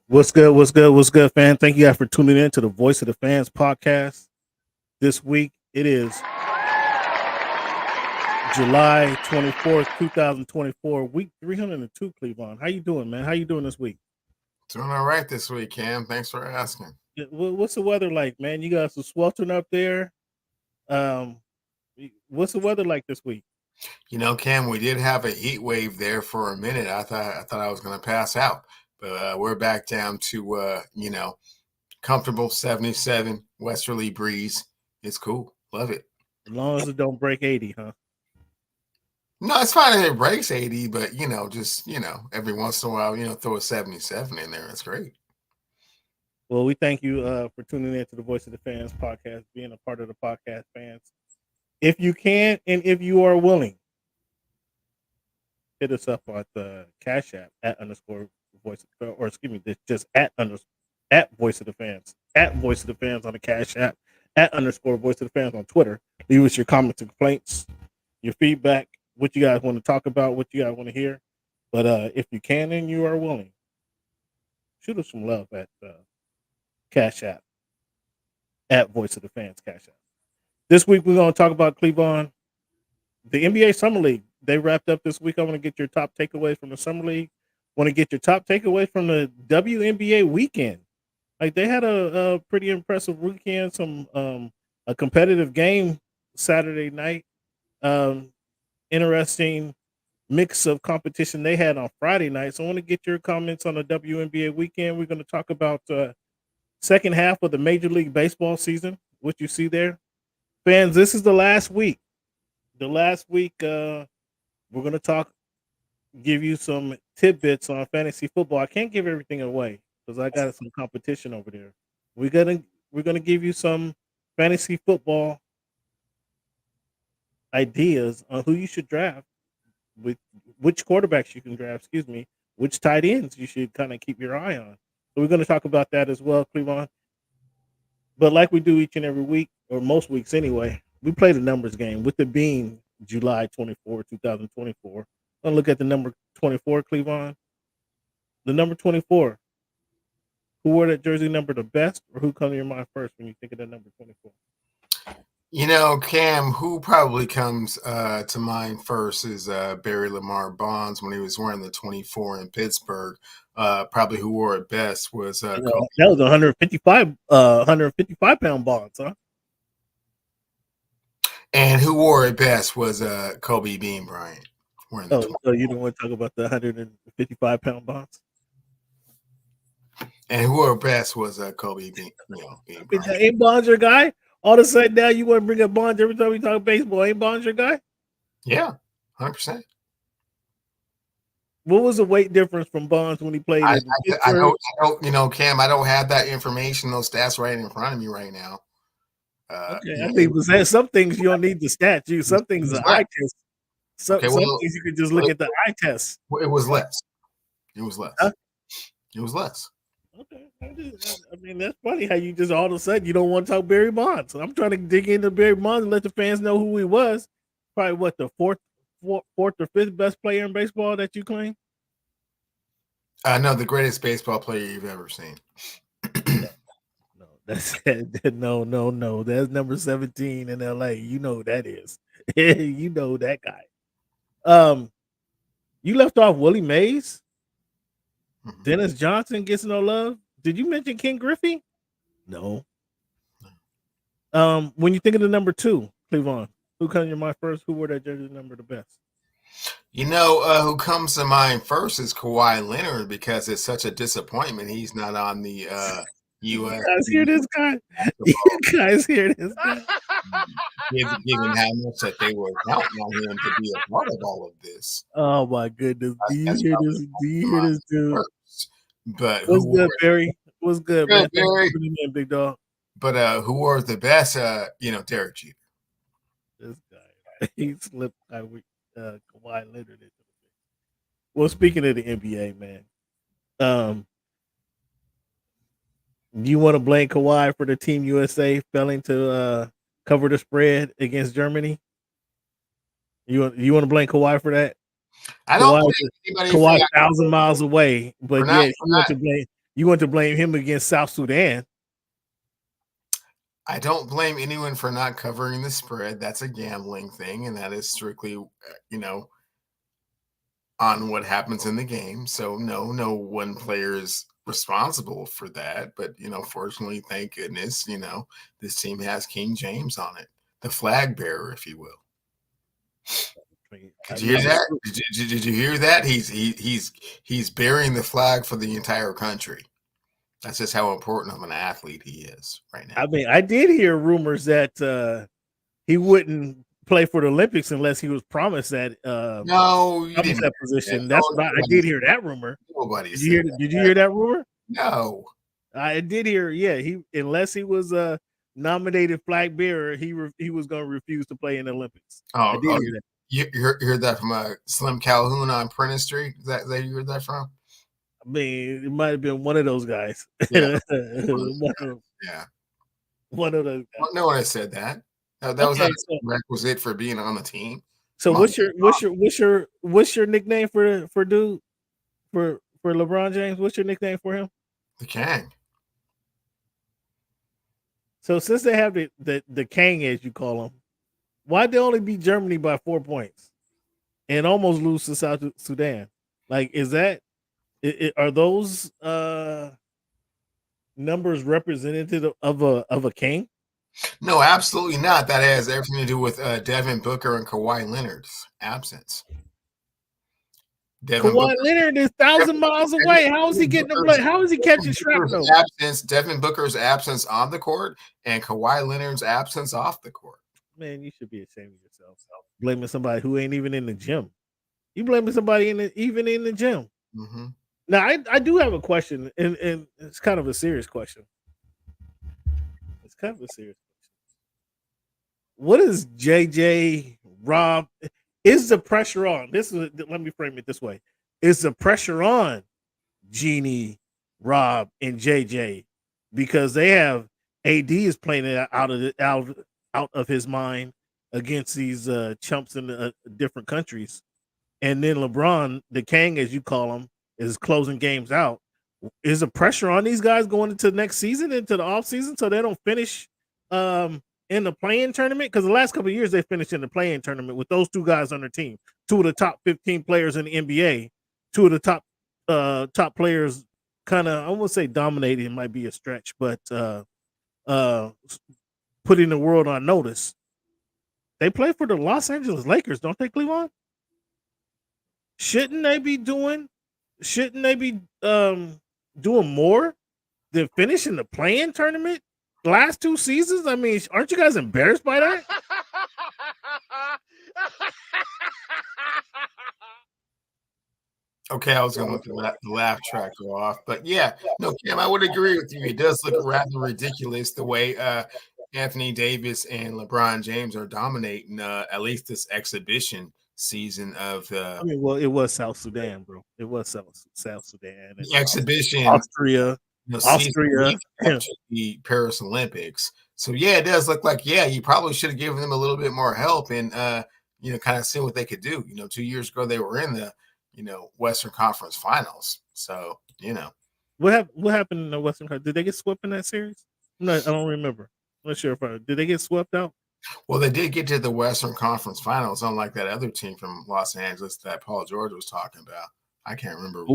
What's good? What's good? What's good, fan? Thank you guys for tuning in to the Voice of the Fans podcast. This week it is July 24th, 2024, week 302, Cleveland. How you doing, man? How you doing this week? Doing all right this week, Cam. Thanks for asking. What's the weather like, man? You got some sweltering up there. Um, what's the weather like this week? Cam, we did have a heat wave there for a minute. I thought I was going to pass out, but we're back down to comfortable 77 westerly breeze. It's cool. Love it. As long as it don't break 80, huh? No, it's fine if it breaks 80, but just every once in a while, throw a 77 in there. It's great. Well, we thank you for tuning in to the Voice of the Fans podcast, being a part of the podcast, fans. If you can and if you are willing, hit us up at the Cash App at underscore voice, or excuse me, just at Voice of the Fans, at Voice of the Fans on the Cash App, at underscore Voice of the Fans on Twitter. Leave us your comments and complaints, your feedback, what you guys want to talk about, what you guys want to hear. But if you can and you are willing, shoot us some love at Cash App, at Voice of the Fans Cash App. This week we're going to talk about Cleveland, the NBA Summer League. They wrapped up this week. I want to get your top takeaways from the Summer League. Want to get your top takeaway from the WNBA weekend. Like they had a pretty impressive weekend. Some a competitive game Saturday night. Interesting mix of competition they had on Friday night. So I want to get your comments on the WNBA weekend. We're going to talk about second half of the Major League Baseball season. What you see there, fans. This is the last week. The last week. We're going to give you some tidbits on fantasy football. I can't give everything away because I got some competition over there. We're gonna give you some fantasy football ideas on who you should draft, with which quarterbacks you can draft. Excuse me, which tight ends you should kind of keep your eye on. So we're going to talk about that as well, Cleveland. But like we do each and every week, or most weeks anyway, we play the numbers game with it being July 24, 2024. I'm going to look at the number 24, Cleveland. The number 24. Who wore that jersey number the best, or who comes to your mind first when you think of that number 24? Cam, who probably comes to mind first is Barry Lamar Bonds when he was wearing the 24 in Pittsburgh. Probably who wore it best was that was 155 pound Bonds, huh? And who wore it best was Kobe Bean Bryant. So you don't want to talk about the 155 pound Bonds? And who wore it best was Kobe Bean. Bean Bryant. Ain't Bonds your guy? All of a sudden now you want to bring up Bonds every time we talk baseball. Ain't Bonds your guy? Yeah, 100%. What was the weight difference from Bonds when he played? I don't, Cam, I don't have that information, those stats right in front of me right now. Okay, I think some things you don't need the stats. Some things are eye test. Some things you could just look at the eye test. It was less. It was less. Huh? It was less. Okay, I mean that's funny how you just all of a sudden you don't want to talk Barry Bonds. So I'm trying to dig into Barry Bonds and let the fans know who he was. Probably what, the fourth or fifth best player in baseball that you claim? No, the greatest baseball player you've ever seen. No, that's no. That's number 17 in LA. You know who that is. You know that guy. You left off Willie Mays. Dennis Johnson gets no love. Did you mention Ken Griffey? No. When you think of the number 2, Cleveland, who comes to your mind first? Who wore that jersey number the best? Who comes to mind first is Kawhi Leonard because it's such a disappointment he's not on the U.S. You guys hear this guy? You guys hear this guy? Given how much that they were counting on him to be a part of all of this. Oh my goodness! Do you hear this? Do you hear this dude? But what's good, Barry? What's good, man? Barry? In, big dog. But who wore the best? Derek Jeter. This guy, he slipped with Kawhi Leonard. Well, speaking of the NBA, man, you want to blame Kawhi for the Team USA failing to cover the spread against Germany? You want to blame Kawhi for that? I don't blame anybody. Kawhi 1,000 miles away, but yeah, You want to blame him against South Sudan. I don't blame anyone for not covering the spread. That's a gambling thing, and that is strictly, on what happens in the game. So no one player is responsible for that. But fortunately, thank goodness, this team has King James on it, the flag bearer, if you will. Did you hear that? Did you hear that? He's bearing the flag for the entire country. That's just how important of an athlete he is right now. I mean, I did hear rumors that he wouldn't play for the Olympics unless he was promised that. No, you didn't. That position. That's what I did hear that rumor. Nobody did you hear that rumor? No, I did hear. Yeah, unless he was a nominated flag bearer, he was going to refuse to play in the Olympics. I did hear that. You heard that from Slim Calhoun on Prentice Street? Is that you heard that from? I mean, it might have been one of those guys. Yeah. One of those guys. No one has said that. That was not a requisite for being on the team. So what's your nickname for LeBron James? What's your nickname for him? The Kang. So since they have the Kang, as you call him, why'd they only beat Germany by 4 points and almost lose to South Sudan? Like, is that are those numbers representative of a king? No, absolutely not. That has everything to do with Devin Booker and Kawhi Leonard's absence. Kawhi Leonard is 1,000 miles away. How is he getting the play? How is he catching shrapnel? Devin Booker's absence on the court and Kawhi Leonard's absence off the court. Man, you should be ashamed of yourself. Blaming somebody who ain't even in the gym. You blaming somebody even in the gym. Mm-hmm. Now, I do have a question, and it's kind of a serious question. It's kind of a serious question. What is JJ, Rob? Is the pressure on? Let me frame it this way. Is the pressure on Jeannie, Rob, and JJ because they have AD is playing it out of his mind against these chumps in the different countries, and then LeBron, the Kang as you call him, is closing games out. Is the pressure on these guys going into next season, into the off season, so they don't finish in the play-in tournament? Because the last couple of years they finished in the play-in tournament with those two guys on their team, 2 of the top 15 players in the NBA, 2 of the top players. Kind of, I won't say dominating, might be a stretch, but putting the world on notice. They play for the Los Angeles Lakers, don't they, Cleveland? Shouldn't they be doing more than finishing the play-in tournament last 2 seasons? I mean, aren't you guys embarrassed by that? Okay, I was going to let the laugh track go off, but yeah, no, Cam, I would agree with you. It does look rather ridiculous the way Anthony Davis and LeBron James are dominating at least this exhibition season of. I mean, well, it was South Sudan, bro. It was South Sudan. The exhibition, Austria, the Paris Olympics. So yeah, it does look like you probably should have given them a little bit more help and kind of see what they could do. 2 years ago they were in the Western Conference Finals. So what happened in the Western Conference? Did they get swept in that series? No, I don't remember. I'm not sure did they get swept out? Well, they did get to the Western Conference Finals, unlike that other team from Los Angeles that Paul George was talking about. I can't remember.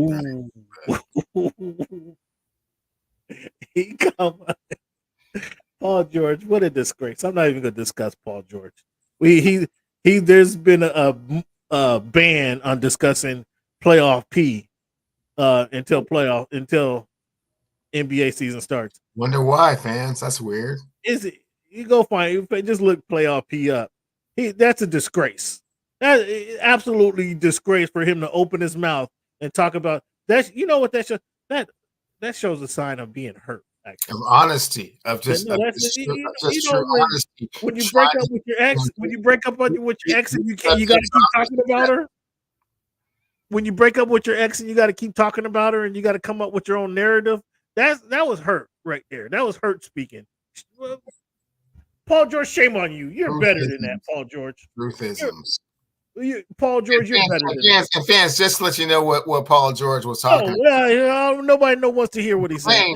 Paul George, what a disgrace! I'm not even going to discuss Paul George. There's been a ban on discussing playoff P until NBA season starts. Wonder why, fans? That's weird. Is it? You go find just look playoff P up. That's a disgrace. That absolutely disgrace for him to open his mouth and talk about that. You know what that shows? That shows a sign of being hurt. Actually. Of honesty, of just, honesty. When you break up with your ex, and you got to keep talking about her. When you break up with your ex and you got to keep talking about her, and you got to come up with your own narrative, that was hurt right there. That was hurt speaking. Paul George, shame on you. You're better than that, Paul George. Truthisms. Paul George, you're better than that. And fans, just to let you know what Paul George was talking Oh, about. yeah, nobody wants to hear what he said.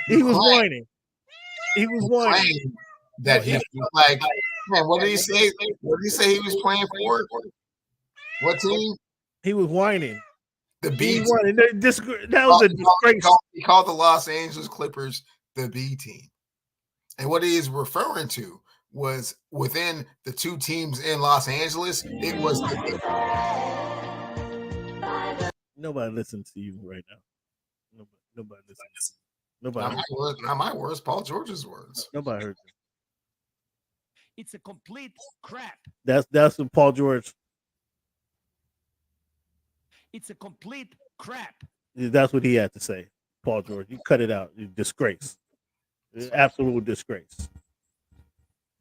He was claimed, whining. He was whining. claimed that he was like, man, what did he say? What did he say he was playing for? What team? He was whining. The He B was team. whining. That was a disgrace. He called the Los Angeles Clippers the B team. And what he is referring to was within the two teams in Los Angeles, it was Nobody listens to you right now. Nobody listens. Nobody. Not my words, Paul George's words. Nobody heard you. It's a complete crap. That's what Paul George. It's a complete crap. That's what he had to say. Paul George, you cut it out. You disgrace. Absolute disgrace.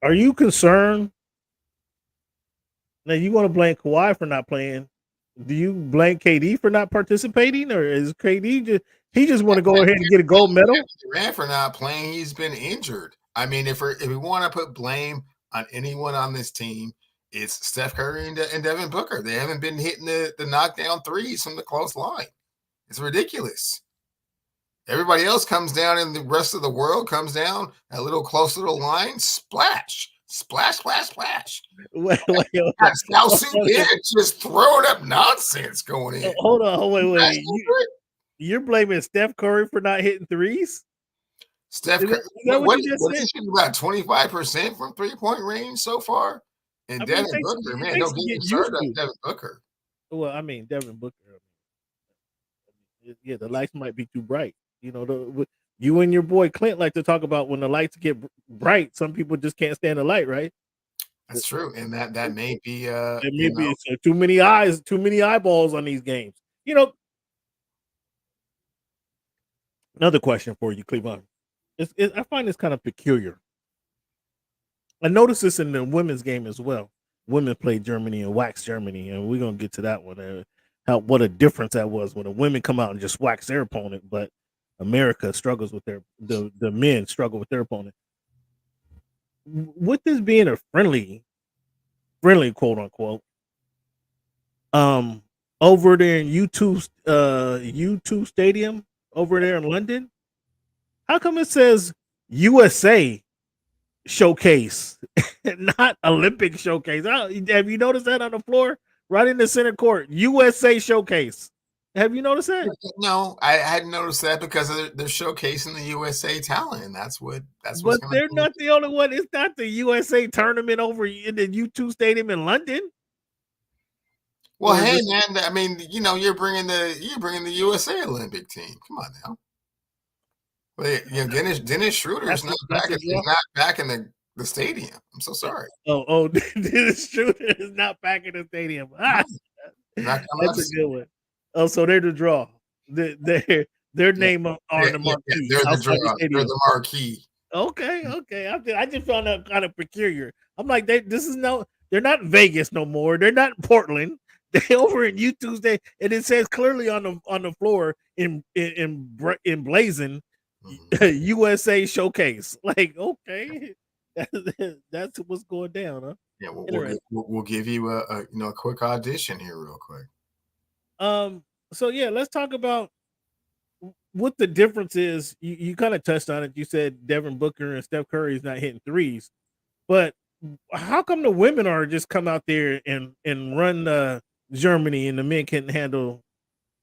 Are you concerned? Now you want to blame Kawhi for not playing. Do you blame KD for not participating, or is KD just want to go ahead and get a gold medal? Durant for not playing, he's been injured. I mean, if we want to put blame on anyone on this team, it's Steph Curry and Devin Booker. They haven't been hitting the knockdown threes from the close line. It's ridiculous. Everybody else comes down, and the rest of the world comes down a little closer to the line. Splash, splash, splash, splash. Wait, just throwing up nonsense going in. Hold on, wait. You're blaming Steph Curry for not hitting threes? Steph Curry, what is he shooting about 25% from 3-point range so far? And Devin Booker, man, don't get me started on Devin Booker. Well, I mean, Devin Booker. Yeah, the lights might be too bright. You know, you and your boy Clint like to talk about when the lights get bright. Some people just can't stand the light, right? That's true, and that may be too many eyes, too many eyeballs on these games. You know, another question for you, Cleveland. I find this kind of peculiar. I noticed this in the women's game as well. Women played Germany and waxed Germany, and we're gonna get to that one. What a difference that was when the women come out and just wax their opponent, but America struggles with the men struggle with their opponent. With this being a friendly quote unquote, over there in U2 Stadium over there in London, how come it says USA showcase, not Olympic showcase? Have you noticed that on the floor, right in the center court? USA showcase. Have you noticed that? No, I hadn't noticed that because they're showcasing the USA talent, and that's what. But they're not the only one. It's not the USA tournament over in the U2 Stadium in London. Well, hey man, I mean, you're bringing the USA Olympic team. Come on now. Well, Dennis Schroeder is not back in the stadium. I'm so sorry. Oh, Dennis Schroeder is not back in the stadium. That's a good one. Oh, so they're the draw. Their name on the marquee. They're the draw. They're the marquee. Okay. I just found that kind of peculiar. I'm like, they're not Vegas no more. They're not Portland. They over in U2 Day, and it says clearly on the floor in blazing USA showcase. Like, okay, that's what's going down, huh? Yeah, we'll give you a quick audition here, real quick. So yeah, let's talk about what the difference is. You kind of touched on it. You said Devin Booker and Steph Curry is not hitting threes, but how come the women are just come out there and run Germany, and the men couldn't handle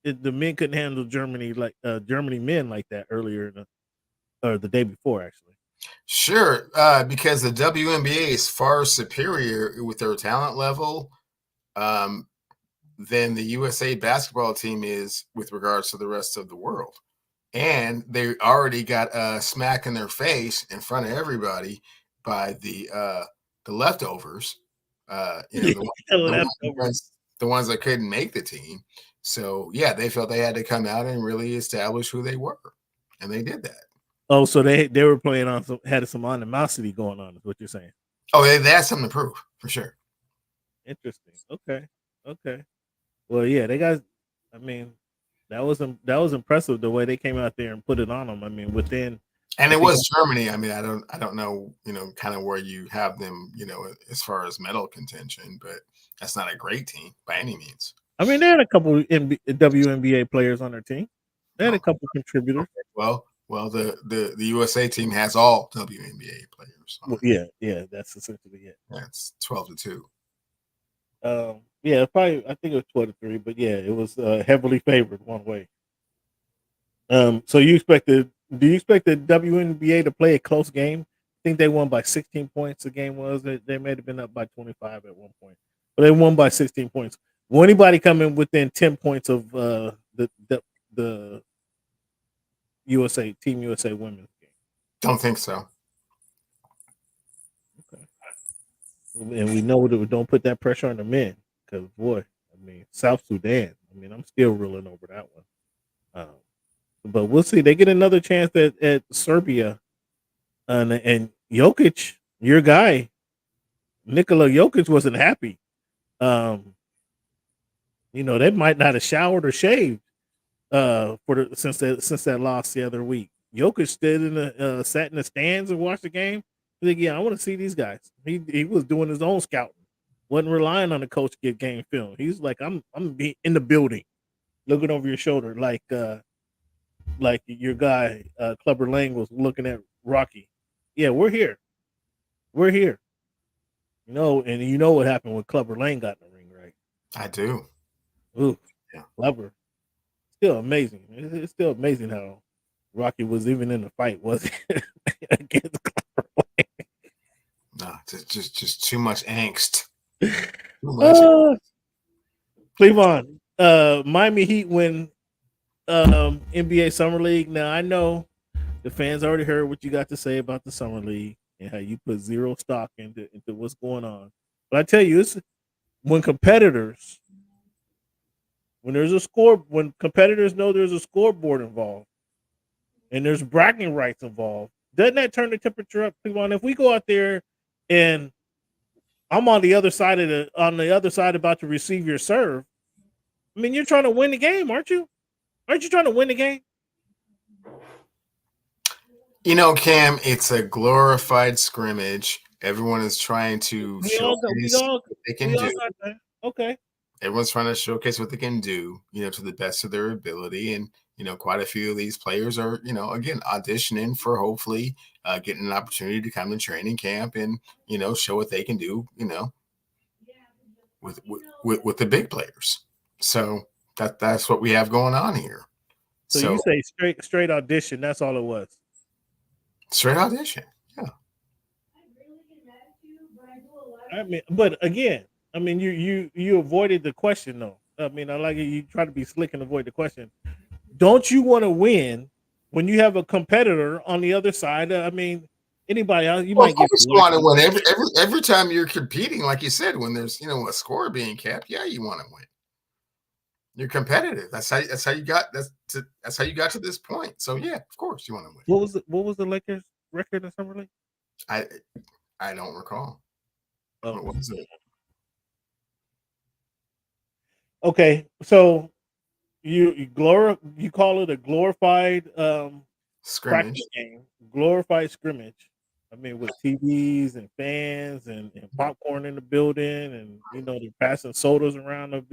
Germany like Germany men like that earlier or the day before, actually? Sure, because the WNBA is far superior with their talent level than the USA basketball team is with regards to the rest of the world. And they already got a smack in their face in front of everybody by the leftovers. The ones that couldn't make the team. So yeah, they felt they had to come out and really establish who they were, and they did that. Oh, so they were playing on had some animosity going on, is what you're saying? Oh, they had something to prove for sure. Interesting. Okay. Well, yeah, they got. I mean, that was impressive the way they came out there and put it on them. I mean, within And I it think was Germany. I mean, I don't know, kind of where you have them, as far as medal contention, but that's not a great team by any means. they had a couple WNBA players on their team. They had a Oh, couple contributors. okay. Well, the USA team has all WNBA players on Well, it. yeah, that's essentially it. That's 12-2. Yeah, probably. I think it was 12-3, but yeah, it was heavily favored one way. So you expected? Do you expect the WNBA to play a close game? I think they won by 16 points. The game was they may have been up by 25 at one point, but they won by 16 points. Will anybody come in within 10 points of the USA Team USA women's game? Don't think so. Okay. And we know that we don't put that pressure on the men because boy, South Sudan. I'm still reeling over that one. Um, but we'll see. They get another chance at Serbia, and Jokic, your guy, Nikola Jokic, wasn't happy. They might not have showered or shaved since that loss the other week. Jokic stood sat in the stands and watched the game. He's like, yeah, I want to see these guys. He was doing his own scouting, wasn't relying on the coach to get game film. He's like, I'm in the building, looking over your shoulder, like your guy Clubber Lang was looking at Rocky. Yeah, we're here. We're here. And you know what happened when Clubber Lang got in the ring, right? I do. Ooh, Yeah. Clubber. Still amazing. It's still amazing how Rocky was even in the fight, was he? Against Clubber Lang. No, just too much angst. Too much. Cleveland, Miami Heat win NBA Summer League. Now I know the fans already heard what you got to say about the Summer League and how you put zero stock into what's going on. But I tell you, it's when competitors, when competitors know there's a scoreboard involved and there's bragging rights involved, doesn't that turn the temperature up? Cleveland, if we go out there and I'm on the other side about to receive your serve, you're trying to win the game, aren't you? Aren't you trying to win the game? Cam, it's a glorified scrimmage. Everyone is trying to showcase what they can do. Okay. Everyone's trying to showcase what they can do, to the best of their ability. And, quite a few of these players are, again, auditioning for hopefully getting an opportunity to come to training camp and, show what they can do, with the big players. So that's what we have going on here. So you say straight audition. That's all it was. Straight audition. Yeah. But again, you avoided the question though. I like it. You try to be slick and avoid the question. Don't you want to win when you have a competitor on the other side? Anybody else, you might get. You want to win every time you're competing, like you said, when there's a score being kept. Yeah, you want to win. You're competitive. That's how you got that's how you got to this point. So yeah, of course you want to win. What was the Lakers record in Summer League? I don't recall. Oh. What was it? Okay, so you call it a glorified scrimmage game, glorified scrimmage. With TVs and fans and popcorn in the building, and they're passing sodas around.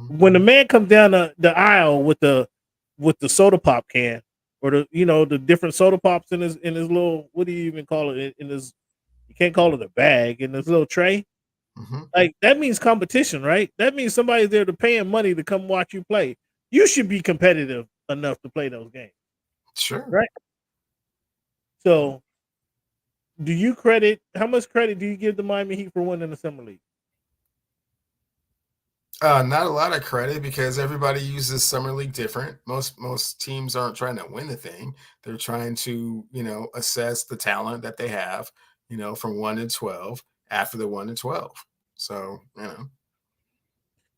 When the man comes down the aisle with the soda pop can, or the different soda pops in his little, what do you even call it, in his, you can't call it a bag, in this little tray. Mm-hmm. Like that means competition, right? That means somebody's there to pay him money to come watch you play. You should be competitive enough to play those games. Sure. Right. So how much credit do you give the Miami Heat for winning the Summer League? Not a lot of credit because everybody uses Summer League different. Most teams aren't trying to win the thing. They're trying to, assess the talent that they have, from 1 to 12 after the 1 to 12. So,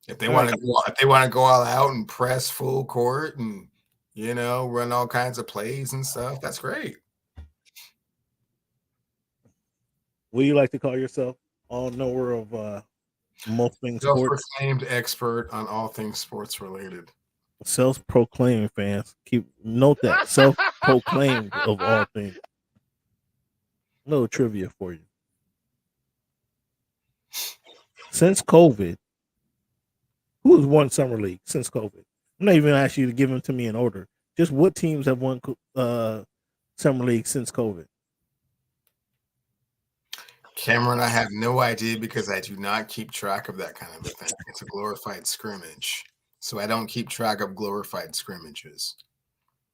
if they want to go all out and press full court and, run all kinds of plays and stuff, that's great. What do you like to call yourself? All knower of most things sports. Self-proclaimed expert on all things sports related. Self-proclaimed fans. Note that self-proclaimed of all things. Little trivia for you. Since COVID, who has won summer league since COVID? I'm not even asking you to give them to me in order. Just what teams have won summer league since COVID? Cameron, I have no idea because I do not keep track of that kind of a thing. It's a glorified scrimmage. So I don't keep track of glorified scrimmages.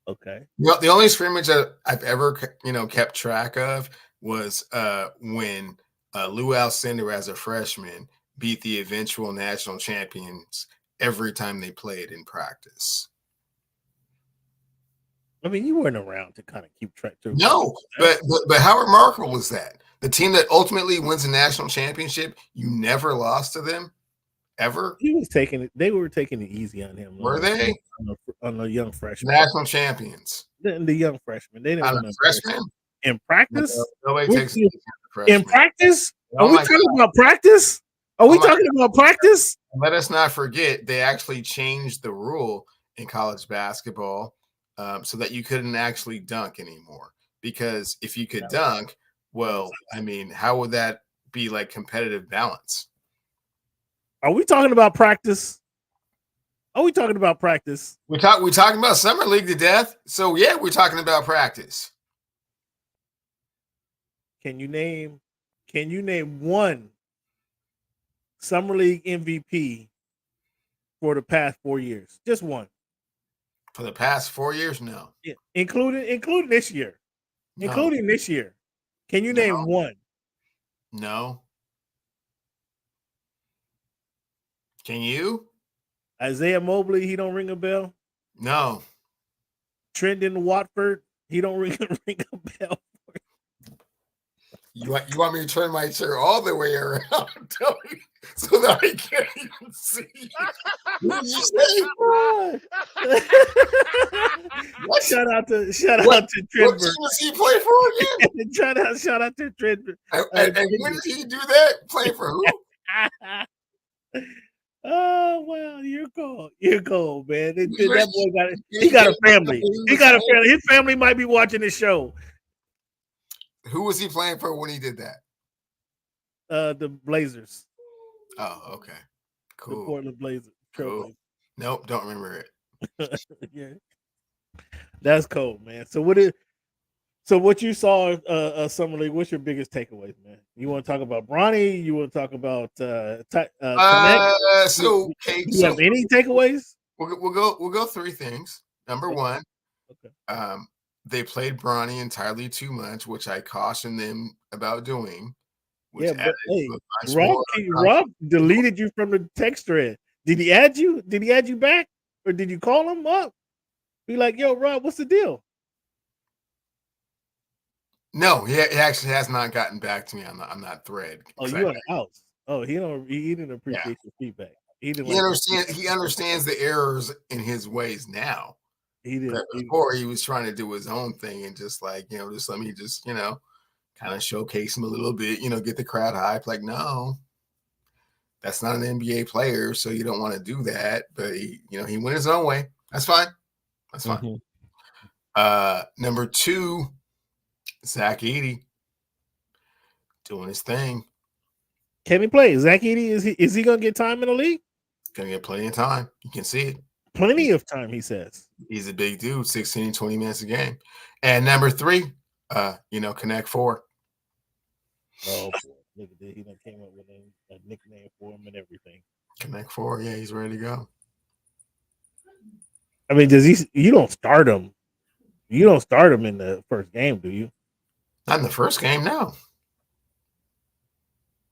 Okay. The only scrimmage that I've ever kept track of was when Lou Alcindor as a freshman beat the eventual national champions every time they played in practice. I mean, you weren't around to kind of keep track. No, but how remarkable was that? The team that ultimately wins a national championship, you never lost to them, ever. He was taking it. They were taking it easy on him. Were they on the young freshman? national champions? The young freshman. They didn't On win a a freshman in practice. Nobody takes in freshman. practice. Oh Are we my talking God. about practice? Are we Oh my talking about practice? Let us not forget they actually changed the rule in college basketball so that you couldn't actually dunk anymore. Because if you could dunk, well, I mean, how would that be like competitive balance? Are we talking about practice? Are we talking about practice? We're talking about summer league to death. So yeah, we're talking about practice. Can you name one summer league MVP for the past 4 years? Just one. For the past 4 years, no. Yeah. Including this year. No. Including this year. Can you name one? No. Can you? Isaiah Mobley, he don't ring a bell. No. Trendon Watford, he don't ring a bell. You want me to turn my chair all the way around so that I can't even see? What did you say? Shout out to Trendon. What team does he play for again? Shout out to Trendon. And when did he do that? Play for who? Oh wow, you're cold, man. That boy he got a family. He got a family. His family might be watching this show. Who was he playing for when he did that? The Blazers. Oh, okay. Cool. The Portland Blazers. Cool. Nope, don't remember it. Yeah. That's cold, man. So what you saw summer league, what's your biggest takeaways, man? You want to talk about Bronny? You want to talk about Connect? So do you have any takeaways? We'll go three things. Number one, okay. They played Bronny entirely too much, which I cautioned them about doing. Yeah, but hey, Rob deleted you from the text thread. Did he add you? Did he add you back, or did you call him up? Be like, yo, Rob, what's the deal? No, he actually has not gotten back to me on that thread. Oh, you on the outs? Oh, he didn't appreciate your feedback. He understands the errors in his ways now. He did. Before he was trying to do his own thing and just like, just let me just, kind of showcase him a little bit, get the crowd hype. Like, no, that's not an NBA player, so you don't want to do that. But he went his own way. That's fine. That's fine. Mm-hmm. Number two, Zach Edey doing his thing. Can he play? Zach Edey, is he gonna get time in the league? Gonna get plenty of time. You can see it. Plenty of time, he says. He's a big dude, 16, 20 minutes a game. And number three, Connect Four. Oh boy. Look at that. He done came up with a nickname for him and everything. Connect Four, yeah, he's ready to go. I mean, you don't start him. You don't start him in the first game, do you? Not in the first game, no.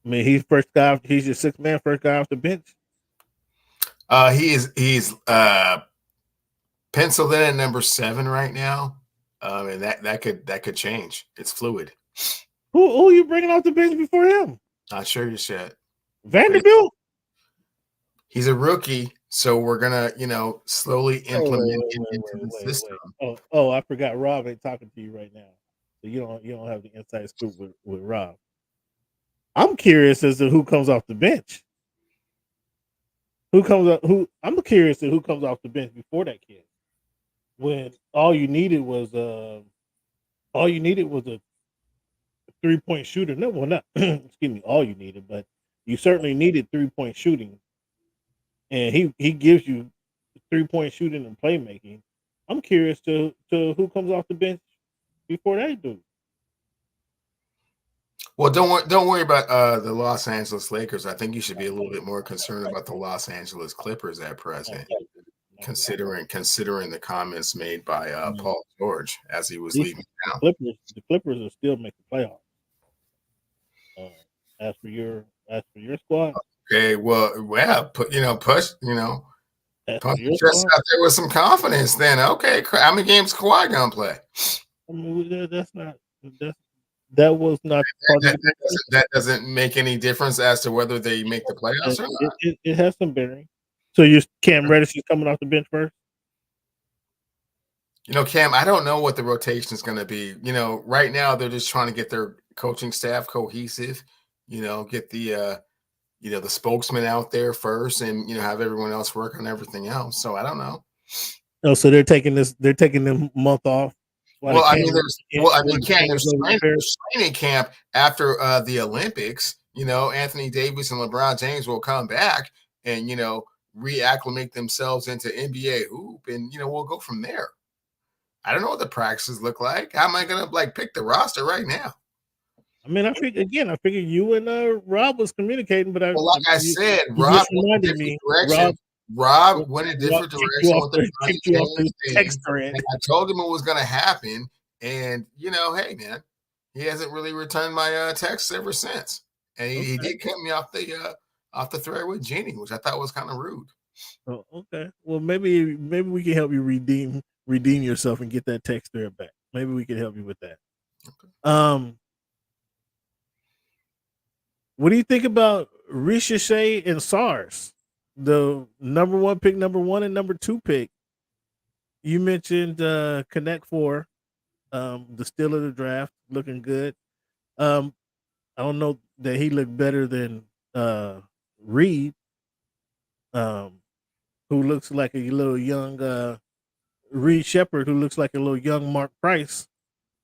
I mean, he's your sixth man, first guy off the bench. He's penciled in at number 7 right now. And that could change. It's fluid. Who are you bringing off the bench before him? Not sure just yet. Vanderbilt? He's a rookie, so we're gonna, slowly implement him into the system. Oh, I forgot. Rob ain't talking to you right now, so you don't have the inside scoop with Rob. I'm curious as to who comes off the bench. Who comes up? Who I'm curious to who comes off the bench before that kid. When all you needed was a 3-point shooter. No, well, not excuse me. All you needed, but you certainly needed 3-point shooting, and he gives you 3-point shooting and playmaking. I'm curious to who comes off the bench before that dude. Well, don't worry about the Los Angeles Lakers. I think you should be a little bit more concerned about the Los Angeles Clippers at present, considering the comments made by Paul George as he was leaving town. The Clippers will still make the playoffs. As for your squad, Okay, well, push your chest out there with some confidence. Then, okay, how many games Kawhi gonna play? I mean, that was not part of that doesn't make any difference as to whether they make the playoffs or not. It has some bearing. So your Cam Reddish is coming off the bench first. Cam, I don't know what the rotation is going to be. Right now they're just trying to get their coaching staff cohesive. Get the the spokesman out there first, and have everyone else work on everything else. So I don't know. Oh, so they're taking the month off. Well, Cam, there's training camp after the Olympics. Anthony Davis and LeBron James will come back and reacclimate themselves into NBA hoop, and we'll go from there. I don't know what the practices look like. How am I gonna pick the roster right now? I mean, I figure you and Rob was communicating, but Rob reminded me. Rob went a different direction with the thing. I told him it was going to happen, and hey man, he hasn't really returned my texts ever since, and he did cut me off the thread with Jenny, which I thought was kind of rude. Oh, okay. Well, maybe we can help you redeem yourself and get that text thread back. Maybe we can help you with that. Okay. What do you think about Ricochet and SARS? The number 1 pick, number 1 and number 2 pick. You mentioned Connect 4, the steal of the draft, looking good. I don't know that he looked better than Reed, who looks like a little young Reed Shepard, who looks like a little young Mark Price.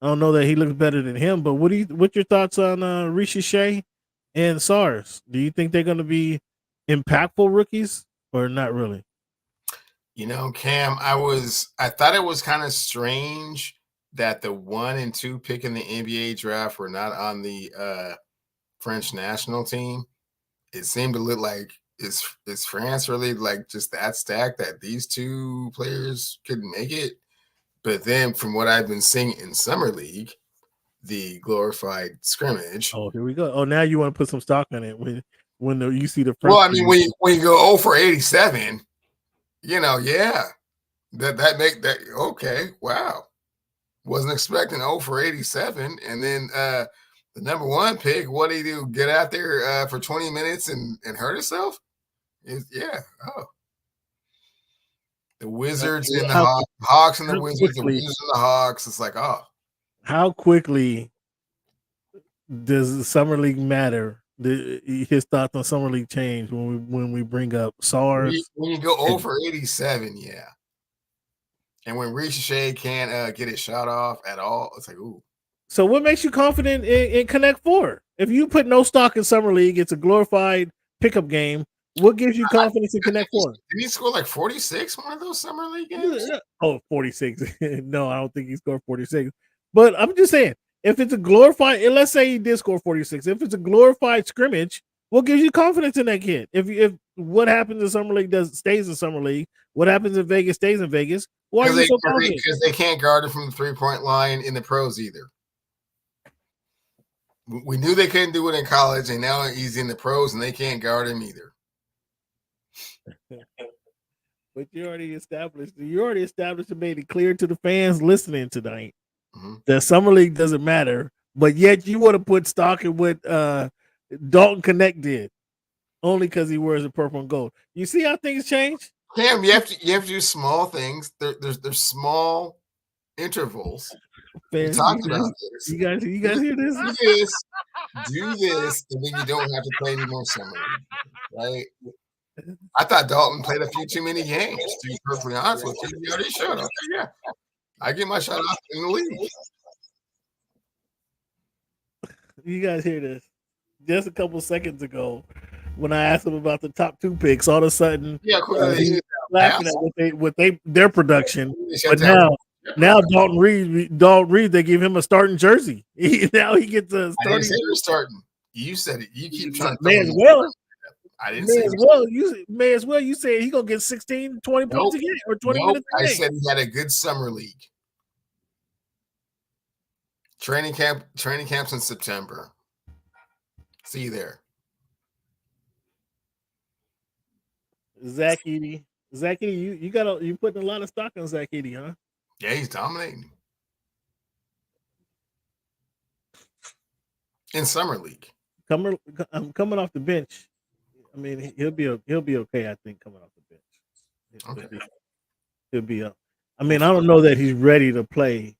I don't know that he looks better than him, but what's your thoughts on Ricochet and SARS? Do you think they're going to be impactful rookies or not really? Cam, I thought it was kind of strange that the 1 and 2 pick in the NBA draft were not on the French national team. It seemed to look like is France really just that stacked that these 2 players couldn't make it? But then from what I've been seeing in Summer League, the glorified scrimmage. Oh, here we go. Oh, now you want to put some stock on it when you see the French. Well, I mean, when you go 0 for 87, that make that okay. Wow, wasn't expecting 0 for 87, and then the number 1 pick. What do you do? Get out there for 20 minutes and hurt himself? The Wizards and the Hawks and the Wizards, the Wizards and the Hawks. It's how quickly does the Summer League matter? His thoughts on Summer League change when we bring up SARS. When you go 0 for 87, yeah. And when Ricochet can't get his shot off at all, it's ooh. So what makes you confident in Connect 4? If you put no stock in Summer League, it's a glorified pickup game. What gives you confidence in Connect 4? Did he score 46 one of those Summer League games? Oh, 46. No, I don't think he scored 46. But I'm just saying, if it's a glorified, and let's say he did score 46, if it's a glorified scrimmage, what gives you confidence in that kid? If what happens in Summer League stays in Summer League, what happens in Vegas stays in Vegas. Why are you so confident? Because they can't guard it from the 3-point line in the pros either. We knew they couldn't do it in college, and now he's in the pros, and they can't guard him either. But you already established and made it clear to the fans listening tonight that Summer League doesn't matter, but yet you want to put stock in what Dalton Connect did only because he wears the purple and gold. You see how things change? Cam, you have to do small things. There's small intervals. Fans, talked about this. You guys hear this? Do this, and then you don't have to play any more Summer League, right? I thought Dalton played a few too many games, to be perfectly honest with you. He already showed. Okay, yeah. I get my shot off in the league. You guys hear this? Just a couple seconds ago, when I asked him about the top 2 picks, all of a sudden, Yeah, quickly. he's laughing at their production. But down. now Dalton Reed, they give him a starting jersey. Now he gets a I didn't starting. say you're starting. You said it. You keep trying to. May as well. I didn't May say as well. You may as well. You said he's gonna get 16, 20 Nope. points a game or 20 Nope. minutes a I game. said he had a good summer league. Training camps in September. See you there. Zach Edey, you putting a lot of stock on Zach Edey, huh? Yeah, he's dominating in summer league. Coming off the bench. I mean, he'll be okay. I think coming off the bench. Okay. He'll be up. I mean, I don't know that he's ready to play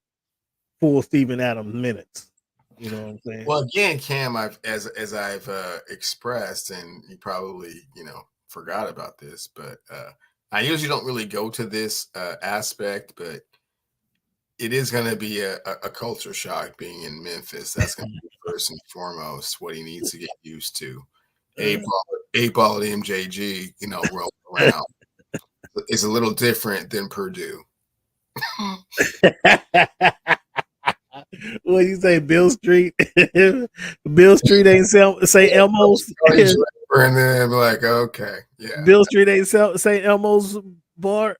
full Steven Adams minutes. You know what I'm saying? Well, again, Cam, as I've expressed, and you probably forgot about this, but I usually don't really go to this aspect, but it is going to be a culture shock being in Memphis. That's going to be first and foremost what he needs to get used to. Eight ball at MJG, rolling around. It's a little different than Purdue. What you say, Bill Street? Bill Street ain't St. Elmo's. And then like, okay, yeah. Bill Street ain't St. Elmo's bar.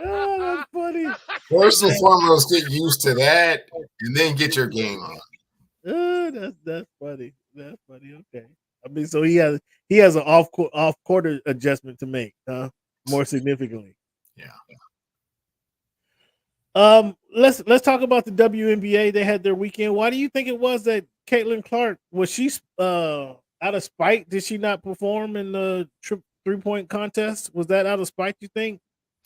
Oh, that's funny. First and foremost, get used to that, and then get your game on. That's funny. That's funny. Okay. I mean, so he has an off quarter adjustment to make, more significantly. Yeah. Let's talk about the WNBA. They had their weekend. Why do you think it was that Caitlin Clark was she out of spite? Did she not perform in the 3-point contest? Was that out of spite, you think?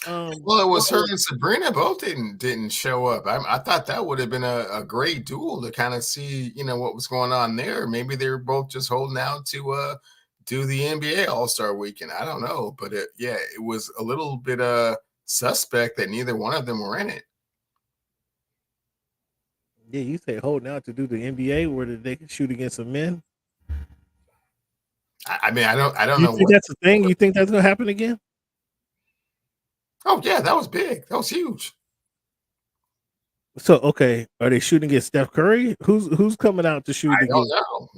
Well, it was her and Sabrina both didn't show up. I thought that would have been a great duel to kind of see, what was going on there. Maybe they were both just holding out to do the NBA All-Star Weekend. I don't know, but it was a little bit suspect that neither one of them were in it. Yeah, you say holding out to do the NBA where they can shoot against some men. I mean, I don't know. You think that's the thing? You think that's gonna happen again? Oh yeah, that was big. That was huge. So okay, are they shooting against Steph Curry? Who's coming out to shoot? I don't know.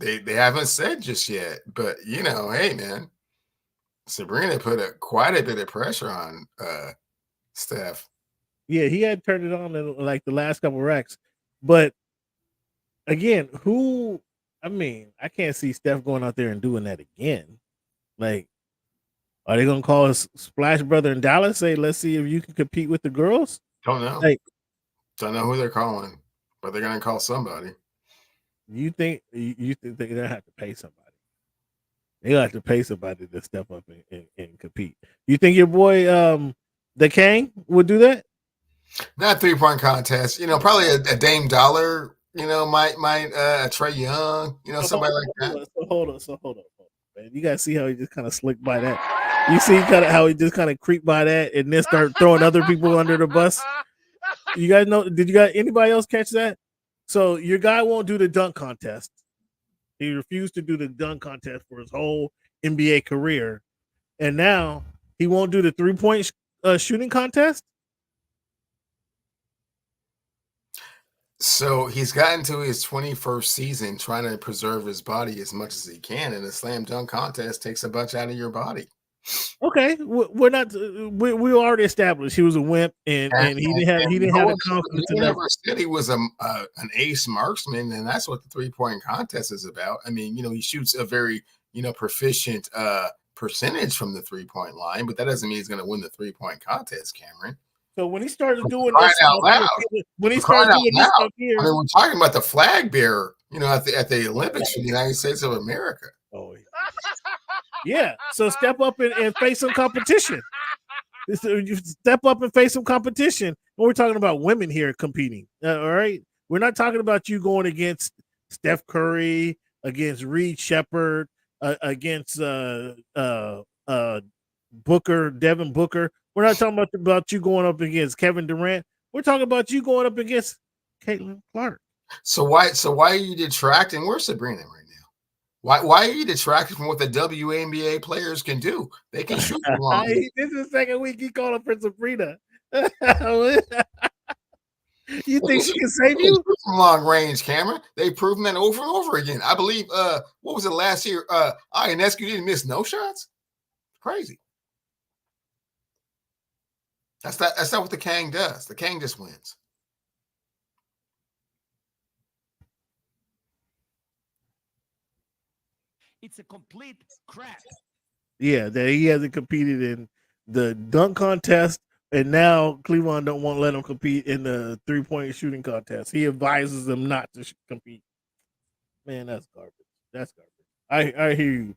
They haven't said just yet, but hey man, Sabrina put quite a bit of pressure on Steph. Yeah, he had turned it on in like the last couple of racks, but again, I can't see Steph going out there and doing that again. Like, are they gonna call us Splash Brother in Dallas? Say, let's see if you can compete with the girls. Don't know. Like, don't know who they're calling, but they're gonna call somebody. You think they're gonna have to pay somebody? They're gonna have to pay somebody to step up and compete. You think your boy the Kang would do that? Not 3-point contest. Probably a Dame Dollar. Might Trey Young. Somebody like that. So hold on, man. You gotta see how he just kind of slicked by that. You see kind of how he just kind of creeped by that and then start throwing other people under the bus. You guys know? Did you guys anybody else catch that? So your guy won't do the dunk contest. He refused to do the dunk contest for his whole NBA career, and now he won't do the 3-point shooting contest. So he's gotten to his 21st season trying to preserve his body as much as he can, and a slam dunk contest takes a bunch out of your body. Okay, we're not. We already established he was a wimp, and he didn't have the confidence. He never said he was an ace marksman, and that's what the 3-point contest is about. I mean, he shoots a very proficient percentage from the 3-point line, but that doesn't mean he's going to win the 3-point contest, Cameron. So when he started doing this out loud, when he started doing this stuff here, I mean, we're talking about the flag bearer, at the Olympics for the United States of America. Oh, yeah. So step up and face some competition. You step up and face some competition. And we're talking about women here competing. All right, we're not talking about you going against Steph Curry, against Reed Shepard, against Booker, Devin Booker. We're not talking about you going up against Kevin Durant. We're talking about you going up against Caitlin Clark. So why are you detracting? Where's Sabrina right now? Why are you detracting from what the WNBA players can do? They can shoot from long range. This is the second week he called up for Sabrina. You think she can save They can you? shoot from long range, Cameron. They've proven that over and over again. I believe what was it last year? Ionescu didn't miss no shots. Crazy. That's not what the Kang does. The Kang just wins. It's a complete crap. Yeah, that he hasn't competed in the dunk contest, and now Cleveland don't want to let him compete in the 3-point shooting contest. He advises them not to compete. Man, that's garbage. That's garbage. I hear you.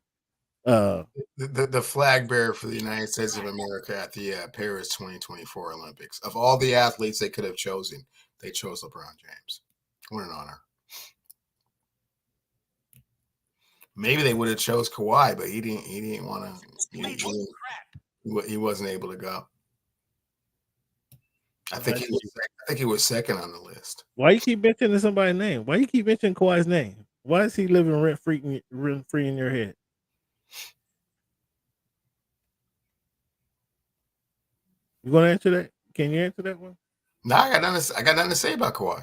The flag bearer for the United States of America at the Paris 2024 Olympics. Of all the athletes they could have chosen, they chose LeBron James. What an honor. Maybe they would have chose Kawhi, but he didn't want to. He wasn't able to go. I think he was second on the list. Why you keep mentioning somebody's name? Why you keep mentioning Kawhi's name? Why is he living rent free in your head? You gonna answer that? Can you answer that one? No, I got nothing to say about Kawhi.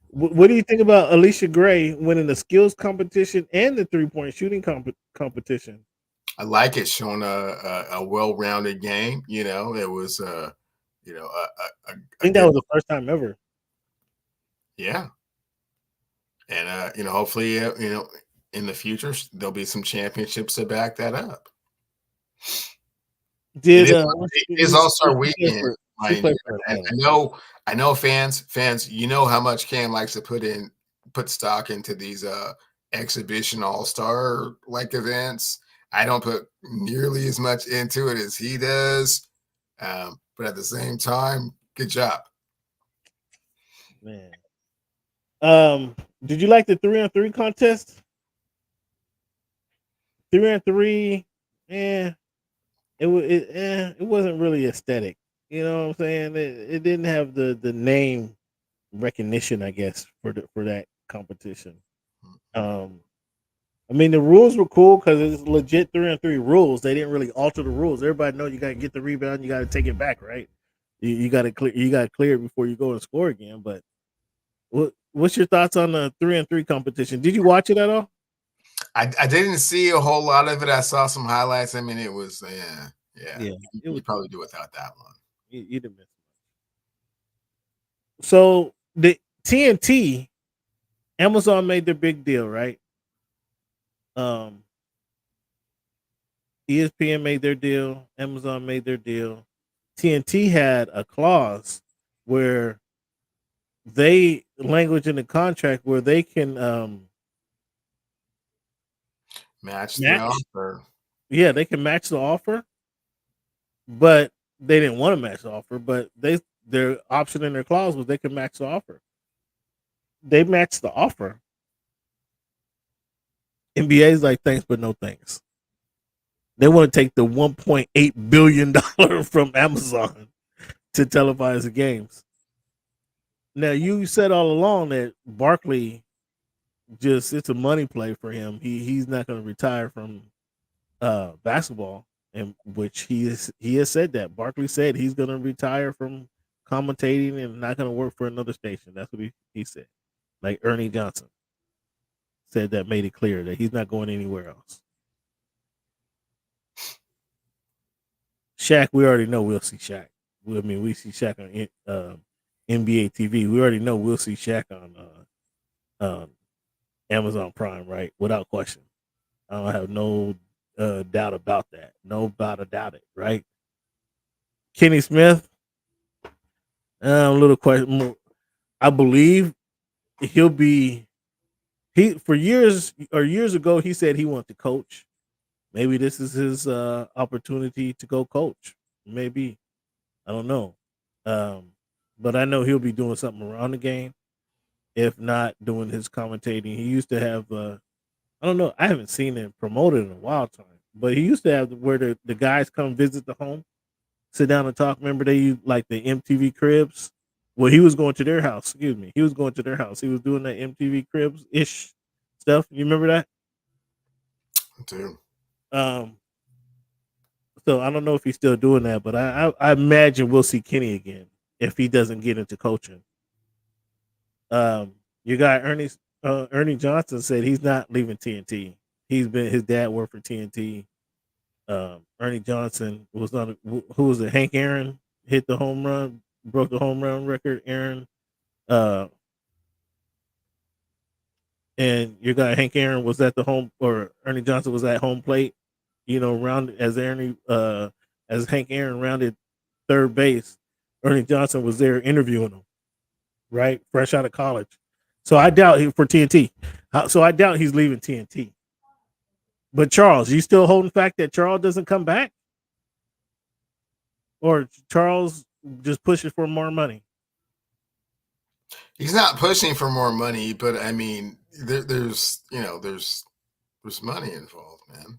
What do you think about Alicia Gray winning the skills competition and the 3-point shooting competition? I like it, showing a well-rounded game. You know, it was I think that was the first time ever. Yeah, and hopefully, in the future there'll be some championships to back that up. It is All-Star Weekend. I know fans, you know how much Cam likes to put stock into these exhibition All-Star like events. I don't put nearly as much into it as he does. But at the same time, good job. Man. Did you like the 3-on-3 contest? 3-on-3, it wasn't really aesthetic. You know what I'm saying? It didn't have the name recognition, I guess, for that competition. I mean, the rules were cool because it's legit 3-on-3 rules. They didn't really alter the rules. Everybody know you got to get the rebound, you got to take it back, right? You got to clear it before you go and score again. But what's your thoughts on the 3-on-3 competition? Did you watch it at all? I didn't see a whole lot of it. I saw some highlights. I mean, it was you probably do without that one. You didn't miss it. So the TNT, Amazon made their big deal, right? ESPN made their deal. Amazon made their deal. TNT had a clause where language in the contract where they can match the offer. Yeah, they can match the offer, but they didn't want to match the offer. But their option in their clause was they can match the offer. They matched the offer. NBA's like, thanks, but no thanks. They want to take the $1.8 billion from Amazon to televise the games. Now, you said all along that Barkley it's a money play for him. He's not going to retire from basketball, and which he has said that. Barkley said he's going to retire from commentating and not going to work for another station. That's what he said. Like Ernie Johnson said, that made it clear that he's not going anywhere else. Shaq, we already know we'll see Shaq. We see Shaq on NBA TV. We already know we'll see Shaq on Amazon Prime, right? Without question. I don't have no doubt about that. No doubt it, right? Kenny Smith, a little question. I believe he'll be. Years ago he said he wanted to coach. Maybe this is his opportunity to go coach. Maybe, I don't know. But I know he'll be doing something around the game. if not doing his commentating. He used to have I don't know, I haven't seen it promoted in a while time, but he used to have where the guys come visit the home, sit down and talk. Remember they used like the MTV Cribs? Well, he was going to their house. Excuse me. He was going to their house. He was doing that MTV Cribs ish stuff. You remember that? Dude. Um, so I don't know if he's still doing that, but I imagine we'll see Kenny again if he doesn't get into coaching. Your guy Ernie Johnson said he's not leaving TNT. His dad worked for TNT. Ernie Johnson was on who was it? Hank Aaron hit the home run, broke the home run record. Aaron, uh, and your guy Hank Aaron was at the home, or Ernie Johnson was at home plate. You know, round as Hank Aaron rounded third base, Ernie Johnson was there interviewing him, right, fresh out of college. So I doubt he for TNT. So I doubt he's leaving TNT. But Charles, you still holding fact that Charles doesn't come back, or Charles just pushes for more money? He's not pushing for more money, but I mean, there's money involved, man.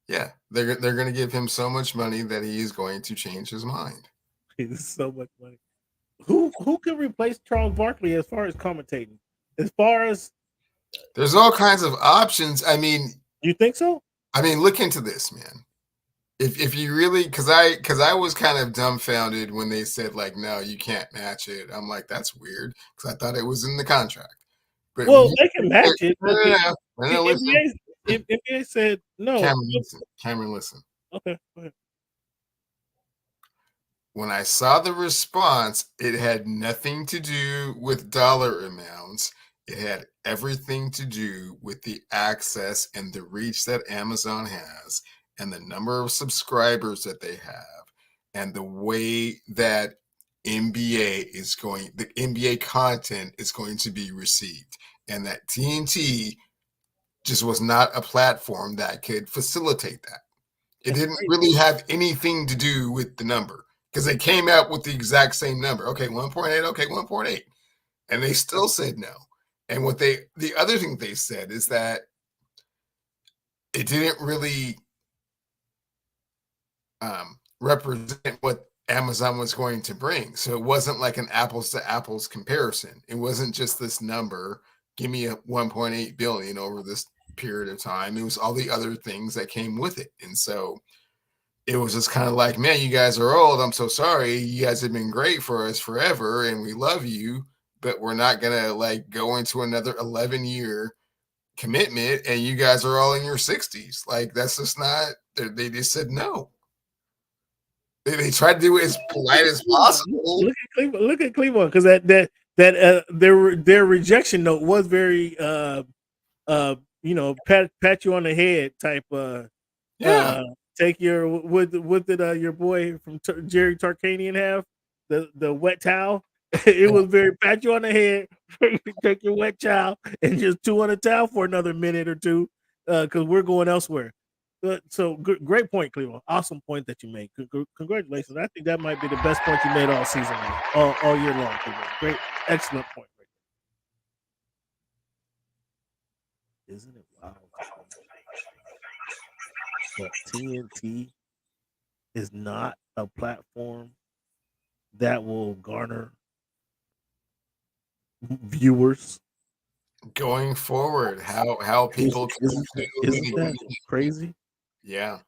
Yeah, they're going to give him so much money that he is going to change his mind. He's so much money. Who can replace Charles Barkley as far as commentating? As far as there's all kinds of options. I mean, you think so? I mean, look into this, man. If you really, because I was kind of dumbfounded when they said like, no, you can't match it. I'm like, that's weird because I thought it was in the contract. But well, they can match it. But the NBA said no. Cameron, listen. Okay, go ahead. When I saw the response, it had nothing to do with dollar amounts. It had everything to do with the access and the reach that Amazon has and the number of subscribers that they have and the way that the NBA content is going to be received, and that TNT just was not a platform that could facilitate that. It didn't really have anything to do with the number because they came out with the exact same number. Okay, 1.8. Okay, 1.8. And they still said no. And the other thing they said is that it didn't really represent what Amazon was going to bring. So it wasn't like an apples to apples comparison. It wasn't just this number, give me a 1.8 billion over this period of time. It was all the other things that came with it. And so it was just kind of like, man, you guys are old. I'm so sorry. You guys have been great for us forever and we love you, but we're not going to like go into another 11-year commitment and you guys are all in your 60s. Like that's just not, they just said no. They tried to do it as polite as possible. Look at Cleveland, because their rejection note was very pat you on the head type. Take your what did your boy from Jerry Tarkanian have the wet towel? It was very pat you on the head, take your wet towel, and just chew on the towel for another minute or two, because we're going elsewhere. So great point, Cleveland. Awesome point that you made. Congratulations. I think that might be the best point you made all season, all year long, Cleveland. Great, excellent point. Right there. Isn't it wild that TNT is not a platform that will garner viewers going forward? How people isn't that crazy? Yeah.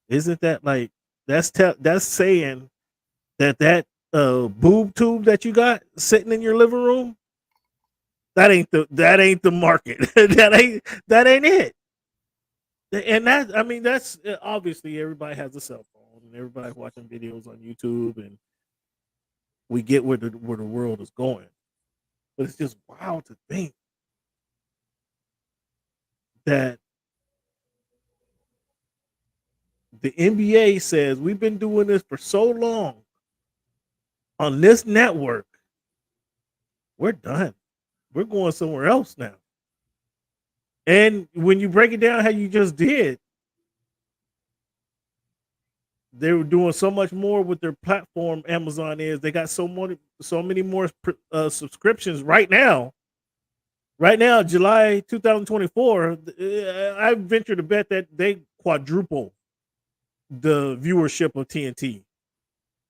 Isn't that like that's saying that boob tube that you got sitting in your living room, that ain't the market. that ain't it. And that, I mean, that's obviously everybody has a cell phone and everybody's watching videos on YouTube, and we get where the world is going. But it's just wild to think that the NBA says we've been doing this for so long on this network, we're done. We're going somewhere else now. And when you break it down how you just did, they were doing so much more with their platform. Amazon is. They got so many more subscriptions right now right now, July 2024, I venture to bet that they quadruple the viewership of TNT.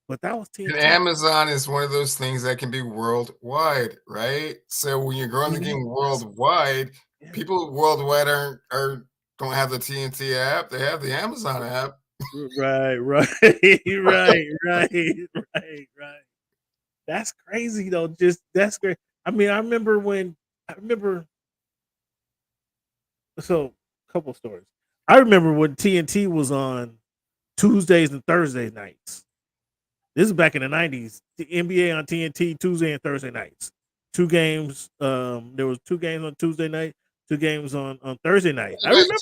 But that was And TNT. Amazon is one of those things that can be worldwide, right? So when you're growing the game worldwide, Yeah. people worldwide are don't have the TNT app; they have the Amazon app. Right, right. That's crazy though. Just that's great. I mean, I remember so a couple stories. I remember when TNT was on Tuesdays and Thursday nights. This is back in the 90s. The NBA on TNT Tuesday and Thursday nights. Two games. There was two games on Tuesday night, two games on Thursday night. I But remember.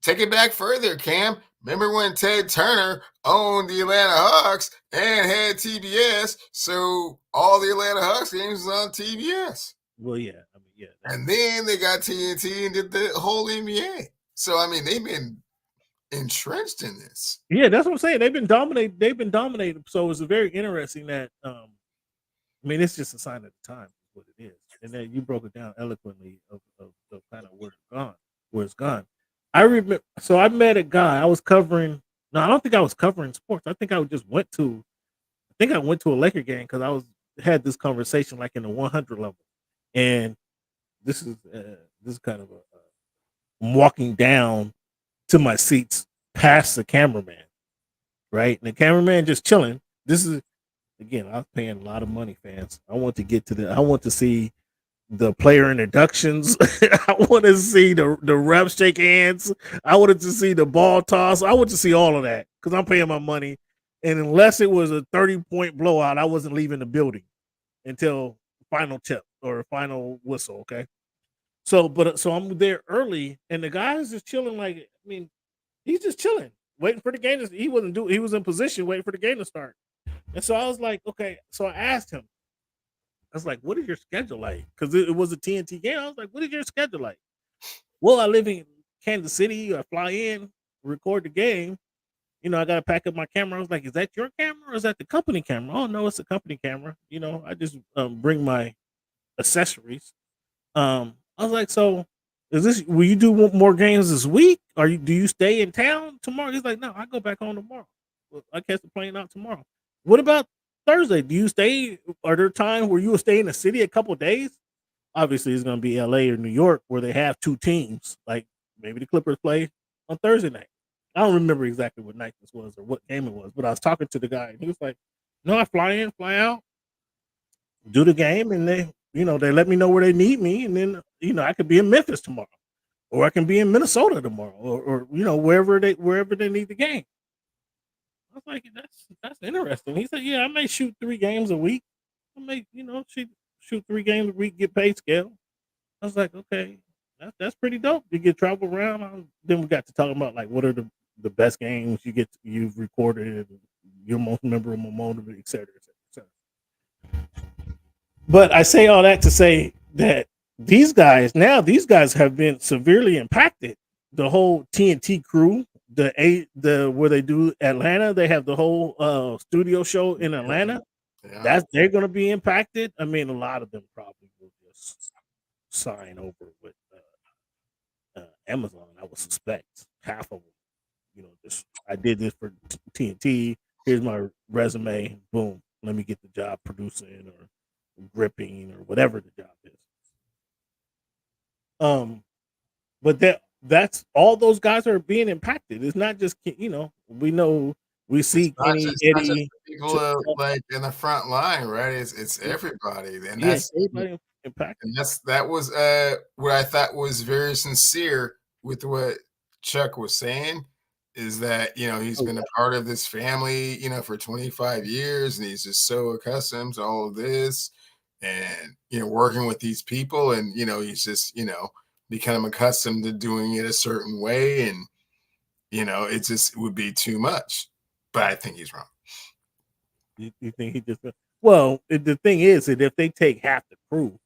take it back further, Cam. Remember when Ted Turner owned the Atlanta Hawks and had TBS, so all the Atlanta Hawks games was on TBS. Well, yeah. I mean, yeah. And then they got TNT and did the whole NBA. So I mean, they've been entrenched in this. Yeah, that's what I'm saying. They've been dominated. They've been dominated. So it's very interesting that I mean, it's just a sign of the time, what it is, and then you broke it down eloquently of kind of where it's gone. I remember. So I met a guy. I was covering. No, I don't think I was covering sports. I think I just went to. I think I went to a Laker game because I was had this conversation like in the 100 level, and this is kind of I'm walking down to my seats past the cameraman, right, and the cameraman just chilling. This is again, I was paying a lot of money, fans. I want to get to I want to see the player introductions. I want to see the reps shake hands. I wanted to see the ball toss. I want to see all of that because I'm paying my money. And unless it was a 30-point blowout, I wasn't leaving the building until final tip or final whistle. Okay. So I'm there early, and the guy is just chilling. Like, I mean, he's just chilling, waiting for the game. He was in position, waiting for the game to start. And so I was like, okay. So I asked him, I was like, what is your schedule like? Because it was a TNT game. I was like, what is your schedule like? Well, I live in Kansas City. I fly in, record the game. You know, I got to pack up my camera. I was like, is that your camera or is that the company camera? Oh, no, it's a company camera. You know, I just bring my accessories. I was like, so will you do more games this week? Do you stay in town tomorrow? He's like, no, I go back home tomorrow. Well, I catch the plane out tomorrow. What about Thursday? Do you stay? Are there times where you will stay in the city a couple days? Obviously, it's going to be LA or New York where they have two teams. Like maybe the Clippers play on Thursday night. I don't remember exactly what night this was or what game it was, but I was talking to the guy and he was like, no, I fly in, fly out, do the game, and they let me know where they need me, and then I could be in Memphis tomorrow, or I can be in Minnesota tomorrow, or wherever they need the game. I was like, that's interesting. He said, yeah, I may shoot 3 games a week. I may shoot 3 games a week, get paid scale. I was like, okay, that's pretty dope. You get travel around. Then we got to talking about like what are the best games you've recorded, your most memorable moment, et cetera, et cetera, et cetera. But I say all that to say that these guys have been severely impacted. The whole TNT crew, the where they do Atlanta, they have the whole studio show in Atlanta. Yeah. They're going to be impacted. I mean, a lot of them probably will just sign over with Amazon. I would suspect half of them. Just I did this for TNT. Here's my resume. Boom. Let me get the job producing or gripping or whatever the job is. But that's all those guys are being impacted. It's not just we see Kenny, Not just Eddie, the people like in the front line, right? It's everybody, and yeah, everybody impacted. And that was what I thought was very sincere with what Chuck was saying is that he's been a part of this family for 25 years, and he's just so accustomed to all of this, and working with these people, and he's just become accustomed to doing it a certain way, and it just would be too much. But I think he's wrong. You think he just the thing is that if they take half the crew,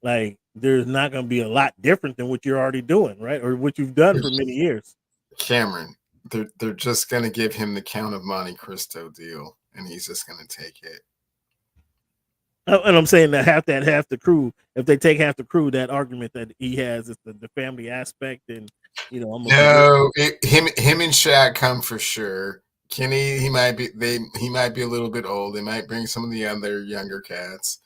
like there's not going to be a lot different than what you're already doing, right? Or what you've done for many years. Cameron, they're just going to give him the Count of Monte Cristo deal, and he's just going to take it. And I'm saying that half the crew, if they take half the crew, that argument that he has is the family aspect, and I'm gonna be with No, him and Shaq come for sure. Kenny, he might be a little bit old. They might bring some of the other younger cats.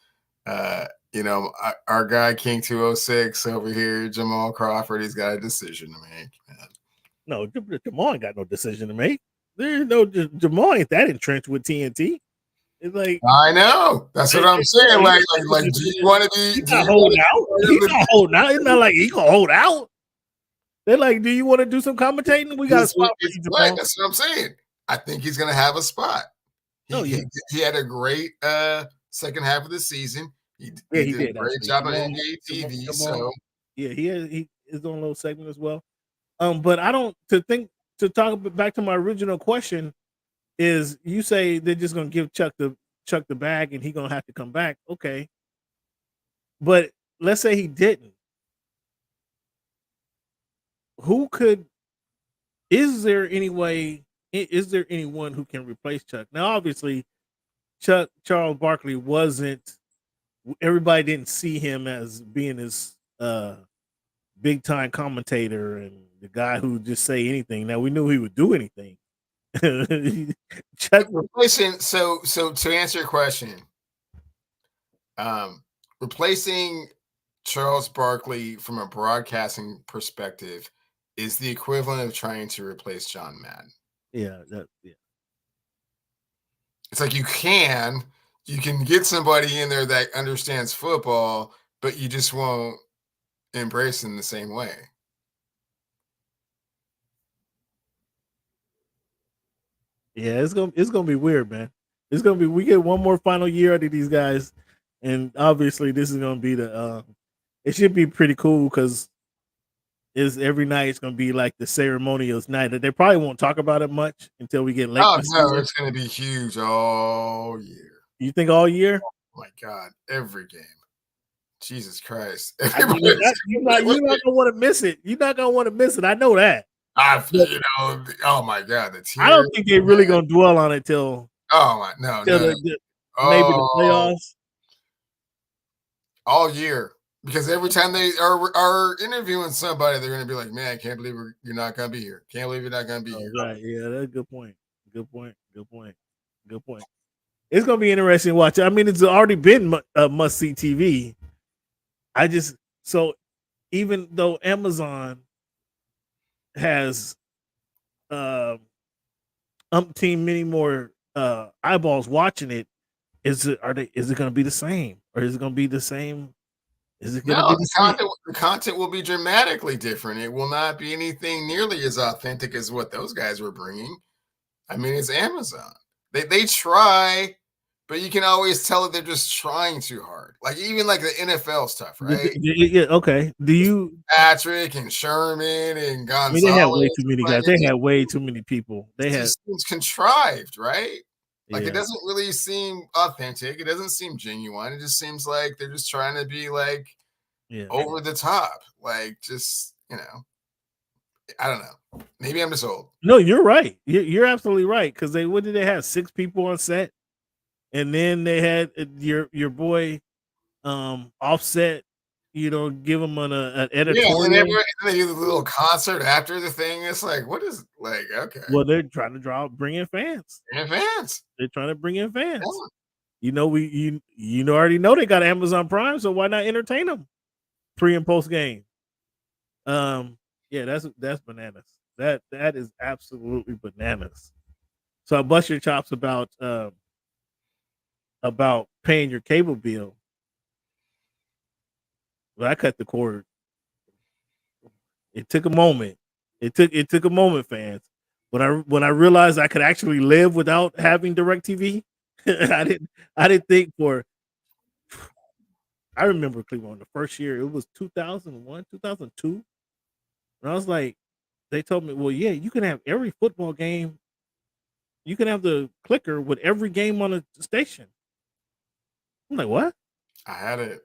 Our guy King 206 over here, Jamal Crawford, he's got a decision to make. Man. No, Jamal ain't got no decision to make. There's no Jamal ain't that entrenched with TNT. It's like I know. That's what I'm saying. Like, do you want to be? He's not holding out. He's not holding out. It's not like he gonna hold out. They're like, do you want to do some commentating? We got a spot for you, Jamal. Right, that's what I'm saying. I think he's gonna have a spot. He had a great second half of the season. He did a great job on NBA TV. So yeah, he is on a little segment as well. But I don't to talk back to my original question is you say they're just gonna give Chuck the bag and he's gonna have to come back. Okay. But let's say he didn't. Is there anyone who can replace Chuck? Now, obviously, Charles Barkley everybody didn't see him as being this big time commentator and the guy who would just say anything. Now we knew he would do anything. Chuck replacing so to answer your question, replacing Charles Barkley from a broadcasting perspective is the equivalent of trying to replace John Madden. Yeah. It's like you can get somebody in there that understands football, but you just won't embrace in the same way. Yeah, it's gonna be weird, man. We get one more final year out of these guys, and obviously this is gonna be it should be pretty cool because every night it's gonna be like the ceremonial night that they probably won't talk about it much until we get late. Oh no, it's gonna be huge all year. You think all year? Oh my God, every game. Jesus Christ. You're not gonna want to miss it. You're not gonna want to miss it. I know that. Oh my God, the tears. I don't think they're really gonna dwell on it till no. Maybe the playoffs. All year. Because every time they are interviewing somebody, they're going to be like, man, I can't believe you're not going to be here. Can't believe you're not going to be here. Right. Yeah, that's a good point. Good point. It's going to be interesting to watch. I mean, it's already been a must-see TV. Even though Amazon has umpteen many more eyeballs watching it, is it going to be the same? Or is it going to be the same? Is it going to be the content will be dramatically different. It will not be anything nearly as authentic as what those guys were bringing. I mean, it's Amazon. They try, but you can always tell that they're just trying too hard. Like even like the NFL stuff, right? Yeah. Okay. Do you Patrick and Sherman and Gonzalez? I mean, they had way too many guys. They had way too many people. They had seems contrived, right? Like it doesn't really seem authentic. It doesn't seem genuine. It just seems like they're just trying to be like over the top. Like just, I don't know. Maybe I'm just old. No, you're right. You're absolutely right. Because what did they have? 6 people on set, and then they had your boy Offset. Give him an editorial. And they do the little concert after the thing. It's like, what is okay? Well, they're trying to bring in fans. They're trying to bring in fans. Yeah. Already know they got Amazon Prime, so why not entertain them pre and post game? Yeah, that's bananas. That is absolutely bananas. So I bust your chops about paying your cable bill. Well, I cut the cord. It took a moment. It took a moment, fans. When I realized I could actually live without having DirecTV, I didn't think for. I remember Cleveland the first year. It was 2001, 2002, and I was like, they told me, well, yeah, you can have every football game. You can have the clicker with every game on the station. I'm like, what? I had it.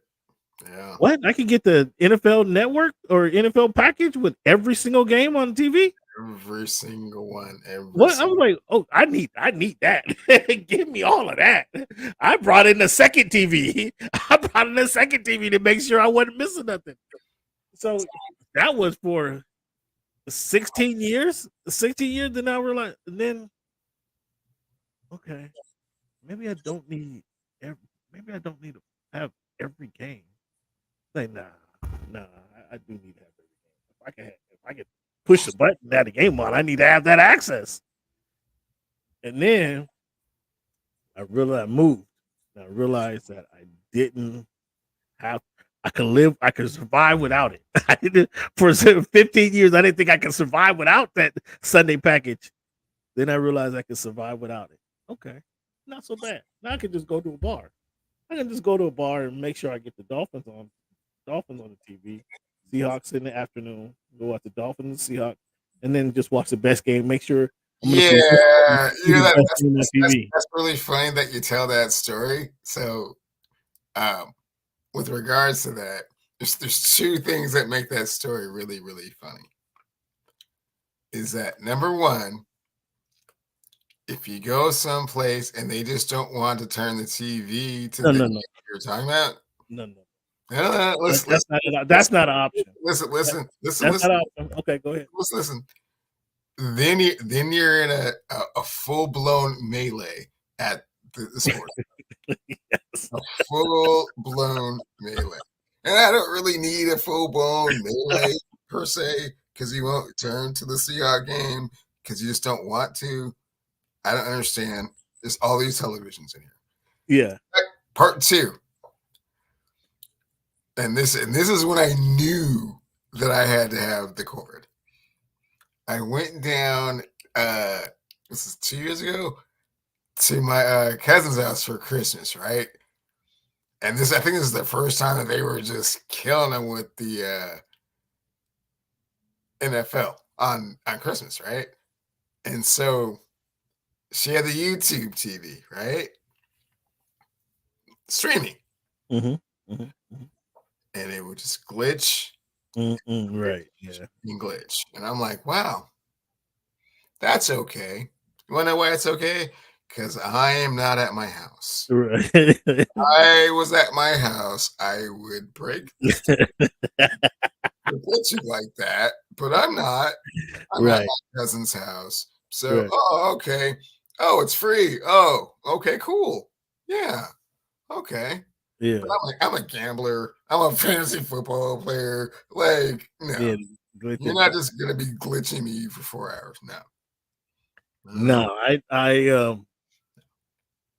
Yeah. What? I could get the NFL network or NFL package with every single game on TV? Every single one. What I was like, oh, I need that. Give me all of that. I brought in the second TV. I brought in the second TV to make sure I wasn't missing nothing. So that was for 16 years. 16 years. Then I realized. And then, okay, maybe I don't need. Maybe I don't need to have every game. Like, nah. I do need to have every game. If I can push the button that the game on, I need to have that access. And then I realized I moved. And I realized that I didn't have. I could survive without it. I didn't for 15 years. I didn't think I could survive without that Sunday package. Then I realized I could survive without it. Okay, not so bad. Now I can just go to a bar. I can just go to a bar and make sure I get the Dolphins on the TV. Seahawks in the afternoon. Go watch the Dolphins and Seahawks, and then just watch the best game. Make sure I'm gonna see the best game on TV. That's really funny that you tell that story. So, with regards to that, there's two things that make that story really, really funny. Is that number one, if you go someplace and they just don't want to turn the TV to the game you're talking about, No. That's not an option. Listen. That's not an option. Okay, go ahead. Listen. Then you're in a full blown melee at the sport. Yes. A full blown melee, and I don't really need a full blown melee per se because you won't turn to the Seahawks game because you just don't want to. I don't understand. There's all these televisions in here. Yeah. Part two. And this is when I knew that I had to have the cord. I went down, this is 2 years ago, to my cousin's house for Christmas, right? And I think this is the first time that they were just killing them with the NFL on Christmas, right? And so she had the YouTube TV, right? Streaming. Mm-hmm. And it would just glitch. Right. Yeah. And glitch. And I'm like, wow, that's okay. You want to know why it's okay? Because I am not at my house. Right. I was at my house. I would break glitching like that, but I'm not. I'm at my cousin's house. So, oh, okay. Oh, it's free. Oh, okay, cool. Yeah. Okay. Yeah. But I'm a gambler. I'm a fantasy football player. Like, no. Yeah, you're not just gonna be glitching me for 4 hours. No, I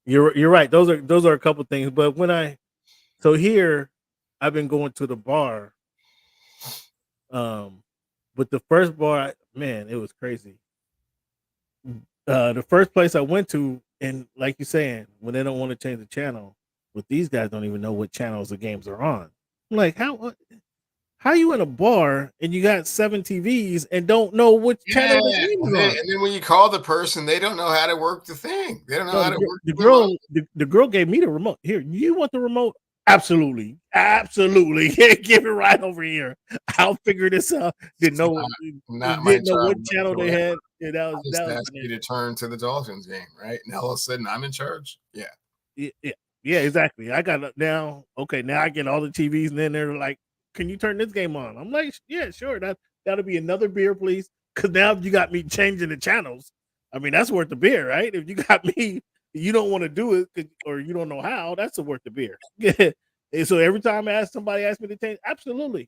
you're right. Those are a couple things. But here I've been going to the bar. But the first bar, man, it was crazy. The first place I went to, and like you're saying, when they don't want to change the channel, but these guys don't even know what channels the games are on. I'm like, how you in a bar and you got 7 TVs and don't know which channel the game is on? And then when you call the person, they don't know how to work the thing. They don't know how to work the girl. The girl gave me the remote. Here, you want the remote? Absolutely. Give it right over here. I'll figure this out. Didn't know what channel they had. Yeah, that was asked you to turn to the Dolphins game, right? And all of a sudden I'm in charge. Yeah, exactly. I got now. Okay, now I get all the TVs, and then they're like, "Can you turn this game on?" I'm like, "Yeah, sure." That'll be another beer, please. Because now you got me changing the channels. I mean, that's worth the beer, right? If you got me, you don't want to do it, or you don't know how. That's worth the beer. And so every time somebody asks me to change, absolutely.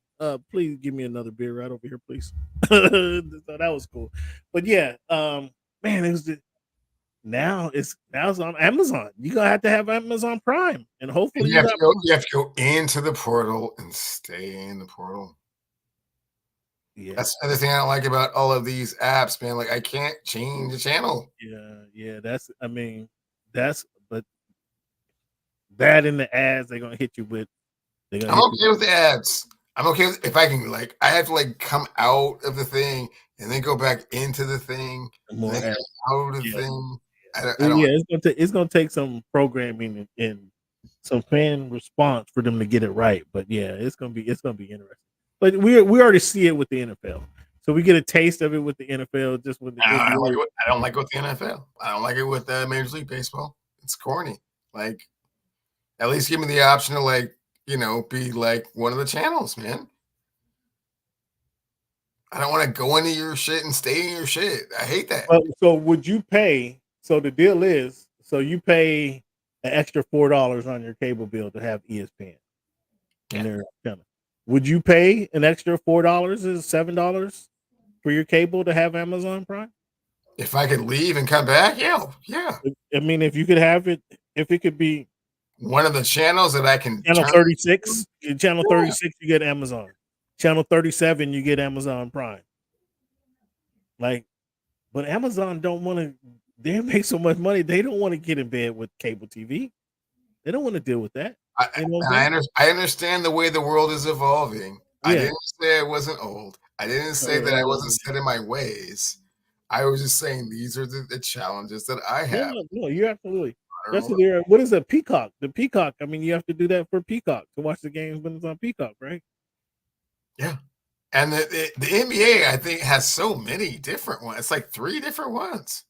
Please give me another beer right over here, please. So that was cool. But yeah, man, it was. Now it's on Amazon. You're gonna have to have Amazon Prime, and hopefully you have to go into the portal and stay in the portal. Yeah, that's the other thing I don't like about all of these apps, man. Like I can't change the channel. Yeah. But that in the ads they're gonna hit you with. I'm okay with the ads. I'm okay if I can I have to come out of the thing and then go back into the thing, more ads. Out of the thing. It's gonna take some programming and some fan response for them to get it right. But yeah, it's gonna be interesting. But we already see it with the NFL. So we get a taste of it with the NFL, just with the I don't like NBA. it. I don't like it with the NFL. I don't like it with Major League Baseball. It's corny. Like, at least give me the option to be like one of the channels, man. I don't want to go into your shit and stay in your shit. I hate that. So would you pay? So the deal is, so you pay an extra $4 on your cable bill to have ESPN in their channel. Would you pay an extra $4? Is $7 for your cable to have Amazon Prime? If I could leave and come back, yeah. I mean, if you could have it, if it could be One of the channels that I can channel turn 36, channel 36, you get Amazon. Channel 37, you get Amazon Prime. Like, but Amazon don't want to. They make so much money. They don't want to get in bed with cable TV. They don't want to deal with that. I understand the way the world is evolving. Yeah. I didn't say I wasn't old. I didn't say that I wasn't set in my ways. I was just saying these are the challenges that I have. No, you're absolutely. That's what is a Peacock? The Peacock. I mean, you have to do that for Peacock to watch the games when it's on Peacock, right? Yeah. And the NBA, I think, has so many different ones. It's like 3 different ones.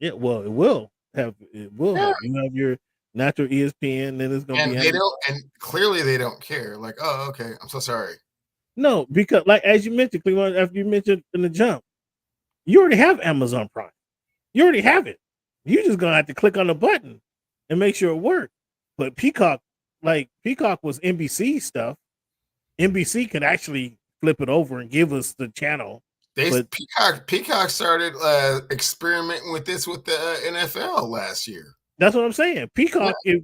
Yeah, well, it will have. You have your natural ESPN, then it's going to be. And clearly they don't care. Like, oh, okay, I'm so sorry. No, because like as you mentioned, Cleveland, after you mentioned in the jump, you already have Amazon Prime. You already have it. You're just gonna have to click on the button and make sure it works. But Peacock was NBC stuff. NBC can actually flip it over and give us the channel. Peacock started experimenting with this with the NFL last year. That's what I'm saying. Peacock, if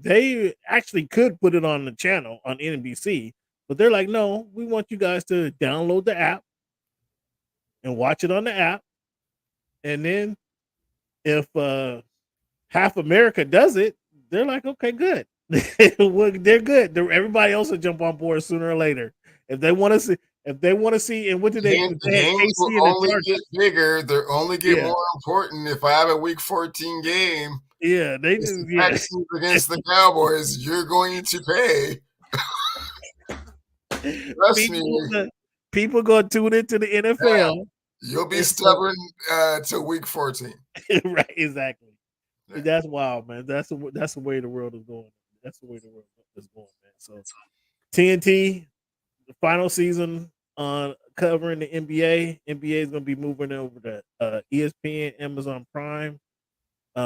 they actually could put it on the channel on NBC, but they're like, no, we want you guys to download the app and watch it on the app. And then if half America does it, they're like, okay, good. Well, they're good. Everybody else will jump on board sooner or later. If they want to see, and what do they? The games will only get bigger. They'll only get more important. If I have a Week 14 game, they just against the Cowboys, you're going to pay. Trust me. People go tune into the NFL. Yeah. You'll be stubborn till Week 14. Right, exactly. Yeah. That's wild, man. That's the way the world is going. That's the way the world is going, man. So TNT, the final season on covering the NBA. NBA is going to be moving over to ESPN, Amazon Prime. We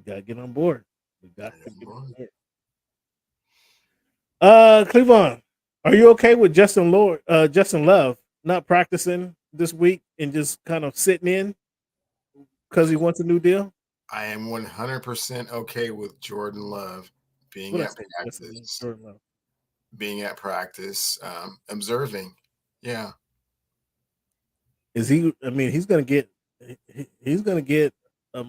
got to get on board. We got to get on board. Cleveland, are you okay with Justin Love not practicing this week and just kind of sitting in because he wants a new deal? I am 100% okay with Jordan Love being at practice, observing. Yeah. Is he? I mean, he's gonna get. I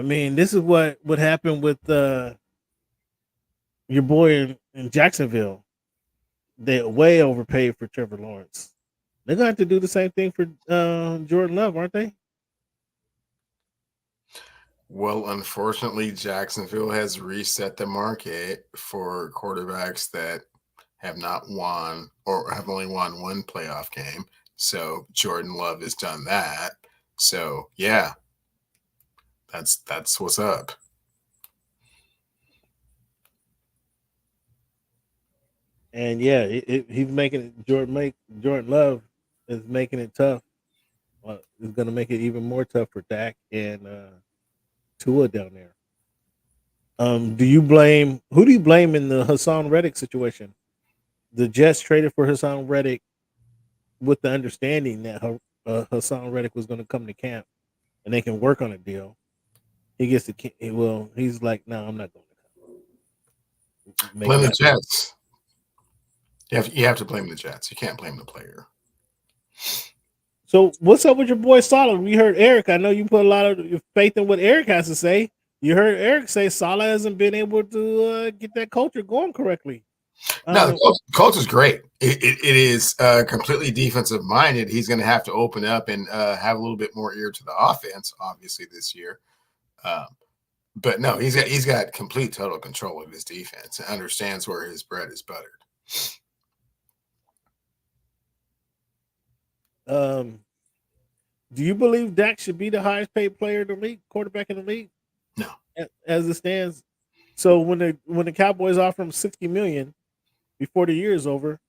mean, this is what happened with your boy in Jacksonville. They way overpaid for Trevor Lawrence. They're gonna have to do the same thing for Jordan Love, aren't they? Well, unfortunately, Jacksonville has reset the market for quarterbacks that have not won or have only won one playoff game. So Jordan Love has done that. So yeah, that's what's up. And yeah, he's making it. Jordan Love is making it tough. It's going to make it even more tough for Dak and Tua down there. Who do you blame in the Hassan Reddick situation? The Jets traded for Hassan Reddick with the understanding that Hassan Reddick was going to come to camp and they can work on a deal. He gets he's like, no, I'm not going to come. Blame the Jets. You have to blame the Jets. You can't blame the player. So what's up with your boy Salah? We heard Eric. I know you put a lot of your faith in what Eric has to say. You heard Eric say Salah hasn't been able to get that culture going correctly. No, the culture is great. It is completely defensive minded. He's going to have to open up and have a little bit more ear to the offense, obviously this year. But no, he's got complete total control of his defense and understands where his bread is buttered. Do you believe Dak should be the highest paid player in the league, quarterback in the league? No. As it stands. So when the Cowboys offer him $60 million before the year is over,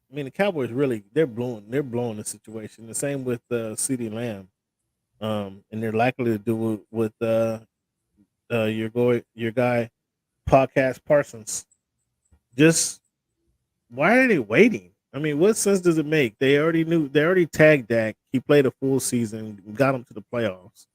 I mean the Cowboys really they're blowing the situation. The same with CeeDee Lamb, and they're likely to do it with your guy Podcast Parsons. Just why are they waiting? I mean, what sense does it make? They already tagged Dak. He played a full season, got him to the playoffs.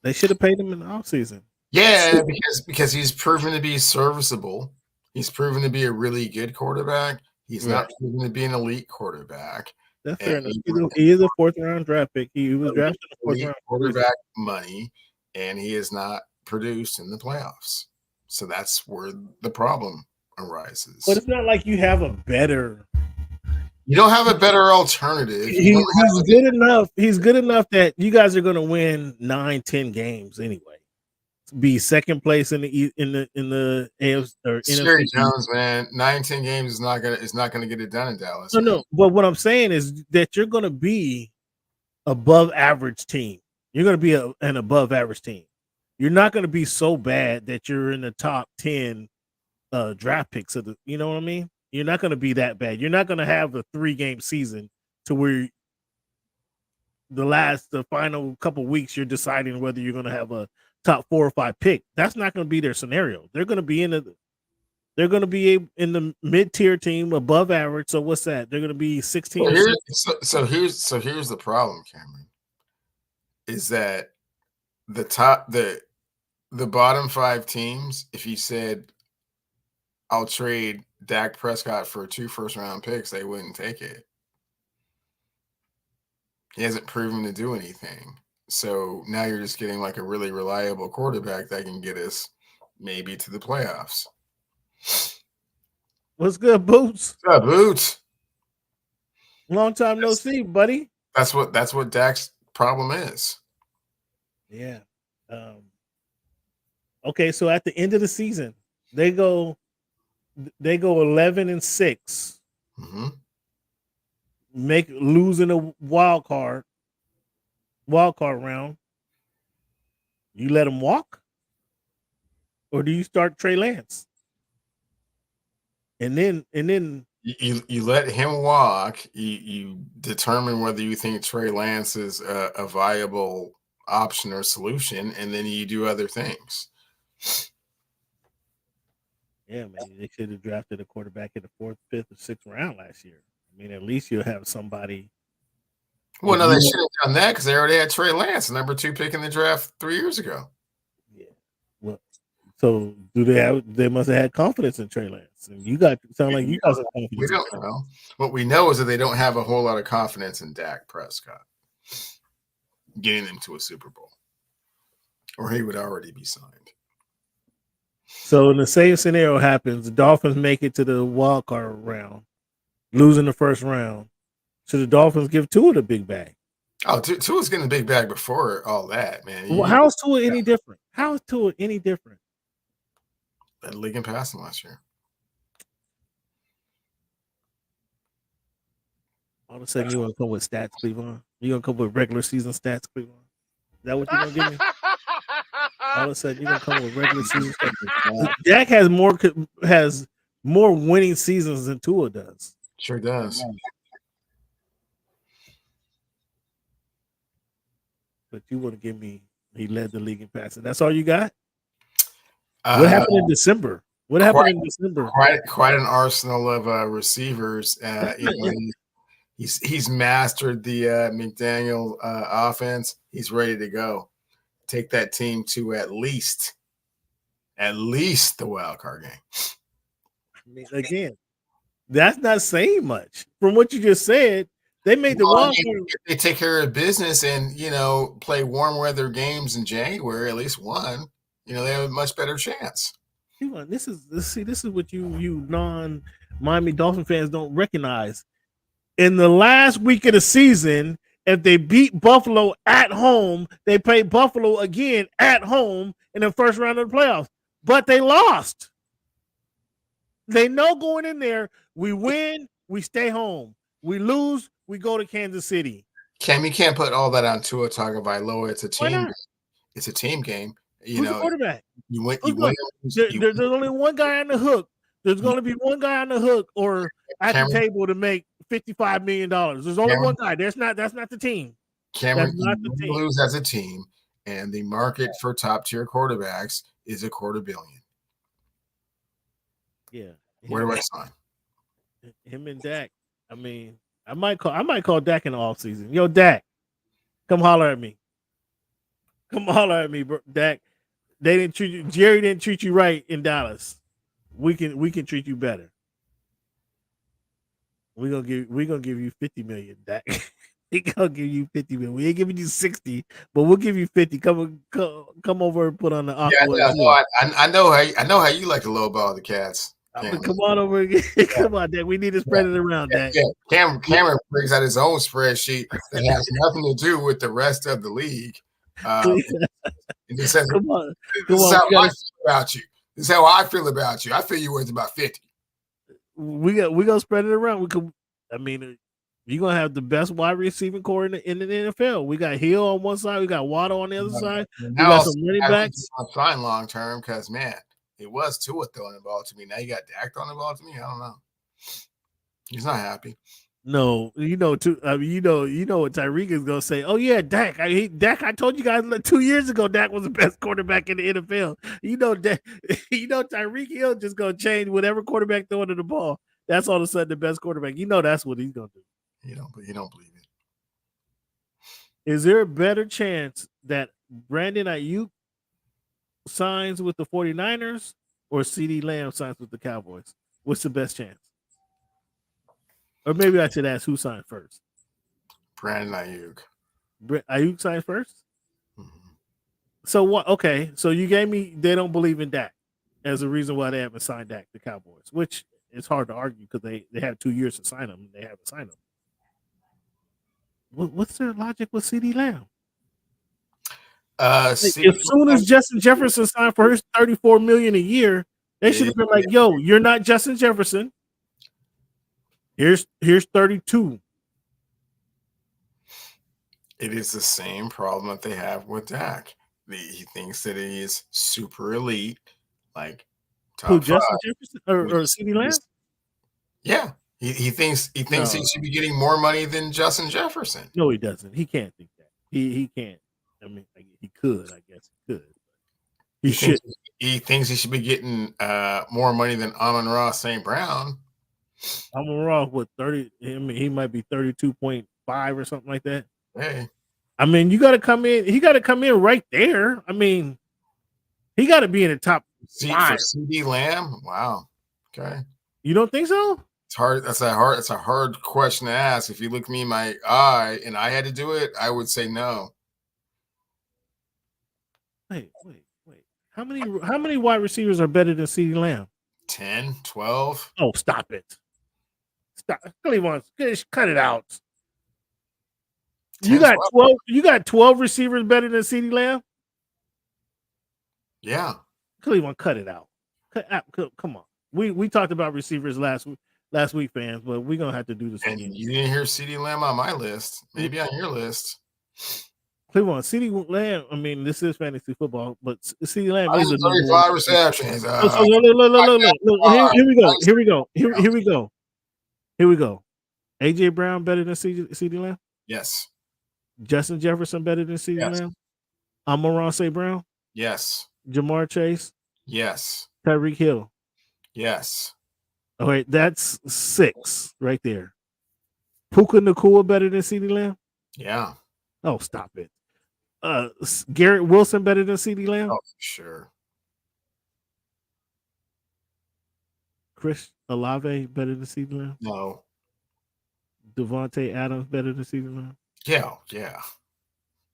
They should have paid him in the offseason. Yeah, because he's proven to be serviceable. He's proven to be a really good quarterback. He's not proven to be an elite quarterback. That's fair enough. He is a 4th round draft pick. He was drafted in the 4th round. Quarterback money, and he has not produced in the playoffs. So that's where the problem arises. But it's not like you have a better. You don't have a better alternative. He's good enough. He's good enough that you guys are going to win 9-10 games anyway. Be second place in the AFC or NFC. Jones, man, 9-10 games is not gonna get it done in Dallas. No. But what I'm saying is that you're going to be above average team. You're going to be an above average team. You're not going to be so bad that you're in the top 10 draft picks of the. You know what I mean? You're not going to be that bad. You're not going to have a 3-game season to where the final couple weeks you're deciding whether you're going to have a top 4 or 5 pick. That's not going to be their scenario. They're going to be in the mid-tier team, above average. So what's that? They're going to be 16. So here's the problem, Cameron. Is that the bottom 5 teams? If you said I'll trade Dak Prescott for 2 first-round picks, they wouldn't take it. He hasn't proven to do anything. So now you're just getting like a really reliable quarterback that can get us maybe to the playoffs. What's good, Boots? What's up, Boots? Long time no see, buddy. That's what Dak's problem is. Yeah. Okay, so at the end of the season, they go 11-6. Mm-hmm. Losing a wild card round. You let him walk, or do you start Trey Lance? And then you let him walk. You determine whether you think Trey Lance is a viable option or solution, and then you do other things. Yeah, man, they should have drafted a quarterback in the 4th, 5th, or 6th round last year. I mean, at least you'll have somebody. Well, no, they should have done that because they already had Trey Lance, number 2 pick in the draft 3 years ago. Yeah. Well, so do they have? They must have had confidence in Trey Lance, and you guys have confidence. We don't know. What we know is that they don't have a whole lot of confidence in Dak Prescott getting them to a Super Bowl, or he would already be signed. So in the same scenario happens, the Dolphins make it to the wild card round, losing the first round. Should the Dolphins give Tua the big bag? Oh, Tua's getting the big bag before all that, man. Well, how is Tua any different? How is Tua any different? Led the league in passing last year. All of a sudden, you want to come with stats, Cleveland? You going to come with regular season stats, Cleveland? Is that what you're going to give me? All of a sudden, you're going to come with regular season stats. Dak has more winning seasons than Tua does. Sure does. But you want to give me he led the league in passing. That's all you got? What happened in December? Quite an arsenal of receivers. He's mastered the McDaniel offense. He's ready to go. Take that team to at least the wild card game. I mean, again, that's not saying much. From what you just said, they made the wild card. They take care of business and play warm weather games in January, at least one. They have a much better chance. This is what you non-Miami Dolphin fans don't recognize. In the last week of the season, if they beat Buffalo at home, they play Buffalo again at home in the first round of the playoffs. but they lost. They know going in there, we win, we stay home. We lose, we go to Kansas City. Cam, you can't put all that on Tua Tagovailoa. It's a Why team. not? It's a team game. You Who's the know, quarterback? you win. Who's You win. there's only one guy on the hook. There's going to be one guy on the hook or at the table to make $55 million. There's only one guy. That's not the team. Cameron, That's not you the team. lose as a team, and the market for top tier quarterbacks is $250 million. Yeah. Where do I sign? Him and Dak. I mean, I might call Dak in the offseason. Yo, Dak, come holler at me. Come holler at me, bro. Dak. They didn't treat you. Jerry didn't treat you right in Dallas. We can treat you better. We're gonna give you $50 million, Dak. We gonna give you $50 million. We ain't giving you 60, but we'll give you 50. Come over and put on the aqua. Yeah, I know how you like to lowball the Cats. Come on over again. Come on, Dak. We need to spread it around, Dak. Yeah. Cameron brings out his own spreadsheet that has nothing to do with the rest of the league. It says, come on. This is how I feel about you. This is how I feel about you. I feel you're worth about 50. We gonna spread it around. You're gonna have the best wide receiving core in the NFL. We got Hill on one side, we got Waddle on the other side. We got some running backs. I'm fine long term because man, it was Tua throwing the ball to me. Now you got Dak throwing the ball to me. I don't know. He's not happy. No, you know what Tyreek is gonna say. Oh yeah, Dak. I told you guys 2 years ago, Dak was the best quarterback in the NFL. Tyreek Hill just gonna change whatever quarterback throwing to the ball. That's all of a sudden the best quarterback. That's what he's gonna do. You don't believe it. Is there a better chance that Brandon Ayuk signs with the 49ers or CeeDee Lamb signs with the Cowboys? What's the best chance? Or maybe I should ask who signed first. Brandon Ayuk. Ayuk signed first? Mm-hmm. So what? Okay, so you gave me they don't believe in Dak as a reason why they haven't signed Dak, the Cowboys, which it's hard to argue because they have 2 years to sign him and they haven't signed him. What's their logic with CeeDee Lamb? As soon as Justin Jefferson signed for his $34 million a year, they should have been like, "Yo, you're not Justin Jefferson. Here's 32." It is the same problem that they have with Dak. He thinks that he is super elite, like top Justin Jefferson or CeeDee Lamb. Yeah, he thinks he should be getting more money than Justin Jefferson. No, he doesn't. He can't think that. He can't. I mean, he could. I guess he could. He should. He thinks he should be getting more money than Amon-Ra St. Brown. Amon-Ra, what 30? I mean, he might be 32.5 or something like that. Hey, I mean, you got to come in. He got to come in right there. I mean, he got to be in the top 5. For CeeDee Lamb. Wow. Okay. You don't think so? It's hard. That's a hard question to ask. If you look me in my eye and I had to do it, I would say no. Wait. How many wide receivers are better than CeeDee Lamb? 10, 12. Oh, stop it. Stop. Cleveland, cut it out. 10, you got 12. You got 12 receivers better than CeeDee Lamb? Yeah. Cleveland, cut it out. Come on. We talked about receivers last week, fans, but we're gonna have to do this again. You didn't hear CeeDee Lamb on my list. Maybe on your list. Cleveland, CeeDee Lamb. I mean, this is fantasy football, but CeeDee Lamb is 35 receptions. Look. Here we go. AJ Brown better than CeeDee Lamb? Yes. Justin Jefferson better than CeeDee Lamb? Amon-Ra St. Brown? Yes. Jamar Chase? Yes. Tyreek Hill? Yes. All right, that's 6 right there. Puka Nacua better than CeeDee Lamb? Yeah. Oh, stop it. Garrett Wilson better than CeeDee Lamb? Oh, sure. Chris Olave better than CeeDee Lamb? No. Devontae Adams better than CeeDee Lamb? Yeah.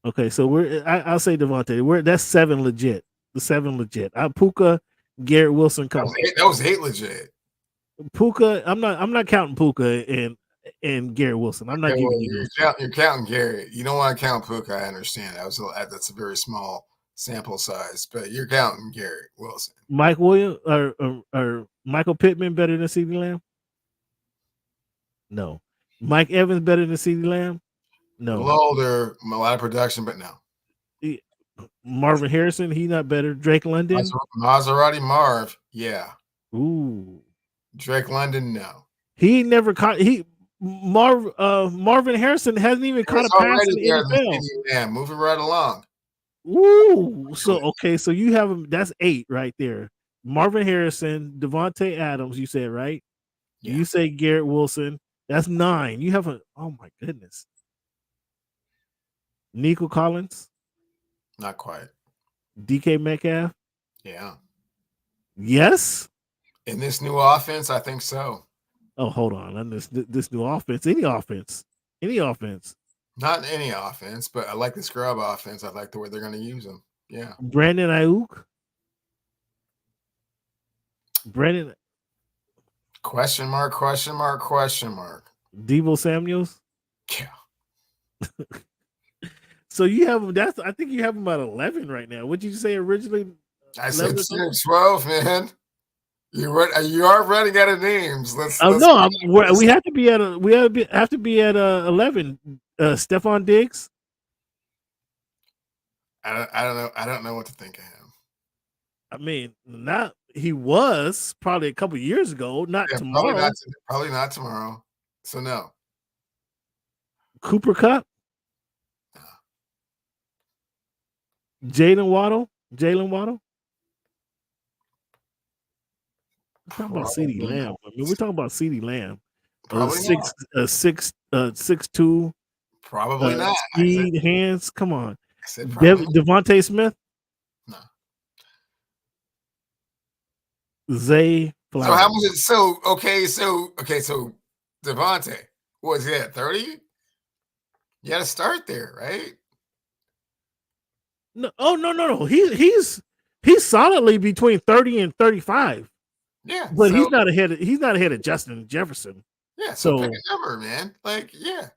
Okay, so I'll say Devontae. That's 7 legit. The 7 legit. Puka, Garrett Wilson comes. That was 8 legit. Puka, I'm not counting Puka and Garrett Wilson. I'm not giving you. You're counting Garrett. You don't want to count Puka. I understand. That's a very small sample size, but you're counting Garrett Wilson. Mike Williams or Michael Pittman better than CeeDee Lamb? No. Mike Evans better than CeeDee Lamb? A No. little older, a lot of production, but no. Marvin Harrison, he not better. Drake London? Maserati Marv, yeah. Ooh. Drake London, no. He never caught Marvin Harrison hasn't even caught a pass in the NFL. Yeah, moving right along. Ooh. So you have him. That's 8 right there. Marvin Harrison, Devontae Adams, you said, right? Yeah. You say Garrett Wilson. That's 9. You have oh my goodness. Nico Collins? Not quite. DK Metcalf? Yeah. Yes? In this new offense, I think so. Oh, hold on. And this new offense, any offense. Not any offense, but I like the scrub offense. I like the way they're going to use them. Yeah. Brandon Ayuk? Question mark. Deebo Samuels? Yeah. So you have them. I think you have them at 11 right now. What did you say originally? I said 12, man. You are running out of names. We have to be at 11. Stephon Diggs. I don't know what to think of him. I mean, he was probably a couple years ago. Not tomorrow. Probably not tomorrow. So no. Cooper Kupp. Jalen Waddle. We're talking about CeeDee Lamb. I mean, we're talking about CeeDee Lamb. 6'2". Probably not. Speed, hands. Come on. Devontae Smith. No. Zay Flowers. So how much is so Devontae, what is he at 30? You got to start there, right? No, no. He's solidly between 30 and 35. Yeah, but he's not ahead of Justin Jefferson. Yeah, so pick a number, man. Like, yeah,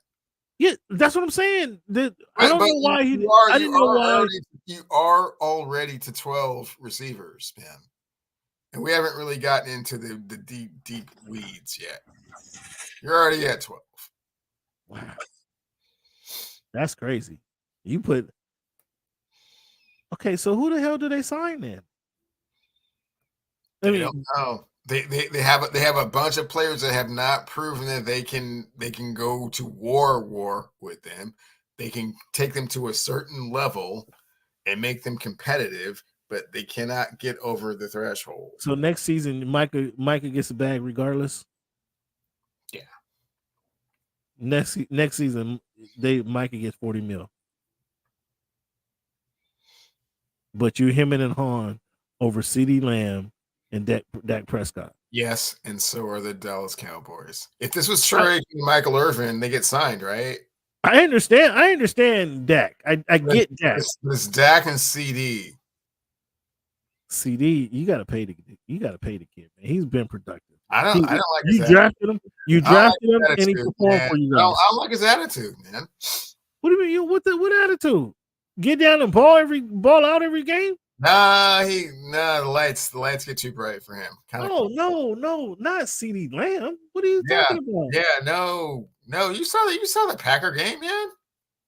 that's what I'm saying. I don't know why he. I didn't know why you are already to 12 receivers, man, and we haven't really gotten into the deep weeds yet. You're already at 12. Wow, that's crazy. You put. Okay, so who the hell do they sign then? I don't know. They have a bunch of players that have not proven that they can go to war with them. They can take them to a certain level and make them competitive, but they cannot get over the threshold. So next season, Micah gets a bag regardless. Yeah. Next season, Micah gets $40 million. But you're hemming and hawing over CeeDee Lamb and Dak Prescott. Yes, and so are the Dallas Cowboys. If this was Troy and Michael Irvin, they get signed, right? I understand Dak. I get Dak. It's Dak and CD. CD, you gotta pay the kid, man. He's been productive. I don't like you drafted him. You drafted him and he performed for you guys. I don't like his attitude, man. What do you mean? What attitude? Get down and ball out every game? The lights get too bright for him. No, not CeeDee Lamb. What are you talking about? Yeah, no. You saw the Packer game, man.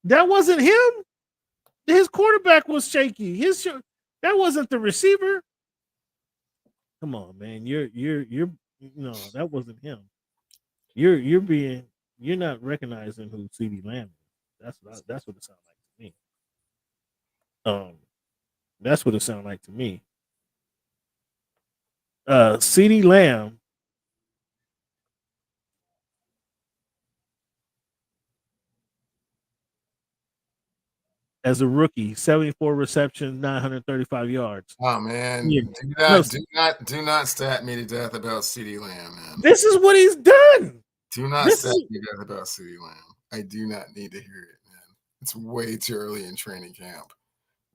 That wasn't him. His quarterback was shaky. That wasn't the receiver. Come on, man. You're no, that wasn't him. You're not recognizing who CeeDee Lamb is. That's what it sounds like to me. That's what it sounded like to me. CeeDee Lamb as a rookie, 74 receptions, 935 yards. Oh man, do not stat me to death about CeeDee Lamb, man. This is what he's done. Do not stat me to death about CeeDee Lamb. I do not need to hear it, man. It's way too early in training camp.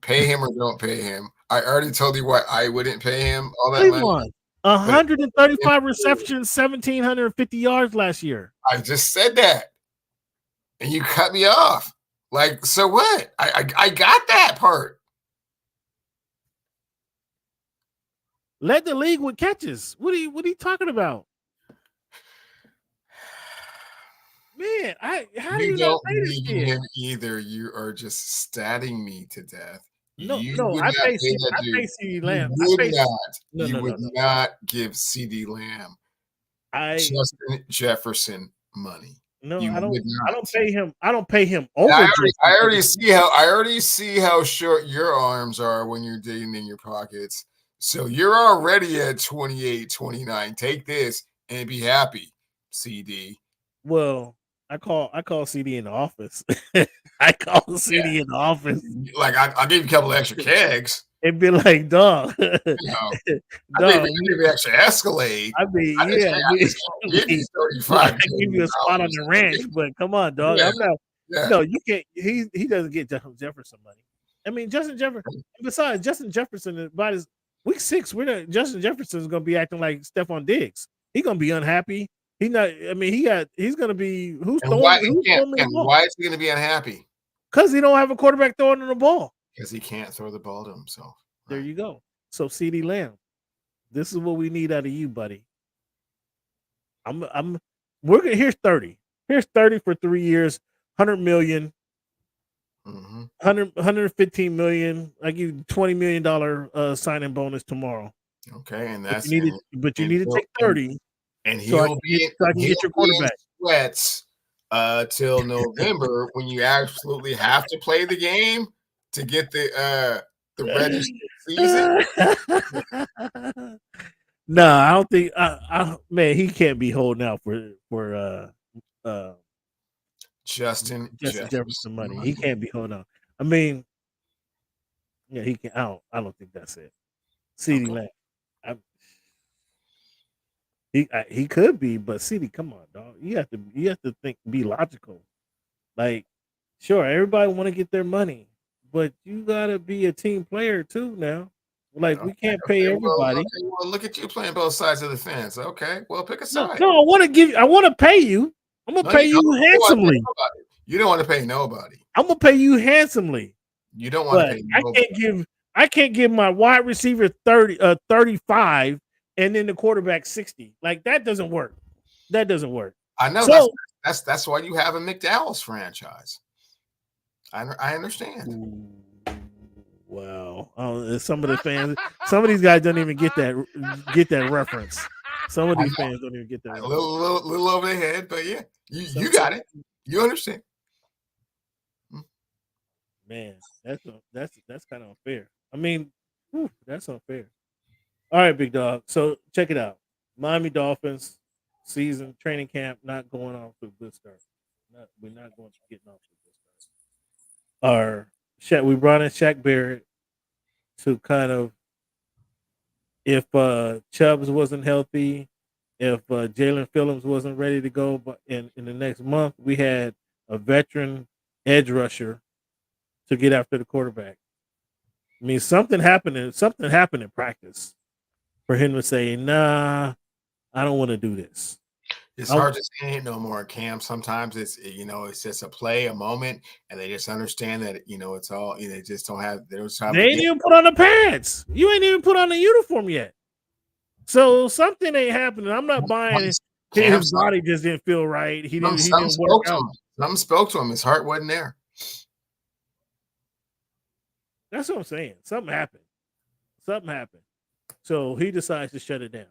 Pay him or don't pay him. I already told you why I wouldn't pay him all that money. 135 receptions, 1,750 yards last year. I just said that, and you cut me off. Like, so what? I got that part. Led the league with catches. What are you talking about? Man, how do You you not don't pay this believe in kid? him either. You are just statting me to death. No, You no, would not pay that I dude. pay CD You Lamb. would not. No, You no, would no, no. not give CD Lamb I Justin Jefferson money. no, You would I not. don't pay him. I don't pay him And over I Justin already Jefferson. see how short your arms are when you're digging in your pockets. So you're already at 28, 29. Take this and be happy, CD. Well, I call CD in the office. I call CD in the office. Like I'll give you a couple extra kegs. It'd be like, dog, You know, dog. I gave you extra Escalade. I mean, I just yeah, can't give you I $35 give you a spot on the ranch, but come on, dog. Yeah, I'm not. yeah. No, you can't. He doesn't get Justin Jefferson money. I mean, Justin Jefferson. Besides, Justin Jefferson by his week 6, Justin Jefferson is going to be acting like Stephon Diggs. He's going to be unhappy. He's not. I mean, he's going to be who's And throwing the ball why is he going to be unhappy? because he don't have a quarterback throwing the ball. Because he can't throw the ball to himself. There you go. So CD Lamb, this is what we need out of you, buddy. Here's 30. Here's 30 for 3 years, 100 million. 115 million. I give you $20 million signing bonus tomorrow. Okay, and but you need to take 30. And he'll be I can get your quarterback. Sweats till November when you absolutely have to play the game to get the registered season. No, I don't think. Man, he can't be holding out for Justin Jefferson money. He can't be holding out. I mean, yeah, he can. I don't think that's it. CD Lamb. He could be, but CD, come on, dog. You have to think, be logical. Like, sure, everybody want to get their money, but you gotta be a team player too now. Like, we can't pay everybody. Well, look at you playing both sides of the fence. Okay, well, pick a side. No, I want to pay you. I'm gonna pay you handsomely. You don't want to pay nobody. I'm gonna pay you handsomely. You don't want to pay nobody. I can't give my wide receiver 35 and then the quarterback 60. Like, that doesn't work. That doesn't work. I know. So, that's why you have a McDowell's franchise. I understand. Wow. Some of the fans, some of these guys don't even get that reference. Some of these fans don't even get that. A little over the head, but yeah, you got it. You understand. Man, that's kind of unfair. I mean, that's unfair. All right, big dog. So check it out. Miami Dolphins season training camp not going off to a good start. We're not going to get off to a good start. We brought in Shaq Barrett to kind of, if Chubbs wasn't healthy, if Jalen Phillips wasn't ready to go, but in the next month, we had a veteran edge rusher to get after the quarterback. I mean, something happened in practice for him to say, "Nah, I don't want to do this." It's hard to say it no more, Cam. Sometimes it's just a play, a moment, and they just understand that it's all they just don't have. They ain't even put on the pants. You ain't even put on the uniform yet. So something ain't happening. I'm not buying it. His body just didn't feel right. He didn't work out. Something spoke to him. His heart wasn't there. That's what I'm saying. Something happened. So he decides to shut it down.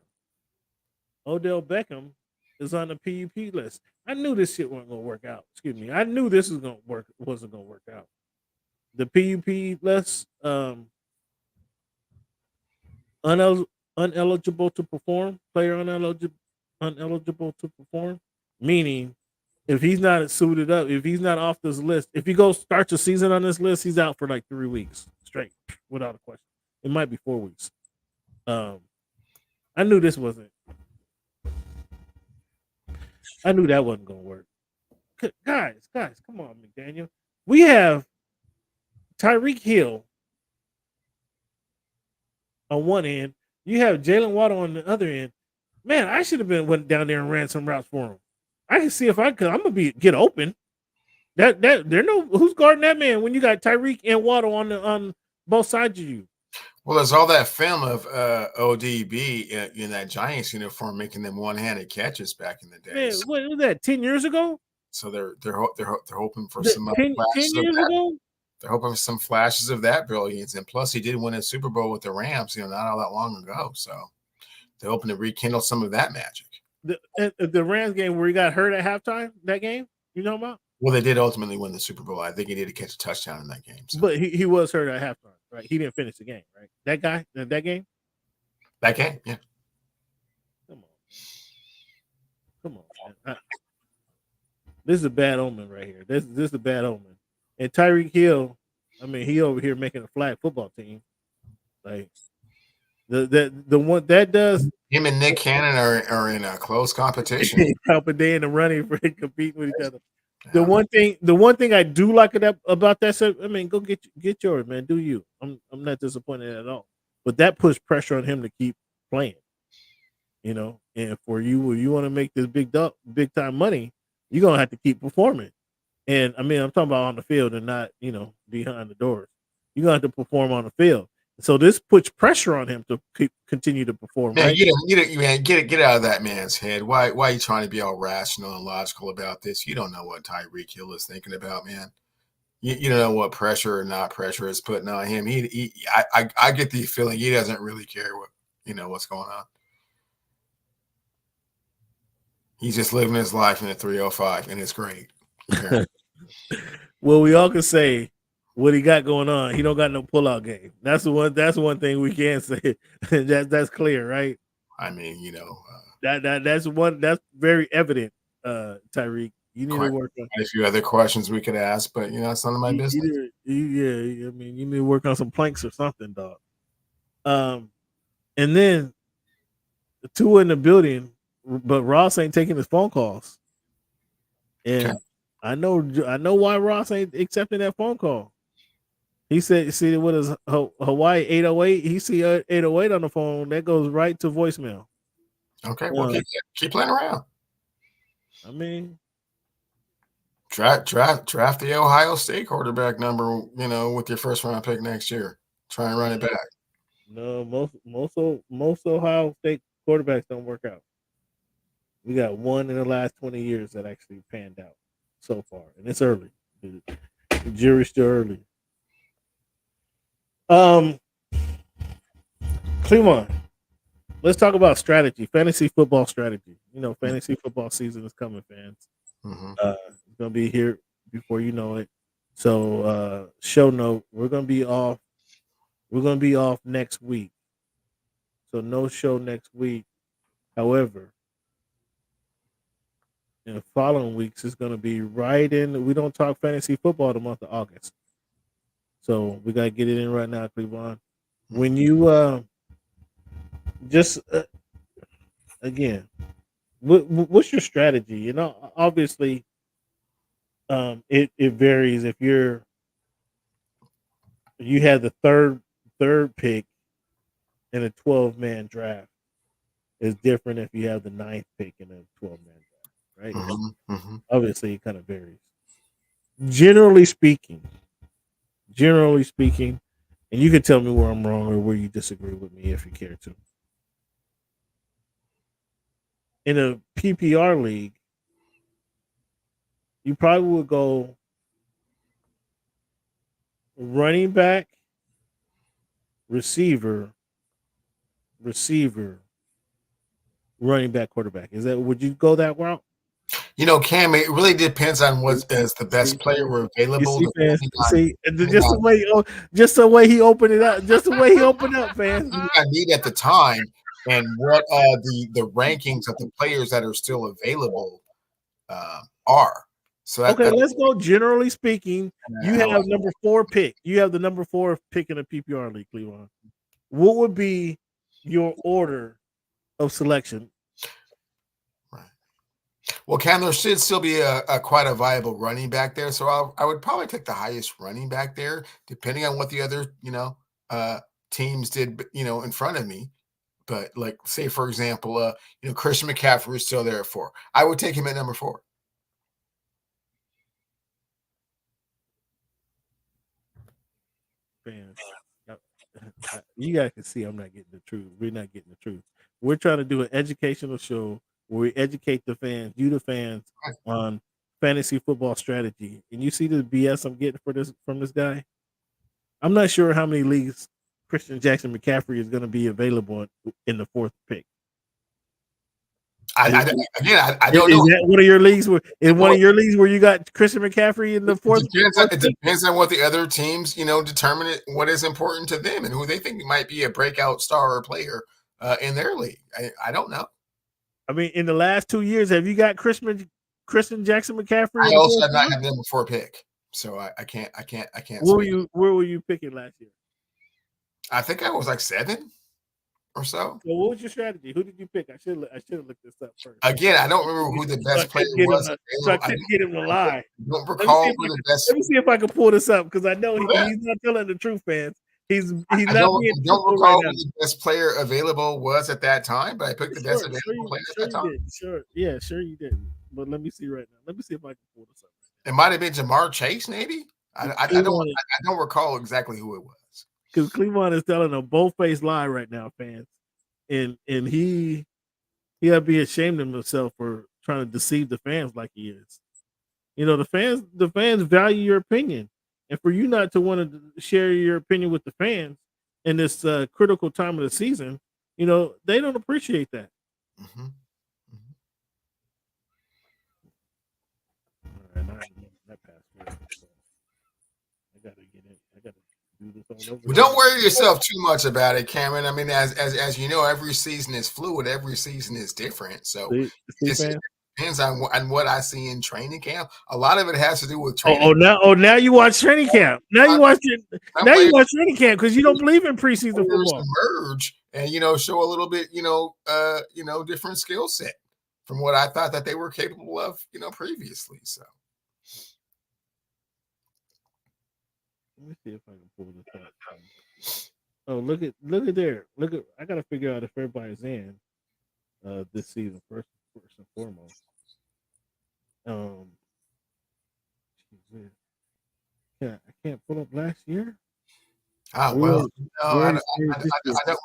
Odell Beckham is on the PUP list. I knew this shit wasn't gonna work out. Excuse me. I knew this wasn't gonna work out. The PUP list, uneligible to perform, player uneligible to perform, meaning if he's not suited up, if he's not off this list, if he starts the season on this list, he's out for like 3 weeks straight, without a question. It might be 4 weeks. I knew that wasn't gonna work. Guys, come on, McDaniel. We have Tyreek Hill on one end. You have Jalen Waddle on the other end. Man, I should have went down there and ran some routes for him. I can see if I could. I'm gonna get open. Who's guarding that man when you got Tyreek and Waddle on both sides of you. Well, there's all that film of ODB in that Giants uniform making them one-handed catches back in the day. Man, what was that? 10 years ago? So they're hoping for some 10 flashes of years that. ago? They're hoping for some flashes of that brilliance, and plus he did win a Super Bowl with the Rams, not all that long ago. So they're hoping to rekindle some of that magic. The Rams game where he got hurt at halftime. That game, you know about? Well, they did ultimately win the Super Bowl. I think he did catch a touchdown in that game. So. But he was hurt at halftime, right? He didn't finish the game, right? That guy, that game. That game, yeah. Come on, man. This is a bad omen right here. This is a bad omen. And Tyreek Hill, I mean, he over here making a flag football team. Like the one that does him and Nick Cannon are in a close competition. Helping day in the running for competing with each other. The one thing I do like about that, I mean, go get yours, man. Do you? I'm not disappointed at all. But that puts pressure on him to keep playing. And for you, if you want to make this big time money, you're gonna have to keep performing. And I mean, I'm talking about on the field and not, behind the doors. You're gonna have to perform on the field. So this puts pressure on him to continue to perform. Man, right? Get out of that man's head. Why are you trying to be all rational and logical about this? You don't know what Tyreek Hill is thinking about, man. You don't know what pressure or not pressure is putting on him. I get the feeling he doesn't really care what's going on. He's just living his life in a 305, and it's great. Well, we all can say what he got going on. He don't got no pullout game. That's one thing we can say. That's clear, right? I mean, that's very evident, Tyreek. You need to work on a few other questions we could ask, but it's none of my business. I mean, you need to work on some planks or something, dog. And then the two in the building, but Ross ain't taking his phone calls. And okay. I know why Ross ain't accepting that phone call. He said, see, what is Hawaii 808? He see 808 on the phone. That goes right to voicemail. Okay, well, keep playing around. I mean, draft the Ohio State quarterback number, with your first round pick next year. Try and run it back. No, most Ohio State quarterbacks don't work out. We got one in the last 20 years that actually panned out so far, and it's early. The jury's still early. Cleveland, let's talk about strategy, fantasy football strategy. Fantasy football season is coming, fans. Mm-hmm. It's gonna be here before you know it. So, show note: we're gonna be off. We're gonna be off next week. So no show next week. However, in the following weeks, it's gonna be right in. We don't talk fantasy football the month of August. So we gotta get it in right now, Cleveland. When you again, what's your strategy? Obviously, it varies. If you have the third pick in a 12-man draft, is different if you have the 9th pick in a 12-man draft, right? Mm-hmm. Mm-hmm. Obviously, it kind of varies. Generally speaking, and you can tell me where I'm wrong or where you disagree with me if you care to. In a PPR league, you probably would go running back, receiver, running back, quarterback. Would you go that route? Cam, it really depends on what is the best player available. Just the way he opened it up. Just the way he opened up, fans. I need at the time, and what the rankings of the players that are still available are. So let's go. Generally speaking, you have number 4 pick. You have the number 4 pick in a PPR league, Cleveland. What would be your order of selection? Well, Cam, there should still be quite a viable running back there. So I would probably take the highest running back there, depending on what the other, teams did, in front of me. But like, say, for example, Christian McCaffrey is still there at 4. I would take him at number 4. Fans. you guys can see I'm not getting the truth. We're not getting the truth. We're trying to do an educational show where we educate the fans, you the fans, on fantasy football strategy. And you see the BS I'm getting for this from this guy. I'm not sure how many leagues Christian Jackson McCaffrey is going to be available in the fourth pick. I don't Is know. that one of your leagues? One of your leagues where you got Christian McCaffrey in the fourth? It depends on what the other teams, determine what is important to them and who they think might be a breakout star or player in their league. I don't know. I mean, in the last 2 years, have you got Christian Jackson McCaffrey? I also have not had them before pick, so I can't. Where were you picking last year? I think I was like 7 or so. So what was your strategy? Who did you pick? I should have looked this up first. Again, I don't remember who the best player was. So I couldn't get him to lie. Don't recall who the best. Let me see if I can pull this up because I know he's not telling the truth, fans. He's not being don't recall who the best player available was at that time, but I picked the best available player at that time. Sure you did. But let me see right now. Let me see if I can pull this up. It might have been Jamar Chase, maybe. I don't recall exactly who it was. Because Cleveland is telling a bold-faced lie right now, fans, and he had to be ashamed of himself for trying to deceive the fans like he is. The fans value your opinion, and for you not to want to share your opinion with the fans in this critical time of the season, they don't appreciate that. Mm-hmm. All right, that password. I gotta get it. I gotta do this all over. Well, don't worry yourself too much about it, Cameron. I mean, as you know, every season is fluid. Every season is different. So it depends on what I see in training camp. A lot of it has to do with training. Now you watch training camp. Now you watch training camp because you don't believe in preseason football. Emerge and show a little bit, different skill set from what I thought that they were capable of, previously. So. Let me see if I can pull this up. Oh, look at there. I gotta figure out if everybody's in this season first and foremost. I can't pull up last year. I don't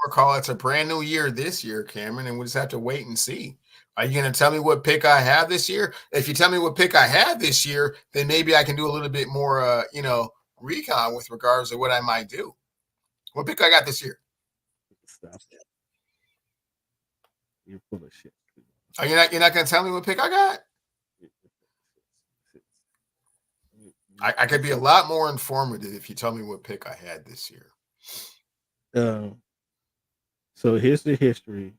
recall. It's a brand new year this year, Cameron, and we just have to wait and see. Are you going to tell me what pick I have this year? If you tell me what pick I have this year, then maybe I can do a little bit more, recon with regards to what I might do. What pick I got this year? Stop that. You're full of shit. Are you not going to tell me what pick I got? I could be a lot more informative if you tell me what pick I had this year. So here's the history.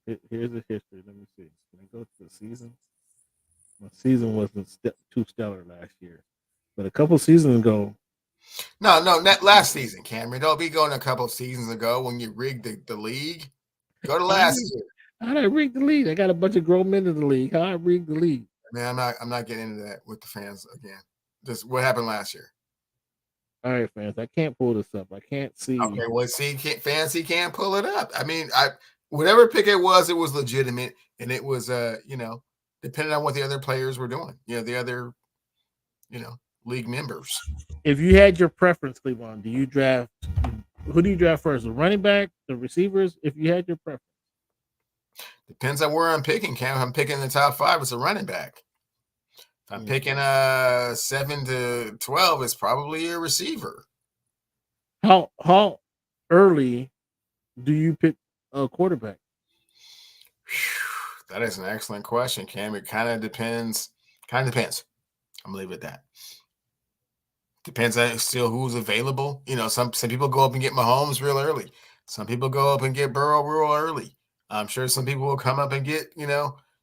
Here's the history. Let me see. Can I go to the season? My season wasn't too stellar last year, but a couple seasons ago. No, not last season, Cameron. Don't be going a couple seasons ago when you rigged the league. Go to last year. How did I rig the league? I got a bunch of grown men in the league. How I rigged the league? Man, I'm not getting into that with the fans again. Just what happened last year. All right, fans. I can't pull this up. I can't see. Okay, well, Fancy can't pull it up. I mean, whatever pick it was legitimate, and it was depending on what the other players were doing. The other, league members. If you had your preference, Cleveland, who do you draft first? The running back, the receivers? If you had your preference. Depends on where I'm picking, Cam. If I'm picking the top 5, it's a running back. If I'm picking 7 to 12, it's probably a receiver. How early do you pick a quarterback? That is an excellent question, Cam. It kind of depends. I'm gonna leave it at that. Depends on still who's available. Some people go up and get Mahomes real early. Some people go up and get Burrow real early. I'm sure some people will come up and get,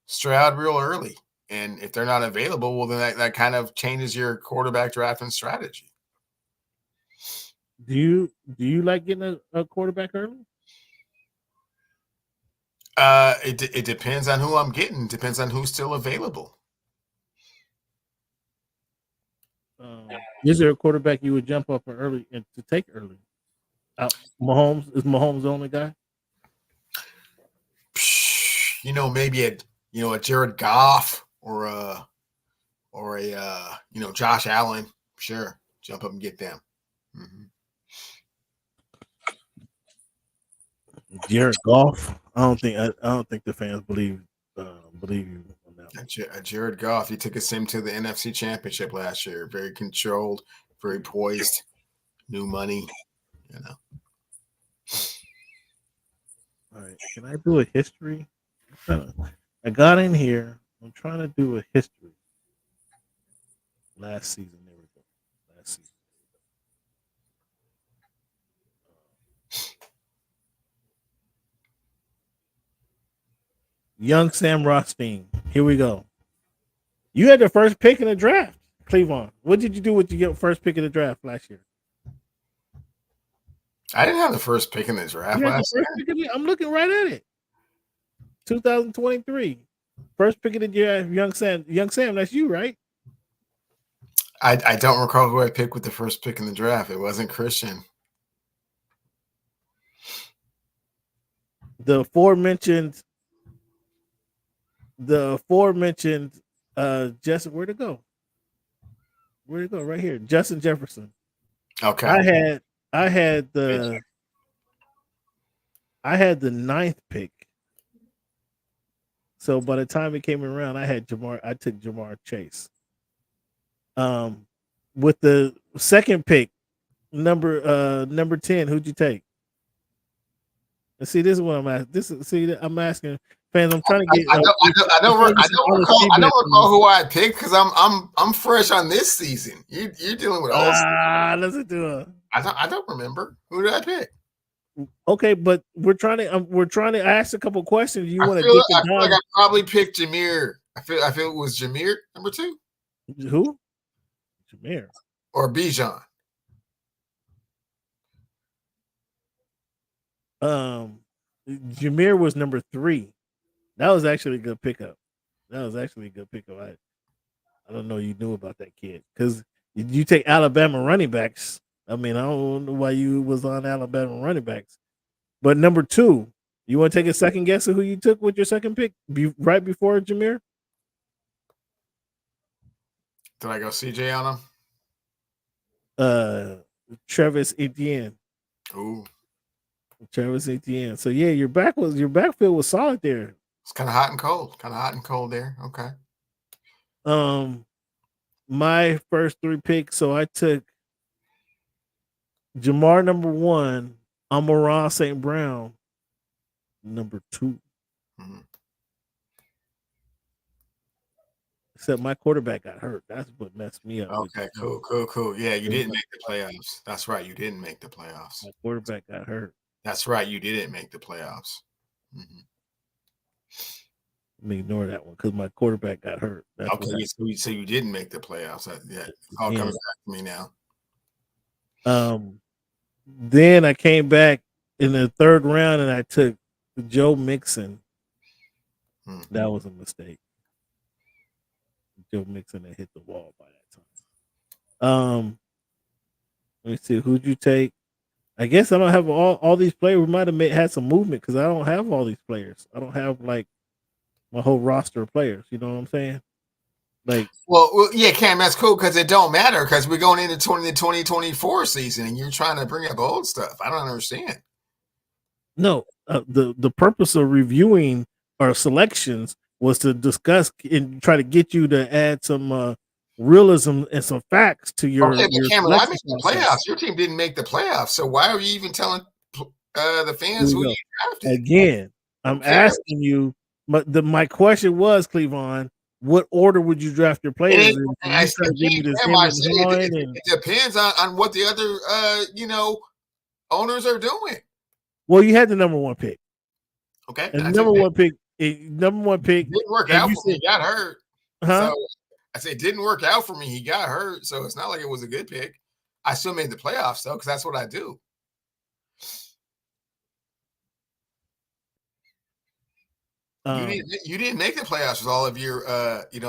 Stroud real early. And if they're not available, well, then that kind of changes your quarterback drafting strategy. Do you like getting a quarterback early? It depends on who I'm getting. It depends on who's still available. Is there a quarterback you would jump up early and to take early? Mahomes is Mahomes the only guy? Maybe a Jared Goff or a Josh Allen. Sure, jump up and get them. Mm-hmm. Jared Goff. I don't think the fans believe you on that one. Jared Goff, he took his team to the NFC Championship last year. Very controlled, very poised, new money. You know. All right, can I do a history? I got in here. I'm trying to do a history. Last season, there we go. Last season. Young Sam Rothstein. Here we go. You had the first pick in the draft, Cleveland. What did you do with your first pick in the draft last year? I didn't have the first pick in the draft last year. I'm looking right at it. 2023. First pick of the draft, Young Sam. Young Sam, that's you, right? I don't recall who I picked with the first pick in the draft. It wasn't Christian. The aforementioned Justin, where'd it go? Where'd it go? Right here. Justin Jefferson. Okay. I had the 9th pick. So by the time it came around, I took Jamar Chase. With the second pick, number 10, who'd you take? And see, this is what I'm asking. I'm asking fans. I'm trying to get. I don't recall who I picked because I'm fresh on this season. You're dealing with old. Listen to it. I don't remember who did I pick. Okay, but we're trying to ask a couple questions. You want to I feel like I probably picked Jameer. I feel it was Jameer number 2. Who? Jameer or Bijan. Jameer was number 3. That was actually a good pickup. I don't know you knew about that kid because you take Alabama running backs. I mean, I don't know why you was on Alabama running backs. But number 2, you want to take a second guess of who you took with your second pick right before Jameer? Did I go CJ on him? Travis Etienne. Ooh. Travis Etienne. So yeah, your backfield was solid there. It's kind of hot and cold there. Okay. My first 3 picks, so I took Jamar number 1, Amon-Ra St. Brown number 2. Mm-hmm. Except my quarterback got hurt. That's what messed me up. Okay, cool. Yeah, you didn't make the playoffs. That's right. You didn't make the playoffs. My quarterback got hurt. That's right. You didn't make the playoffs. Mm-hmm. Let me ignore that one because my quarterback got hurt. That's okay, so you didn't make the playoffs. Yeah, it's all coming back to me now. Then I came back in the 3rd round and I took Joe Mixon. That was a mistake. Joe Mixon had hit the wall by that time. Let me see. Who'd you take? I guess I don't have all these players. We might have had some movement because I don't have all these players. I don't have like my whole roster of players. You know what I'm saying? Like, well, yeah, Cam, that's cool because it don't matter because we're going into the 2024 season and you're trying to bring up old stuff. I don't understand. No, the purpose of reviewing our selections was to discuss and try to get you to add some realism and some facts to your. Okay, but Cameron, I made the playoffs. Your team didn't make the playoffs, so why are you even telling the fans who you drafted? Again, I'm asking you. But my question was, Cleveland, what order would you draft your players in? It depends on what the other owners are doing. Well, you had the number 1 pick. Okay. And number one pick didn't work out for me. He got hurt. Huh? So I said it didn't work out for me. He got hurt. So it's not like it was a good pick. I still made the playoffs though, because that's what I do. You didn't make the playoffs with all of your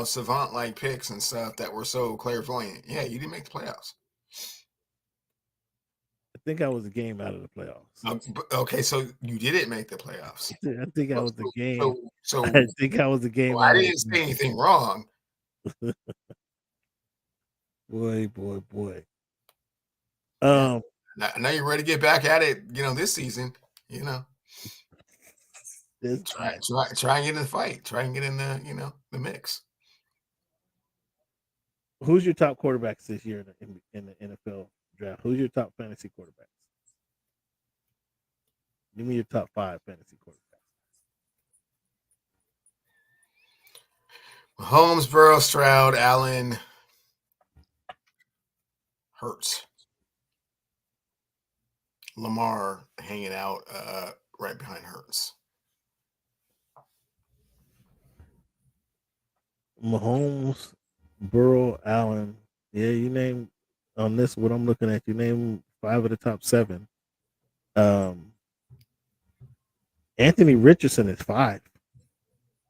savant like picks and stuff that were so clairvoyant. Yeah, you didn't make the playoffs. I think I was a game out of the playoffs. Okay, so you didn't make the playoffs. I think I was a game. So I think I was a game. Well, I didn't say anything wrong. Boy. Now you're ready to get back at it. This season. Try and get in the fight. Try and get in the mix. Who's your top quarterbacks this year in the NFL draft? Who's your top fantasy quarterbacks? Give me your top 5 fantasy quarterbacks. Holmes, Burrow, Stroud, Allen, Hurts, Lamar hanging out right behind Hurts. Mahomes, Burrow, Allen. Yeah, you name on this what I'm looking at. You name 5 of the top 7. Anthony Richardson is 5.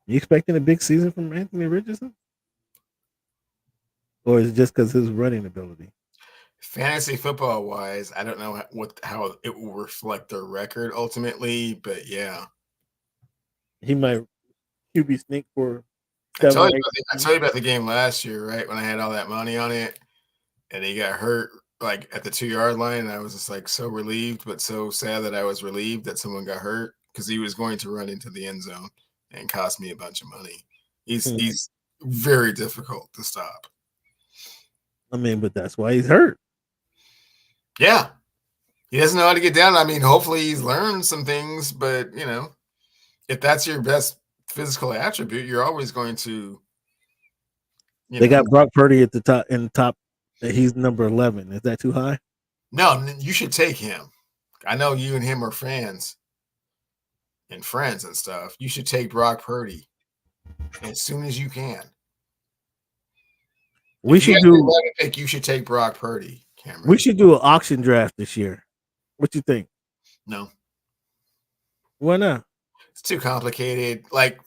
You expecting a big season from Anthony Richardson, or is it just because his running ability? Fantasy football wise, I don't know how it will reflect their record ultimately, but yeah. He might QB sneak for I 7 told or you 8. I told you about the game last year, right? When I had all that money on it and he got hurt like at the 2-yard line, and I was just like so relieved, but so sad that I was relieved that someone got hurt because he was going to run into the end zone and cost me a bunch of money. He's very difficult to stop. I mean, but that's why he's hurt. Yeah. He doesn't know how to get down. I mean, hopefully he's learned some things, but if that's your best physical attribute, you're always going to. They got Brock Purdy at the top. In the top, he's number 11. Is that too high? No, you should take him. I know you and him are fans and friends and stuff. You should take Brock Purdy as soon as you can. We should do. You should take Brock Purdy, Cameron. We should do an auction draft this year. What you think? No. Why not? It's too complicated. Like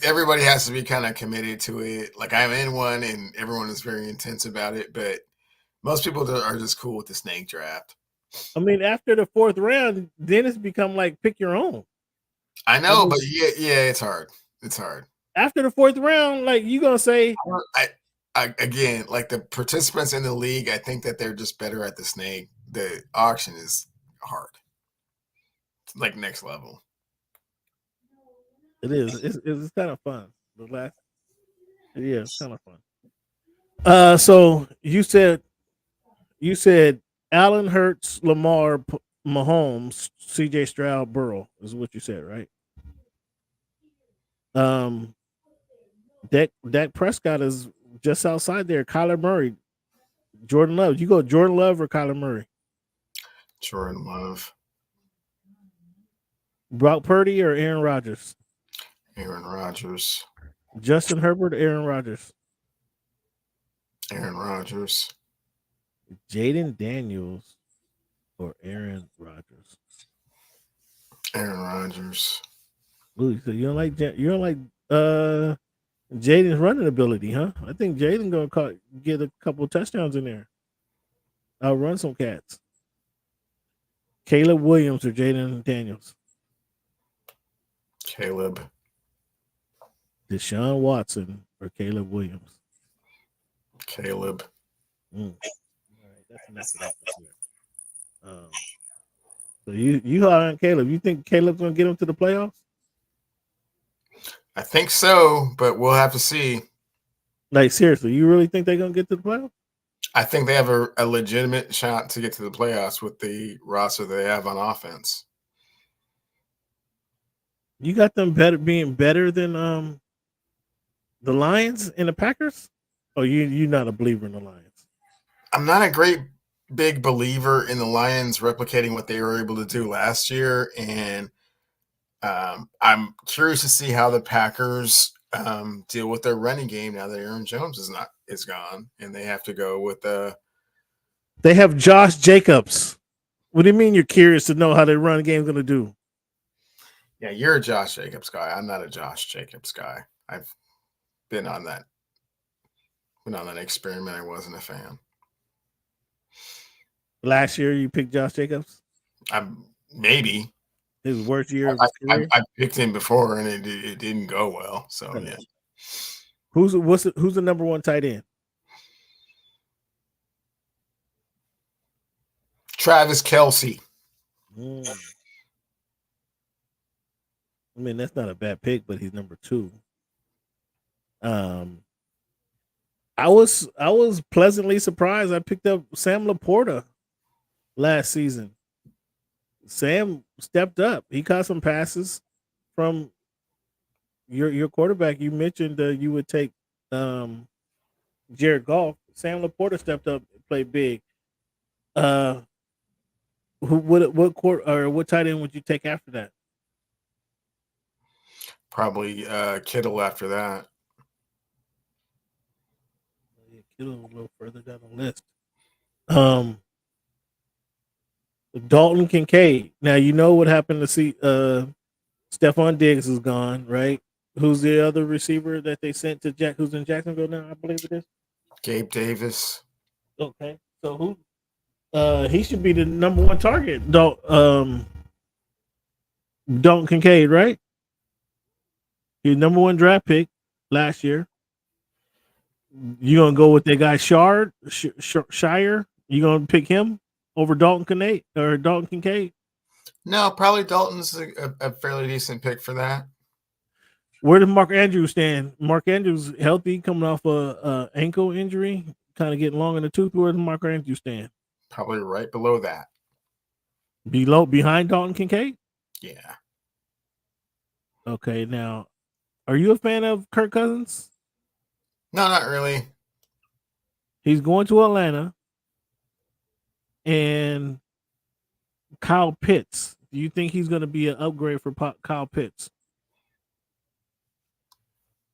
everybody has to be kind of committed to it. Like I'm in one, and everyone is very intense about it. But most people are just cool with the snake draft. I mean, after the 4th round, then it's become like pick your own. I know, but yeah, it's hard. It's hard. After the 4th round, like you gonna say, again, like the participants in the league, I think that they're just better at the snake. The auction is hard. It's like next level. It is. It's kind of fun. It's kind of fun. So you said Allen, Hurts, Lamar, Mahomes, C.J. Stroud, Burrow is what you said, right? Dak Prescott is just outside there. Kyler Murray, Jordan Love. You go Jordan Love or Kyler Murray? Jordan Love. Brock Purdy or Aaron Rodgers? Aaron Rodgers. Justin Herbert or Aaron Rodgers? Aaron Rodgers. Jaden Daniels or Aaron Rodgers? Aaron Rodgers. Ooh, so you don't like Jaden's running ability, huh? I think Jaden gonna get a couple touchdowns in there. I'll run some cats. Caleb Williams or Jaden Daniels? Caleb. Deshaun Watson or Caleb Williams? Caleb. All right, that's enough of that. So you high on Caleb? You think Caleb's gonna get him to the playoffs? I think so, but we'll have to see. Like seriously, you really think they're gonna get to the playoffs? I think they have a legitimate shot to get to the playoffs with the roster they have on offense. You got them being better than the Lions and the Packers? Or you not a believer in the Lions? I'm not a great big believer in the Lions replicating what they were able to do last year, and I'm curious to see how the Packers deal with their running game now that Aaron Jones is gone, and they have to go with They have Josh Jacobs. What do you mean you're curious to know how their run game is going to do? Yeah, you're a Josh Jacobs guy. I'm not a Josh Jacobs guy. I've been on that experiment. I wasn't a fan. Last year you picked Josh Jacobs? Maybe. His worst year of his career? I picked him before and it didn't go well. So yeah. Who's the number 1 tight end? Travis Kelce. I mean, that's not a bad pick, but he's number 2. Um, I was pleasantly surprised. I picked up Sam Laporta last season. Sam stepped up. He caught some passes from your quarterback. You mentioned you would take um, Jared Goff. Sam Laporta stepped up, and played big. Uh, what court or what tight end would you take after that? Probably Kittle after that. Yeah, Kittle a little further down the list. Um, Dalton Kincaid. Now you know what happened to see. Stephon Diggs is gone, right? Who's the other receiver that they sent to Jack? Who's in Jacksonville now? I believe it is. Gabe Davis. Okay, so who? He should be the number 1 target. Dalton Kincaid, right? He's number 1 draft pick last year. You gonna go with that guy Shire? You gonna pick him over Dalton Kincaid? No, probably Dalton's a fairly decent pick for that. Where does Mark Andrews stand? Mark Andrews healthy, coming off a ankle injury, kind of getting long in the tooth. Where does Mark Andrews stand? Probably right below that. Behind Dalton Kincaid? Yeah. Okay, now, are you a fan of Kirk Cousins? No, not really. He's going to Atlanta, and Kyle Pitts. Do you think he's going to be an upgrade for Kyle Pitts?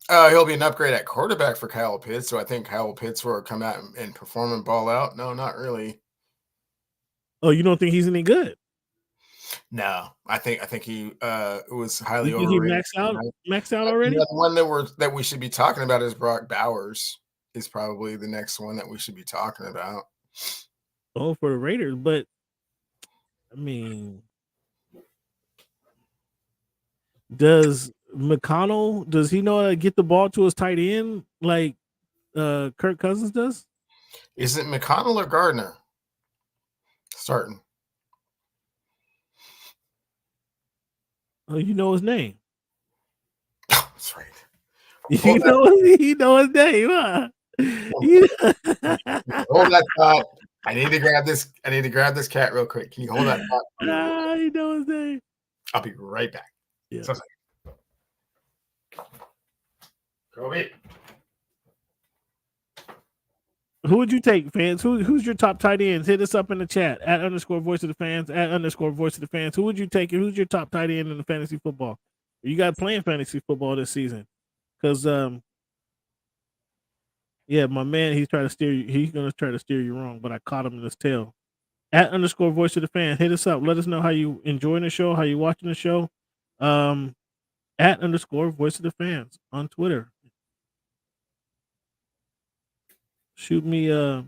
He'll be an upgrade at quarterback for Kyle Pitts. So I think Kyle Pitts will come out and perform and ball out. No, not really. Oh, you don't think he's any good? No, I think he was highly You think he overrated. maxed out already? The one that we should be talking about is Brock Bowers. Is probably the next one that we should be talking about. Oh, for the Raiders, but I mean, does he know how to get the ball to his tight end like Kirk Cousins does? Is it McConnell or Gardner starting? Oh, you know his name. That's right. You know his name, huh? Hold that thought. I need to grab this cat real quick. Can you hold that thought? You know his name. I'll be right back. Yeah. Kobe. Who would you take, fans? Who's your top tight ends? Hit us up in the chat at _voice of the fans, at _voice of the fans. Who would you take? Who's your top tight end in the fantasy football? You got playing fantasy football this season? Because yeah, my man, he's trying to steer you. He's gonna try to steer you wrong, but I caught him in his tail. At _voice of the fan, hit us up. Let us know how you enjoying the show, how you watching the show. At _voice of the fans on Twitter. Shoot me a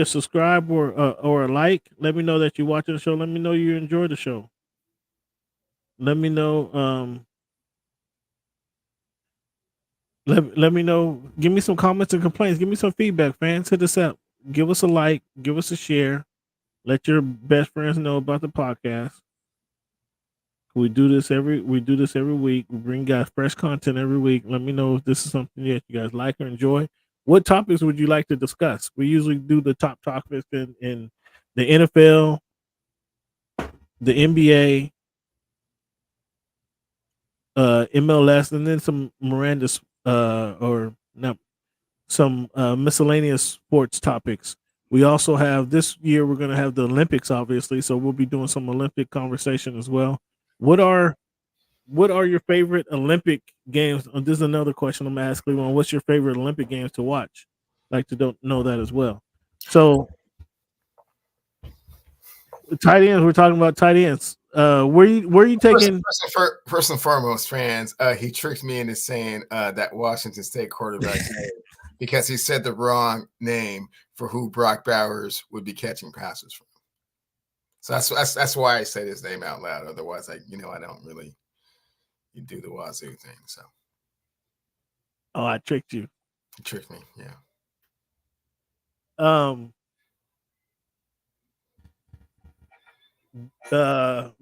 subscribe or a like. Let me know that you're watching the show. Let me know you enjoy the show. Let me know. Let me know. Give me some comments and complaints. Give me some feedback, fans. Hit us up. Give us a like. Give us a share. Let your best friends know about the podcast. We do this every week. We bring guys fresh content every week. Let me know if this is something that you guys like or enjoy. What topics would you like to discuss? We usually do the top topics in the NFL, the NBA, MLS, and then some some miscellaneous sports topics. We also have this year we're going to have the Olympics, obviously, so we'll be doing some Olympic conversation as well. What are your favorite Olympic games? This is another question I'm asking. What's your favorite Olympic games to watch? Like to don't know that as well. So tight ends. We're talking about tight ends. Where you taking? First and foremost, fans. He tricked me into saying that Washington State quarterback because he said the wrong name for who Brock Bowers would be catching passes from. So that's why I said his name out loud. Otherwise, I don't really do the wazoo thing. So, oh, I tricked you. You tricked me, yeah. And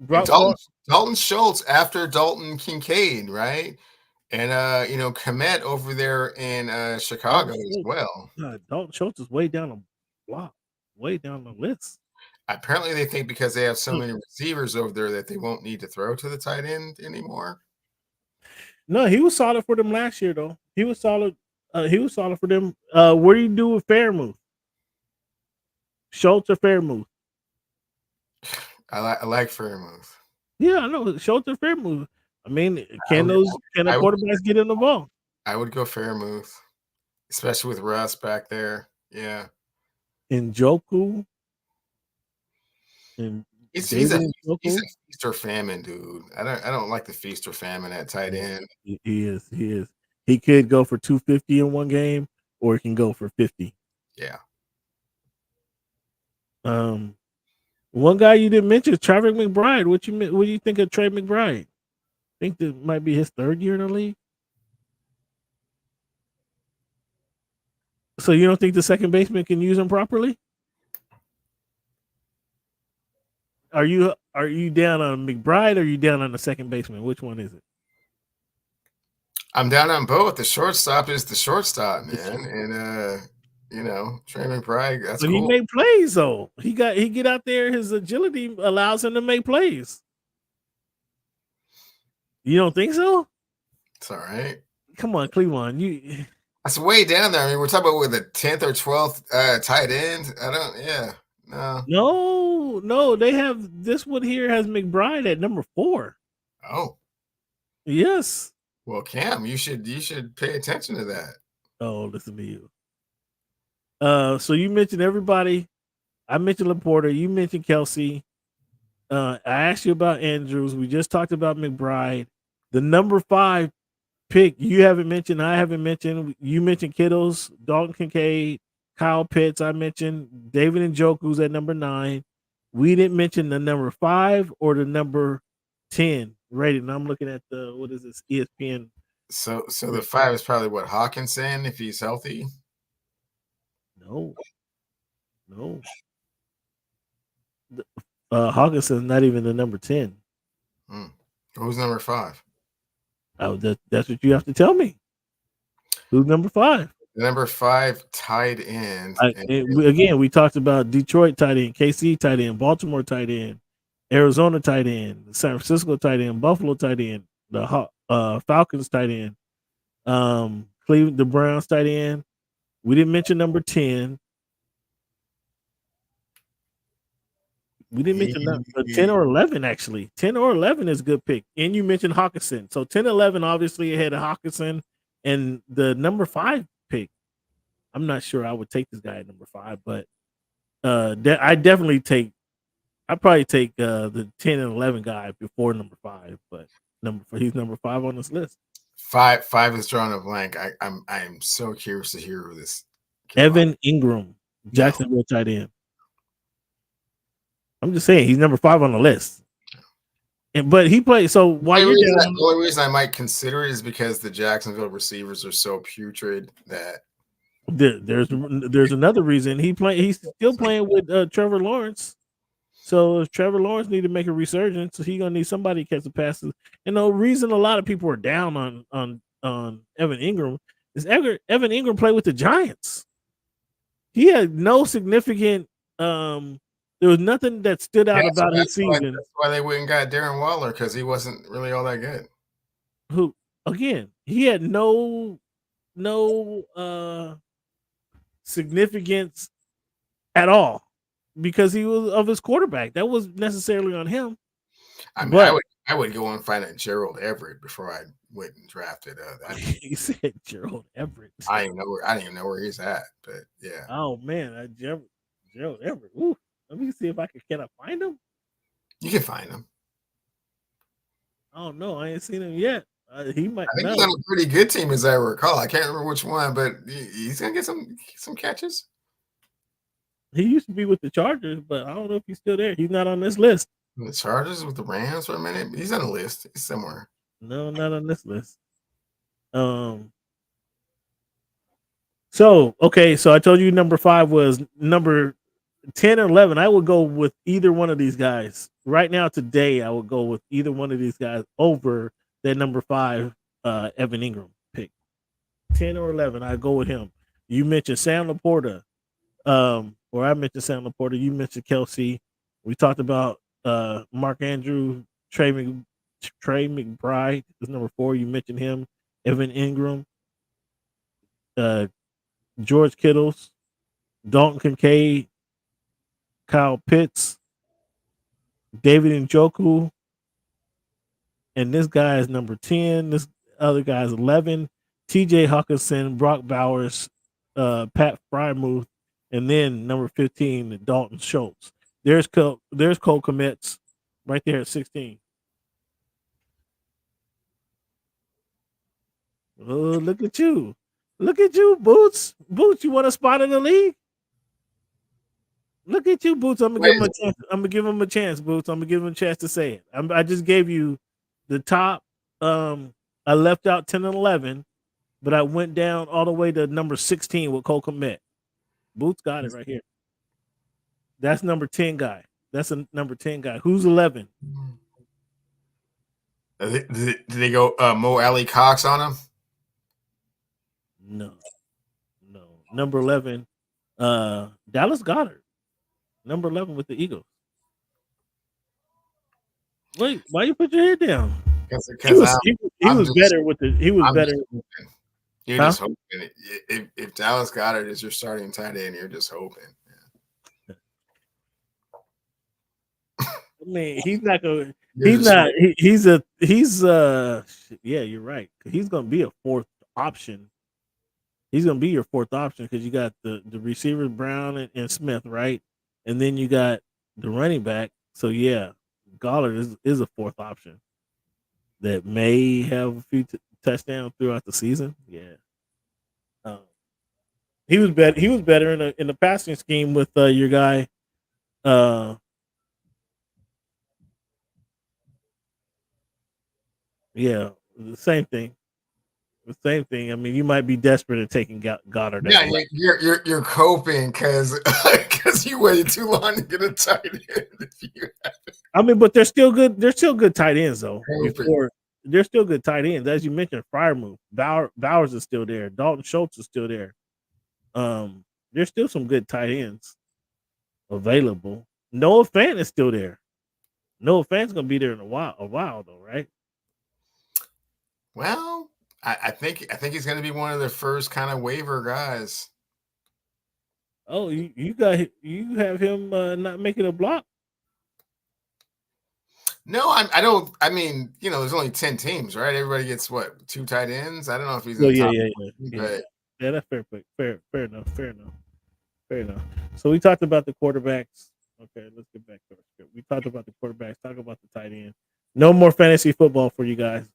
Brock Bart. Dalton Schultz after Dalton Kincaid, right? And Komet over there in Chicago as well. Dalton Schultz is way down the block, way down the list. Apparently, they think because they have so many receivers over there that they won't need to throw to the tight end anymore. No, he was solid for them last year, though. He was solid. He was solid for them. What do you do with Fairmouth? Schultz or Fairmouth? I like Fairmouth. Yeah, I know Schultz or Fairmouth. I mean, can the quarterbacks get in the ball? I would go Fairmouth, especially with Russ back there. Yeah, and Joku. And he's a feast or famine dude. I don't like the feast or famine at tight end. He is. He could go for 250 in one game, or he can go for 50. Yeah. One guy you didn't mention is Trevor McBride. What do you think of Trey McBride? Think that might be his third year in the league. So you don't think the second baseman can use him properly? Are you down on McBride or are you down on the second baseman? Which one is it? I'm down on both. The shortstop is the shortstop, man. And Trey McBride, that's cool. He made plays though. He get out there, his agility allows him to make plays. You don't think so? It's all right. Come on, Cleveland. That's way down there. I mean, we're talking about with a 10th or 12th tight end. No. They have this one here has McBride at number 4. Oh, yes. Well, Cam, you should pay attention to that. Oh, listen to you. So you mentioned everybody. I mentioned Laporta. You mentioned Kelsey. I asked you about Andrews. We just talked about McBride. The number 5 pick you haven't mentioned. I haven't mentioned. You mentioned Kittles, Dalton Kincaid, Kyle Pitts. I mentioned David Njoku's at number 9. We didn't mention the number 5 or the number 10 rating. I'm looking at the what is this ESPN. So the 5 is probably what Hawkinson if he's healthy. No. Hawkinson's not even the number 10. Who's number 5? Oh, that's what you have to tell me. Who's number 5? The number 5 tight end. Again, we talked about Detroit tight end, KC tight end, Baltimore tight end, Arizona tight end, San Francisco tight end, Buffalo tight end, the Falcons tight end, Cleveland, the Browns tight end. We didn't mention number 10. We didn't mention 10 or 11, actually. 10 or 11 is a good pick. And you mentioned Hawkinson. So 10, 11, obviously, ahead of Hawkinson. And the number 5 pick, I'm not sure I would take this guy at number 5, but I'd probably take the 10 and 11 guy before number 5, but he's number 5 on this list. 5 is drawing a blank. I'm so curious to hear who this. Evan Ingram, Jacksonville tight end. I'm just saying he's number 5 on the list. But he played. So why the only reason I might consider it is because the Jacksonville receivers are so putrid that there's another reason he's still playing with Trevor Lawrence. So if Trevor Lawrence need to make a resurgence, so he's gonna need somebody to catch the passes. And the reason a lot of people are down on Evan Ingram is Evan Ingram played with the Giants. He had no significant. There was nothing that stood out about his season. That's why they went and got Darren Waller, because he wasn't really all that good. Who again? He had no significance at all because he was of his quarterback. That was necessarily on him. I mean, I would go and find a Gerald Everett before I went and drafted. You said Gerald Everett. I didn't even know where he's at, but yeah. Oh man, Gerald Everett. Ooh. Let me see if I can I find him? You can find him. I don't know. I ain't seen him yet. He might. I think he's on a pretty good team, as I recall. I can't remember which one, but he's gonna get some catches. He used to be with the Chargers, but I don't know if he's still there. He's not on this list. The Chargers with the Rams for a minute. He's on the list. He's somewhere. No, not on this list. So I told you number 5 was number 10 or 11. I would go with either one of these guys right now today, I would go with either one of these guys over that number 5 Evan Ingram pick. 10 or 11, I go with him. You mentioned Sam Laporta, or I mentioned Sam Laporta. You mentioned Kelsey. We talked about Mark Andrew, Trey McBride is number 4. You mentioned him. Evan Ingram, uh, George Kittles, Dalton Kincaid, Kyle Pitts, David Njoku, and this guy is number 10. This other guy is 11. TJ Hawkinson, Brock Bowers, Pat Frymuth, and then number 15, Dalton Schultz. There's Cole Kmet's right there at 16. Oh, look at you. Look at you, Boots. Boots, you want a spot in the league? Look at you, Boots. I'm gonna give him a chance. I'm gonna give him a chance, Boots. I'm gonna give him a chance to say it. I just gave you the top. I left out 10 and 11, but I went down all the way to number 16 with Cole Kmet. Boots got it right here. That's number 10 guy. That's a number 10 guy. Who's 11? Did they go Mo Alley Cox on him? No. Number 11, Dallas Goedert. Number 11 with the Eagles. Wait, why you put your head down? He was better with the. He was better. You're just hoping. If Dallas Goedert is your starting tight end, you're just hoping. Yeah. I mean, he's not going. He's not. He's yeah, you're right. He's going to be a fourth option. He's going to be your fourth option because you got the receivers Brown and Smith, right? And then you got the running back. So yeah, Goddard is a fourth option that may have a few touchdowns throughout the season. Yeah, he was better. He was better in the passing scheme with your guy. Yeah, the same thing. The same thing. I mean, you might be desperate at taking Goddard. Yeah, you're coping because you waited too long to get a tight end. I mean, but they're still good. They're still good tight ends though. They're still good tight ends, as you mentioned. Fryermuth, Bowers is still there. Dalton Schultz is still there. There's still some good tight ends available. Noah Fant is still there. Noah Fant's gonna be there in a while though, right? Well, I think he's going to be one of the first kind of waiver guys. Oh, you have him not making a block? No, I don't. I mean, there's only 10 teams, right? Everybody gets what, 2 tight ends. I don't know if he's. Yeah. That's fair enough. So we talked about the quarterbacks. Okay, let's get back to our script. We talked about the quarterbacks. Talk about the tight end. No more fantasy football for you guys.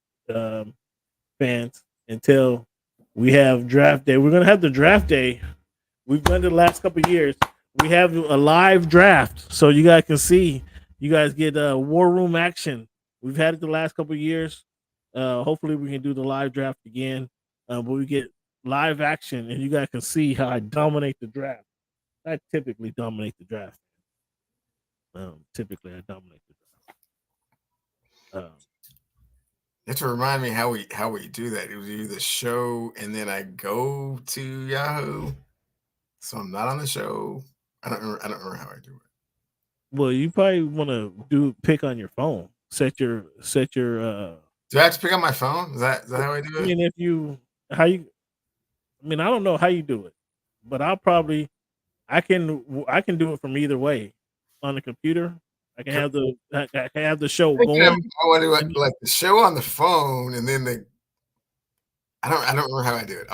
Fans, until we have draft day. We're gonna have the draft day. We've done it the last couple of years. We have a live draft, so you guys can see. You guys get war room action. We've had it the last couple of years. Hopefully, we can do the live draft again. But we get live action, and you guys can see how I dominate the draft. I typically dominate the draft. Typically, I dominate the draft. You have to remind me how we do that. It was you the show, and then I go to Yahoo, so I'm not on the show. I don't remember how I do it. Well, you probably want to pick on your phone. Set your. Do I have to pick on my phone? Is that how I do it? I mean, I don't know how you do it, but I can do it from either way on the computer. I can have the show going. I want to do like the show on the phone, and then I don't remember how I do it.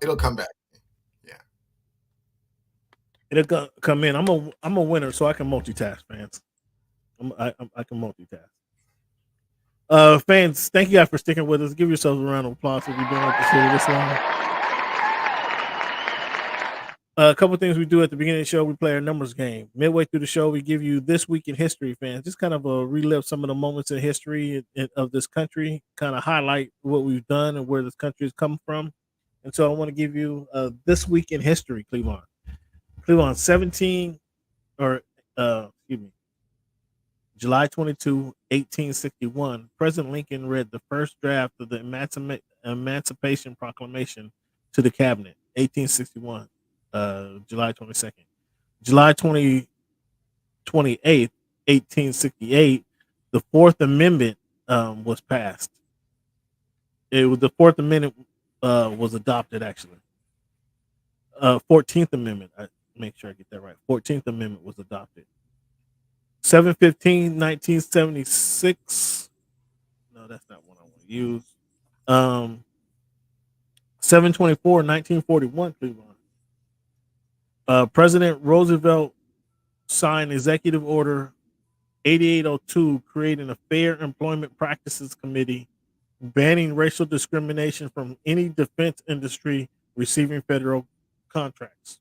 It'll come back. Yeah, it'll come in. I'm a winner, so I can multitask, fans. I can multitask. Fans, thank you guys for sticking with us. Give yourselves a round of applause if you've been with us here this long. A couple of things we do at the beginning of the show, we play our numbers game. Midway through the show, we give you This Week in History, fans. Just kind of relive some of the moments in history of this country, kind of highlight what we've done and where this country has come from. And so I want to give you This Week in History, Cleveland. Cleveland, 17 or excuse me, July 22, 1861, President Lincoln read the first draft of the Emancipation Proclamation to the cabinet. 1861, July 22nd. July 28th, 1868, the Fourth Amendment was passed. It was the Fourth Amendment was adopted actually. 14th Amendment. I make sure I get that right. 14th Amendment was adopted. 7/15, 1976. No, that's not what I want to use. 7/24, 1941, Cleveland. President Roosevelt signed Executive Order 8802, creating a Fair Employment Practices Committee, banning racial discrimination from any defense industry receiving federal contracts.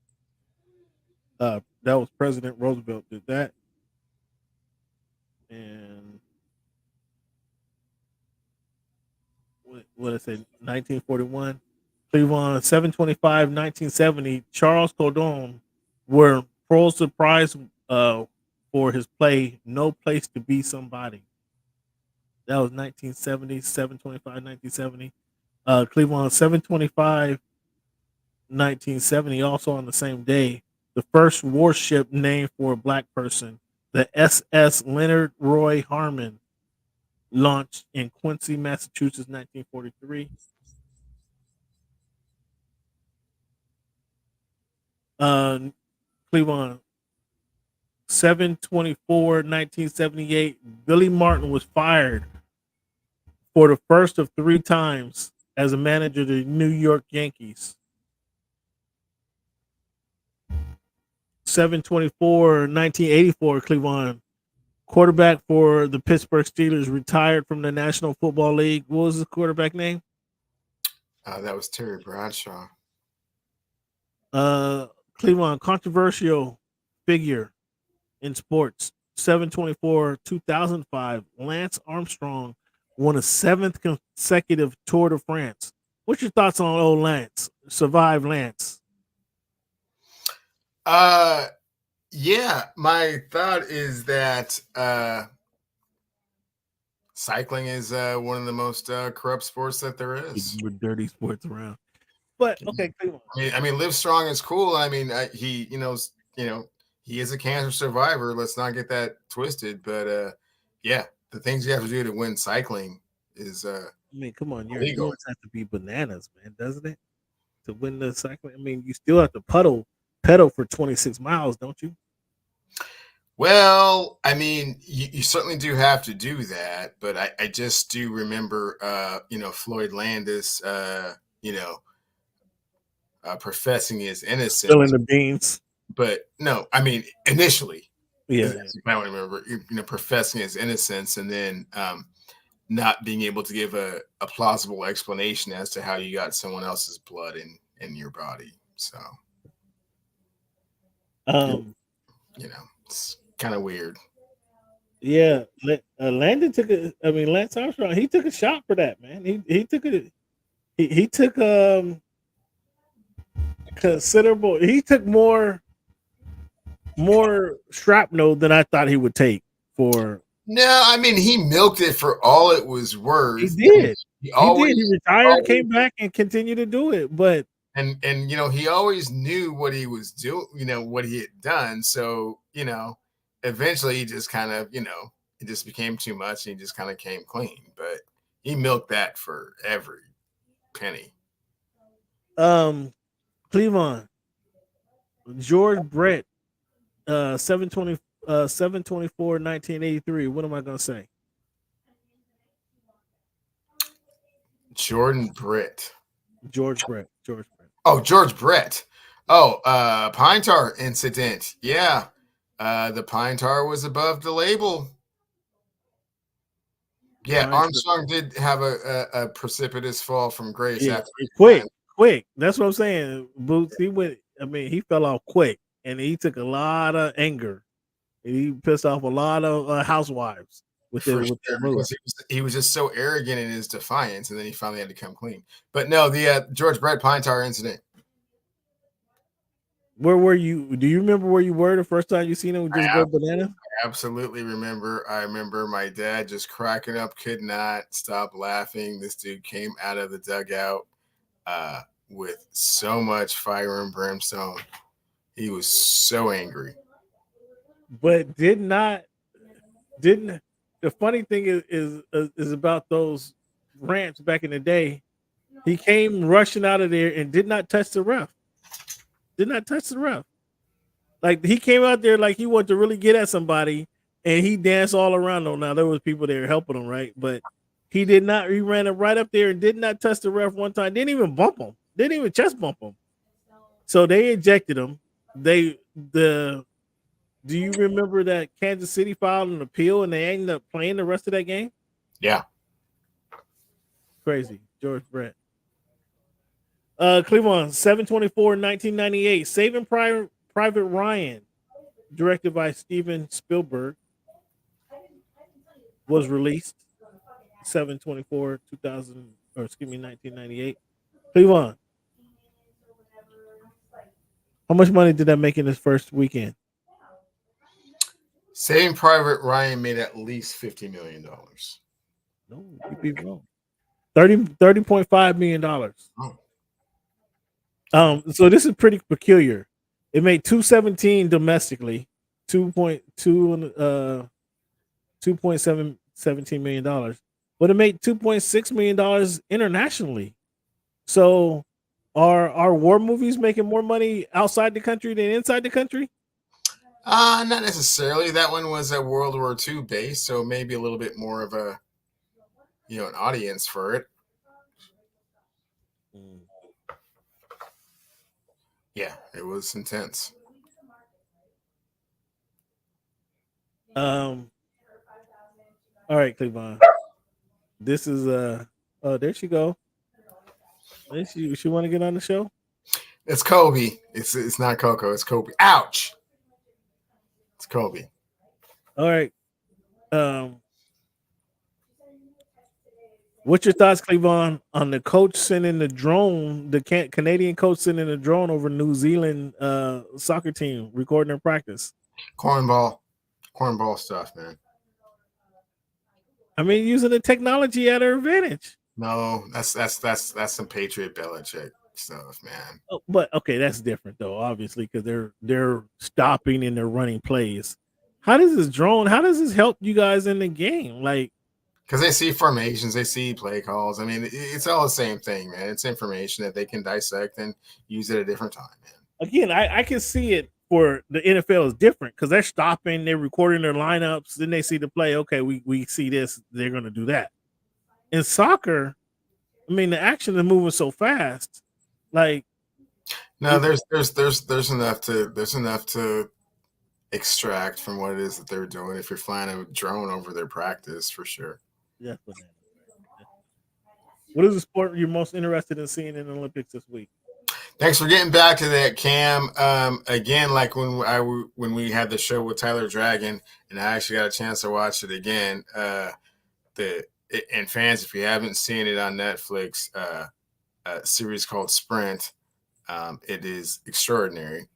That was President Roosevelt did that. And what did I say? 1941. Cleveland, 7/25, 1970. Charles Cordon were Pulitzer Prize for his play No Place to Be Somebody. That was 1970, 7/25, 1970. Cleveland, 7/25, 1970. Also on the same day, the first warship named for a black person, the SS Leonard Roy Harmon, launched in Quincy, Massachusetts, 1943. Uh, Cleveland, 7/24, 1978. Billy Martin was fired for the first of three times as a manager of the New York Yankees. 7/24, 1984. Cleveland, quarterback for the Pittsburgh Steelers, retired from the National Football League. What was his quarterback name? That was Terry Bradshaw. Cleveland, controversial figure in sports. 7/24, 2005. Lance Armstrong won a seventh consecutive Tour de France. What's your thoughts on old Lance? Survive Lance. Yeah, my thought is that cycling is one of the most corrupt sports that there is. With dirty sports around. But okay, Cleveland. I mean, Live Strong is cool. I mean, he he is a cancer survivor. Let's not get that twisted. But yeah, the things you have to do to win cycling is I mean, come on, your illegal. endurance has to be bananas, man, doesn't it? To win the cycling. I mean, you still have to pedal for 26 miles, don't you? Well, I mean, you certainly do have to do that, but I just do remember, Floyd Landis, professing his innocence. Spilling the beans. But no, I mean, initially, Yeah. I don't remember, professing his innocence and then not being able to give a plausible explanation as to how you got someone else's blood in your body. So, it's kind of weird. Yeah, Landon took a. I mean, Lance Armstrong. He took a shot for that, man. He took it. He took considerable. He took more shrapnel than I thought he would take for. No, I mean he milked it for all it was worth. He did. He always He retired, came back, and continued to do it. But and he always knew what he was doing. What he had done. So eventually he just kind of it just became too much. And he just kind of came clean. But he milked that for every penny. Cleveland, George Brett, 7/24, 1983. What am I gonna say? Jordan Britt. George Brett. Oh, George Brett. Oh, pine tar incident. Yeah. The pine tar was above the label. Yeah, Armstrong did have a precipitous fall from grace. Yeah, quick. That's what I'm saying. Boots, he fell off quick, and he took a lot of anger. And he pissed off a lot of housewives with their move. He was just so arrogant in his defiance, and then he finally had to come clean. But no, the George Brett pine tar incident. Where were you? Do you remember where you were the first time you seen him just I go banana? absolutely remember. I remember my dad just cracking up, could not stop laughing. This dude came out of the dugout uh, with so much fire and brimstone. He was so angry. But didn't the funny thing is about those rants back in the day. He came rushing out of there and did not touch the ref. Did not touch the ref. Like he came out there like he wanted to really get at somebody, and he danced all around them. Now there was people there helping him, right? But he did not. He ran up right up there and did not touch the ref one time. Didn't even bump him. Didn't even chest bump him. So they ejected him. They the Do you remember that Kansas City filed an appeal and they ended up playing the rest of that game? Yeah. Crazy. George Brett. Cleveland, 7/24/1998. Saving Private Ryan, directed by Steven Spielberg, was released 7/24/2000, or excuse me, 1998. Cleveland, how much money did that make in his first weekend? Saving Private Ryan made at least $50 million. No, you'd be wrong. $30.5 million. Oh. So this is pretty peculiar. It made 217 domestically, 2.17 million dollars, but it made $2.6 million internationally. So are war movies making more money outside the country than inside the country? Not necessarily. That one was a World War II base, so maybe a little bit more of a an audience for it. Yeah, it was intense. All right, Cleveland. This is oh, there she go. She want to get on the show? It's Kobe. It's not Coco. It's Kobe. Ouch. It's Kobe. All right. What's your thoughts, Cleveland, on the coach sending the drone, the Canadian coach sending a drone over New Zealand soccer team recording their practice? Cornball stuff, man. I mean, using the technology at her advantage. No, that's some Patriot Belichick stuff, man. Oh, but okay, that's different though, obviously, because they're stopping and they're running plays. How does this help you guys in the game? Like, because they see formations, they see play calls. I mean, it's all the same thing, man. It's information that they can dissect and use at a different time, man. Again, I can see it for the NFL is different because they're stopping, they're recording their lineups, then they see the play. Okay, we see this, they're going to do that. In soccer, I mean, the action is moving so fast. Like, no, there's enough to extract from what it is that they're doing if you're flying a drone over their practice, for sure. Yeah. What is the sport you're most interested in seeing in the Olympics this week? Thanks for getting back to that, Cam. Again, like when we had the show with Tyler Dragon, and I actually got a chance to watch it again. And fans, if you haven't seen it on Netflix, a series called Sprint, it is extraordinary.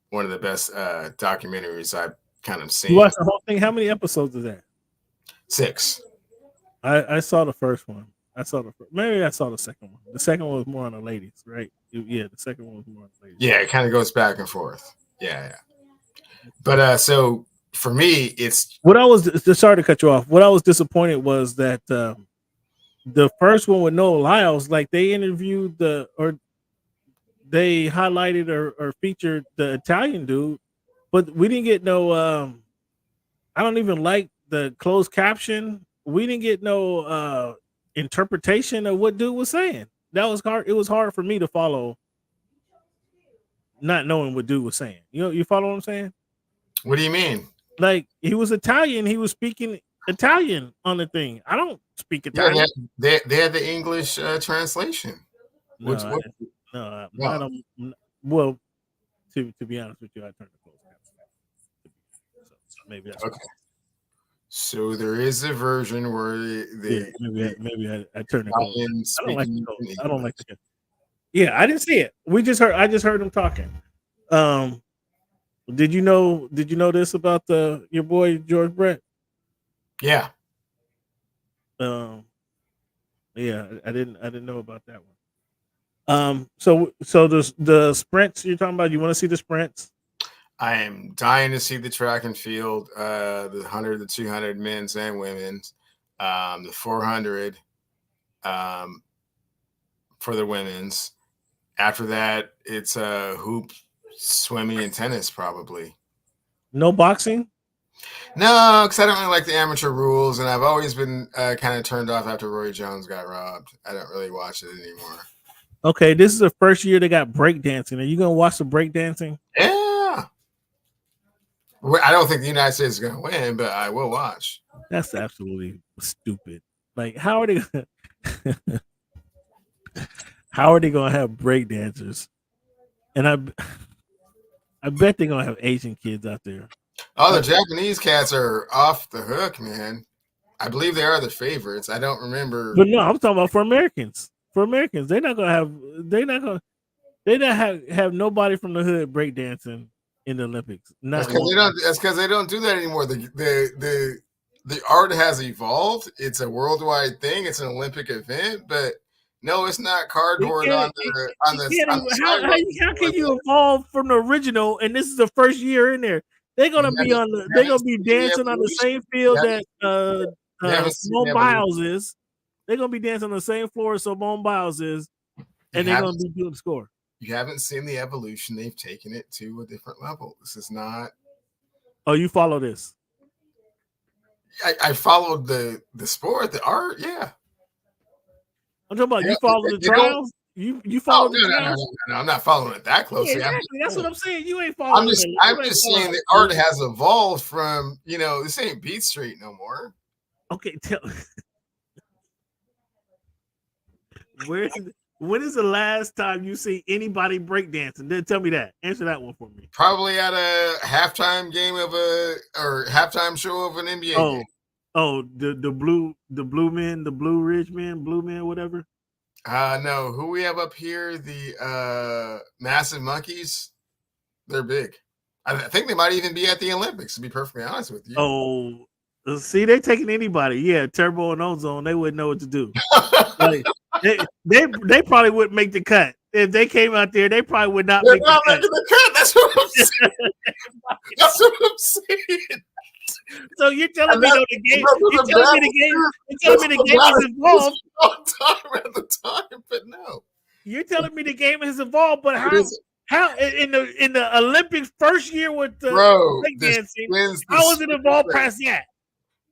One of the best documentaries I've kind of seen. You watched the whole thing? How many episodes is that? 6. I saw the first one. Maybe I saw the second one. The second one was more on the ladies, right? Yeah, the second one was more on the ladies. Yeah, it kind of goes back and forth. Yeah. But so for me, it's what I was sorry to cut you off. What I was disappointed was that the first one with Noah Lyles, like they interviewed they highlighted or featured the Italian dude, but we didn't get no. I don't even like the closed caption. We didn't get no interpretation of what dude was saying. That was hard. It was hard for me to follow, not knowing what dude was saying. You follow what I'm saying? What do you mean? Like he was Italian. He was speaking Italian on the thing. I don't speak Italian. Yeah, they had the English translation. No. I don't. Well, to be honest with you, I turned the closed caption. So maybe that's okay. So there is a version where maybe I turned it. I don't like the. Yeah, I didn't see it. I just heard him talking. Um, did you know this about your boy George Brett? Yeah, Um, yeah, I didn't know about that one. So the sprints you're talking about, you want to see the sprints? I am dying to see the track and field, the 100, the 200 men's and women's, the 400 um, for the women's. After that, it's hoop, swimming, and tennis probably. No boxing? No, because I don't really like the amateur rules, and I've always been kind of turned off after Roy Jones got robbed. I don't really watch it anymore. Okay, this is the first year they got breakdancing. Are you gonna watch the breakdancing? Yeah. I don't think the United States is going to win, but I will watch. That's absolutely stupid. Like, how are they? How are they gonna have breakdancers? And I bet they're gonna have Asian kids out there. Oh, the Japanese cats are off the hook, man. I believe they are the favorites. I don't remember. But no, I'm talking about for Americans. For Americans, they're not gonna have. They not have nobody from the hood breakdancing in the Olympics. That's Not because one. they don't. That's because they don't do that anymore. The art has evolved. It's a worldwide thing. It's an Olympic event, but no, it's not It cardboard can't, on it the can't on even, the sidewalk. how can you evolve from the original and this is the first year in there? They're gonna be on the they're gonna be dancing on the same field that You haven't seen the Simone evolution. Biles is. They're gonna be dancing on the same floor as Simone Biles is, and they're gonna be doing the score. You haven't seen the evolution. They've taken it to a different level. This is not. Oh, you follow this? I followed the sport, the art. Yeah. I'm talking about you follow the trials. You follow the trials. No, I'm not following it that Yeah, closely. exactly. That's what I'm saying. You ain't following. I'm just saying the art has evolved from this ain't Beat Street no more. Okay, when is the last time you see anybody breakdancing? Then tell me that. Answer that one for me. Probably at a halftime game or halftime show of an NBA game. Oh, the blue men, the blue ridge men, blue men, whatever. No, who we have up here? The Massive Monkeys. They're big. I think they might even be at the Olympics, to be perfectly honest with you. Oh, see, they taking anybody. Yeah, Turbo and Ozone, they wouldn't know what to do. Like, they probably wouldn't make the cut. If they came out there, they probably would not make the cut. That's what I'm saying. That's what I'm saying. So you're telling me though the game? You're telling me the game has evolved. At the time, but no. You're telling me the game has evolved, but how in the Olympics first year with the breakdancing, how was it evolved past that?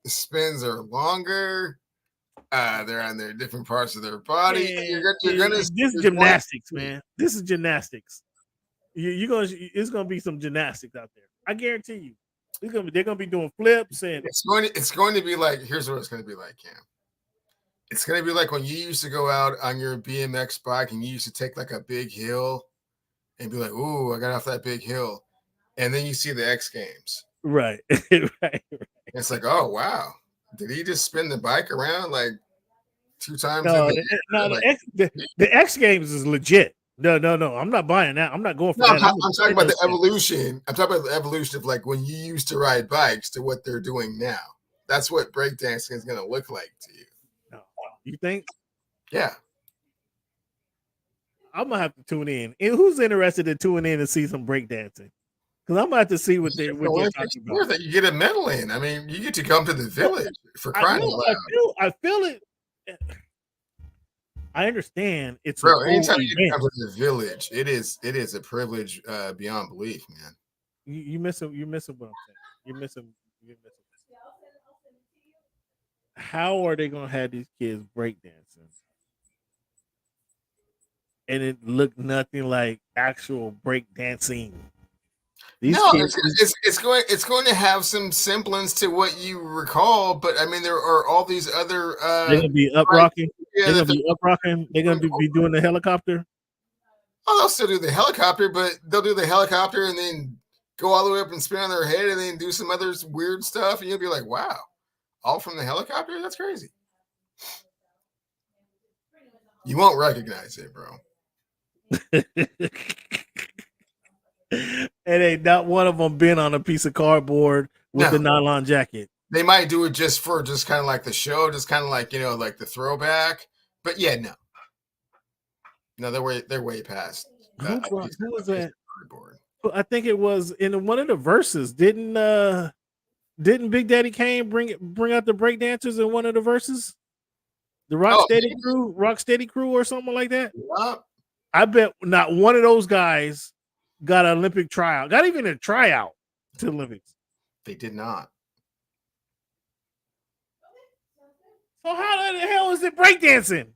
The spins are longer. They're on their different parts of their body. This is gymnastics, man. This is gymnastics. It's gonna be some gymnastics out there. I guarantee you. They're gonna be doing flips and it's going to be like, here's what it's going to be like, Cam. It's going to be like when you used to go out on your BMX bike and you used to take like a big hill and be like, "Ooh, I got off that big hill," and then you see the X Games, right. It's like, oh wow, did he just spin the bike around like 2 times? The X Games is legit. No. I'm not buying that. I'm not going for that. I'm talking about the evolution. I'm talking about the evolution of like when you used to ride bikes to what they're doing now. That's what breakdancing is going to look like to you. No. You think? Yeah. I'm gonna have to tune in. And who's interested in tuning in to see some breakdancing? Because I'm gonna have to see what they're talking about. That you get a medal in. I mean, you get to come to the village for crying out loud. I feel it. I understand it's anytime you come to the village, it is a privilege beyond belief, man. You're missing what I'm saying. You're missing. How are they gonna have these kids breakdancing? And it looked nothing like actual breakdancing. It's going to have some semblance to what you recall, but I mean there are all these other they're gonna be up rocking. They're gonna be up rocking. They're gonna be doing the helicopter. Oh, they'll still do the helicopter, but they'll do the helicopter and then go all the way up and spin on their head and then do some other weird stuff, and you'll be like, wow, all from the helicopter? That's crazy. You won't recognize it, bro. And ain't not one of them been on a piece of cardboard with No, the nylon jacket. they might do it just for just kind of like the show, just kind of like like the throwback. But yeah, no, they're way past Who a brought? piece Who was of that? cardboard. I think it was in one of the verses. Didn't Big Daddy Kane bring out the break dancers in one of the verses? The Oh, maybe. Rock Steady Crew, or something like that. Yup. I bet not one of those guys got an Olympic tryout. Got even a tryout to the Olympics. They did not. So how the hell is it breakdancing?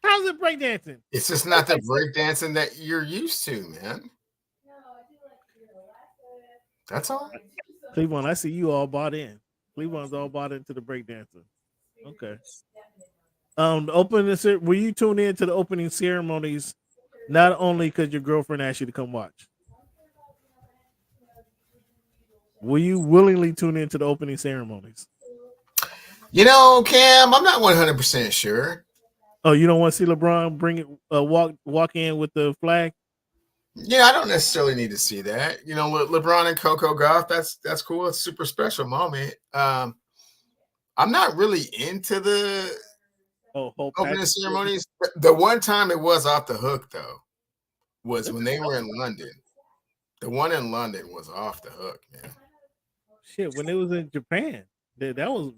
How's it breakdancing? It's just not the breakdancing that you're used to, man. That's all. Cleveland, I see you all bought in. Cleveland's all bought into the breakdancing. Okay. The opening were you tuned in to the opening ceremonies not only because your girlfriend asked you to come watch? Will you willingly tune into the opening ceremonies? Cam, I'm not 100% sure. Oh, you don't want to see LeBron bring it walk in with the flag? Yeah, I don't necessarily need to see that. LeBron and Coco Golf, that's cool. It's a super special moment. I'm not really into the whole opening package. ceremonies. The one time it was off the hook, though, was when they were in London. The one in London was off the hook, man. Shit, when it was in Japan, that was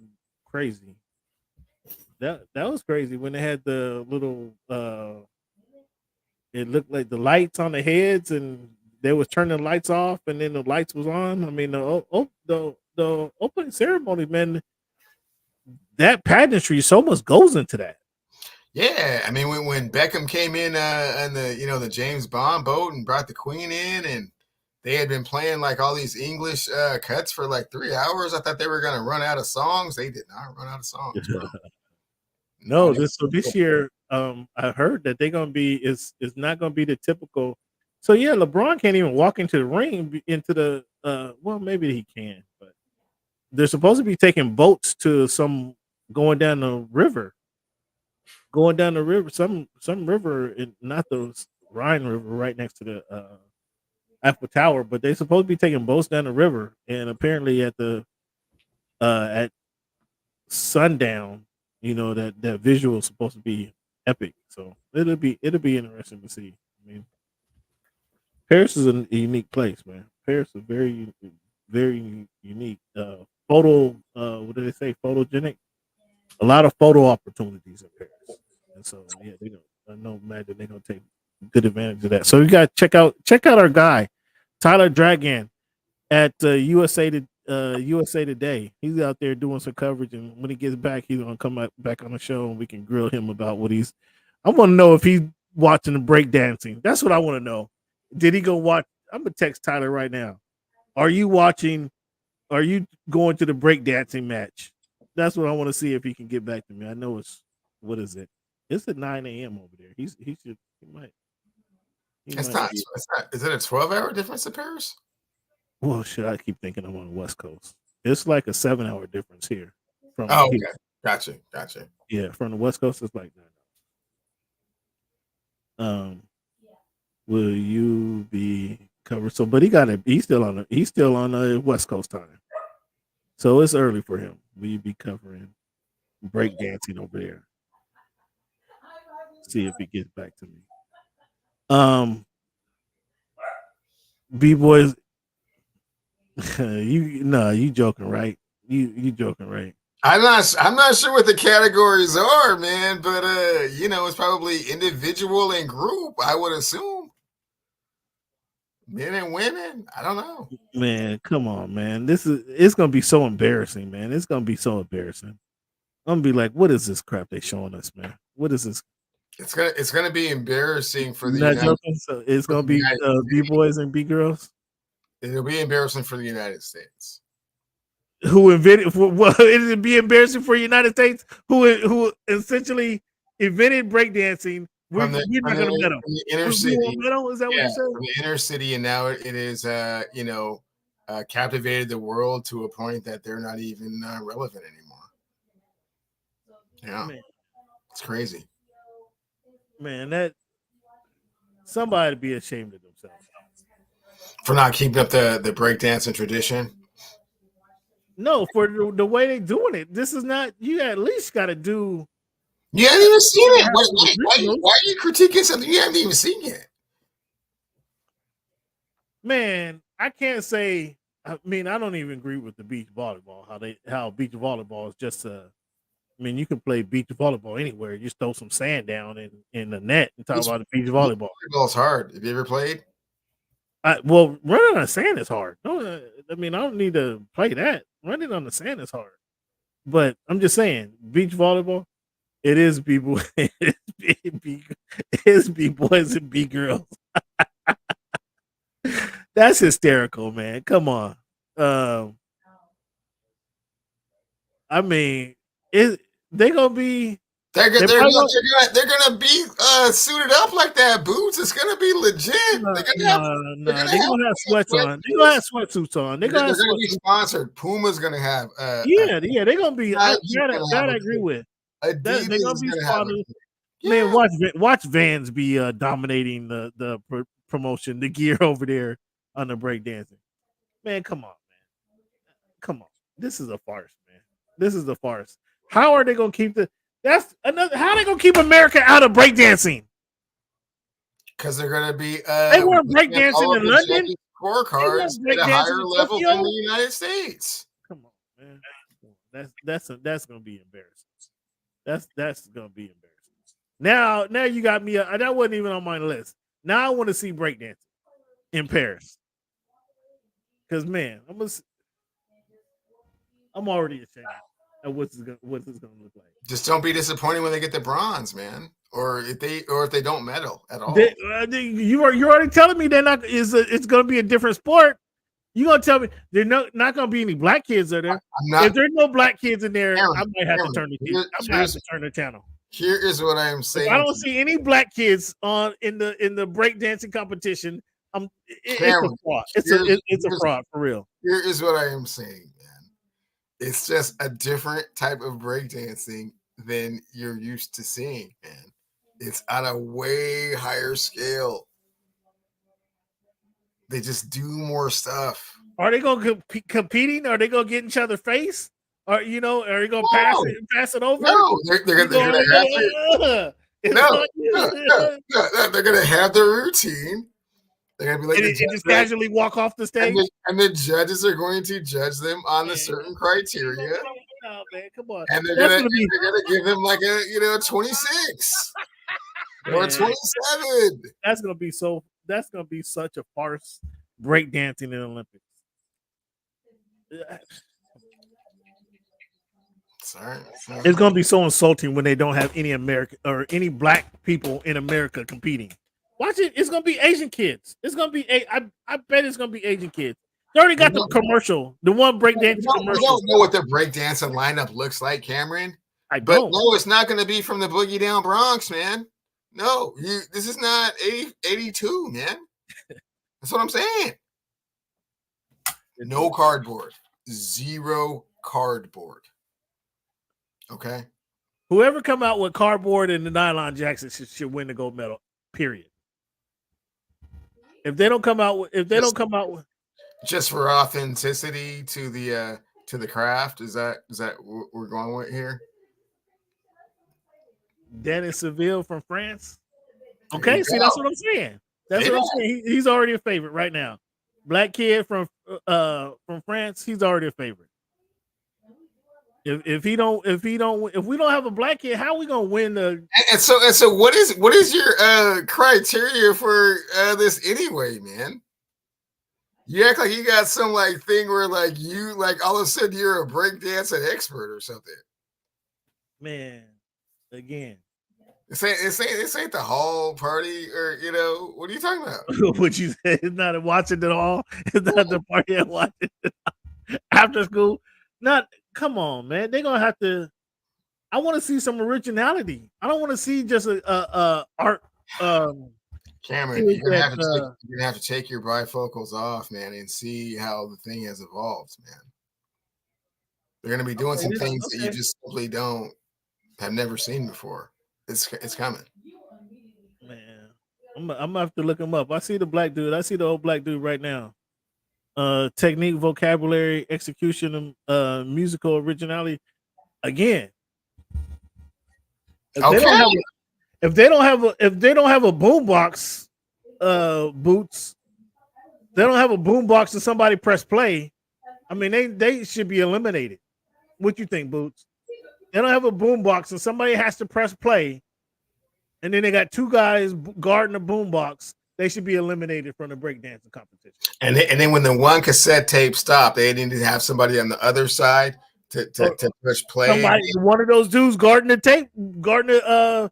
crazy. That was crazy when they had the little it looked like the lights on the heads and they was turning the lights off and then the lights was on. I mean the opening ceremony, man, that pageantry, so much goes into that. Yeah, I mean when Beckham came in on the James Bond boat and brought the Queen in, and they had been playing like all these English cuts for like 3 hours. I thought they were gonna run out of songs. They did not run out of songs, bro. No, this year, I heard that they're gonna be it's not gonna be the typical. So yeah, LeBron can't even walk into the ring into the well, maybe he can, but they're supposed to be taking boats to some going down the river, some river, in not the Rhine River, right next to the Eiffel Tower, but they're supposed to be taking boats down the river, and apparently at sundown, that visual is supposed to be epic. So it'll be interesting to see. I mean, Paris is a unique place, man. Paris is very unique. Photo, what do they say? Photogenic. A lot of photo opportunities in Paris, and so yeah, they don't. I know, imagine they're gonna take good advantage of that. So you got to check out our guy, Tyler Dragan at USA Today. He's out there doing some coverage, and when he gets back, he's gonna come back on the show, and we can grill him about what he's. I want to know if he's watching the breakdancing. That's what I want to know. Did he go watch? I'm gonna text Tyler right now. Are you watching? Are you going to the breakdancing match? That's what I want to see if he can get back to me. I know it's what is it? It's at 9 a.m. over there. He should he might It's be. not. It's not. Is it a 12-hour difference in Paris? Well, shit, I keep thinking I'm on the West Coast. It's like a 7-hour difference here from Oh, here. okay. Gotcha. Yeah, from the West Coast, it's like 9 hours. Will you be covered? So, but he's still on the West Coast time. So it's early for him. Will you be covering break dancing over there? See if he gets back to me. B boys, you joking, right? You joking, right? I'm not sure what the categories are, man, but it's probably individual and group, I would assume. Men and women, I don't know. Man, come on, man. It's gonna be so embarrassing, man. It's gonna be so embarrassing. I'm gonna be like, what is this crap they showing us, man? What is this? It's gonna be embarrassing for the Not United joking. So it's for the gonna be United B States. boys and B girls It'll be embarrassing for the United States. who invented. Well, it'd be embarrassing for the United States who essentially invented breakdancing. We're From the not gonna met them. from the inner We city, won't met them. Is that what yeah, you said? from the inner city, and now it is captivated the world to a point that they're not even relevant anymore. Yeah, Man, it's crazy. Man, that somebody be ashamed of themselves. For not keeping up the breakdancing tradition. No, for the way they doing it. This is not. You at least got to do. You haven't even seen it. Have some originals. Why are you critiquing something you haven't even seen yet? Man, I can't say. I mean, I don't even agree with the beach volleyball. How beach volleyball is just a. I mean, you can play beach volleyball anywhere. You just throw some sand down in the net and talk about the beach volleyball. Volleyball's hard. Have you ever played? Well, running on the sand is hard. No, I mean, I don't need to play that. Running on the sand is hard. But I'm just saying, beach volleyball, it is people, it is be boys and be girls. That's hysterical, man. Come on. I mean, they gonna be. They're gonna be suited up like that. Boots. It's gonna be legit. They're gonna have sweats on. They're gonna have sweatsuits on. They're gonna be sponsored. Puma's gonna have. They're gonna be. That I agree with. They're gonna be sponsored. Man, watch Vans be dominating the promotion, the gear over there on the breakdancing. Man, come on, man. Come on. This is a farce, man. This is a farce. How are they gonna keep that's another how are they gonna keep America out of breakdancing? Because they're gonna be they weren't breakdancing in London. Scorecards at a higher level than the United States. Come on, man. That's gonna be embarrassing. That's gonna be embarrassing. Now you got me. That wasn't even on my list. Now I want to see breakdancing in Paris. Because man, I'm already ashamed of what's this gonna look like. Just don't be disappointed when they get the bronze, man, or if they don't medal at all. You're already telling me they're not. It's gonna be a different sport. You gonna tell me they're not gonna be any black kids in there? If there's no black kids in there, I might have to turn the channel. Here is what I am saying. If I don't see any black kids in the breakdancing competition, it's a fraud. It's a fraud for real. Here is what I am saying, man. It's just a different type of breakdancing than you're used to seeing, man. It's on a way higher scale. They just do more stuff. Are they going to competing? Are they going to get in each other's face? Or are they going to pass it over? No, they're going to have they're going to have their routine. They're going to be like just casually walk off the stage, and the judges are going to judge them on the certain criteria. Oh man, come on! And they're going to give them like a 26 or 27. That's going to be such a farce. Breakdancing in the Olympics. Sorry. It's going to be so insulting when they don't have any American or any black people in America competing. Watch it. It's going to be Asian kids. It's going to be I bet it's going to be Asian kids. They already got the commercial, the one breakdancing commercial. You don't know what the breakdancing lineup looks like, Cameron. But no, it's not going to be from the Boogie Down Bronx, man. No, this is not 82, man. That's what I'm saying. No cardboard. 0 cardboard. Okay. Whoever come out with cardboard and the nylon jackets should win the gold medal. Period. If they don't come out with just for authenticity to the craft, is that what we're going with here? Dennis Seville from France. Okay, see that's what I'm saying. That's what I'm saying. He's already a favorite right now. Black kid from France, he's already a favorite. If we don't have a black kid, how are we gonna win the? And so what is your criteria for this anyway, man? You act like you got some like thing where like you like all of a sudden you're a breakdancing expert or something. Man, again. This ain't the hall party, or what are you talking about? What you say? It's not watching it all. It's not the party at watching it after school. Come on, man. They're gonna have to. I want to see some originality. I don't want to see just a art. Cameron, you're gonna have to take your bifocals off, man, and see how the thing has evolved, man. They're gonna be doing some things that you just simply have never seen before. It's coming. I'm gonna have to look him up. I see the black dude. I see the old black dude right now. Technique, vocabulary, execution, musical originality. Again, if they don't Okay. have if they don't have if they don't have a boombox, boots, they don't have a boombox and somebody press play. I mean, they should be eliminated. What you think, Boots? They don't have a boombox and somebody has to press play, and then they got two guys guarding a boombox. They should be eliminated from the breakdancing competition. And then when the one cassette tape stopped, they needed to have somebody on the other side to push play. Somebody, one of those dudes guarding the tape, guarding the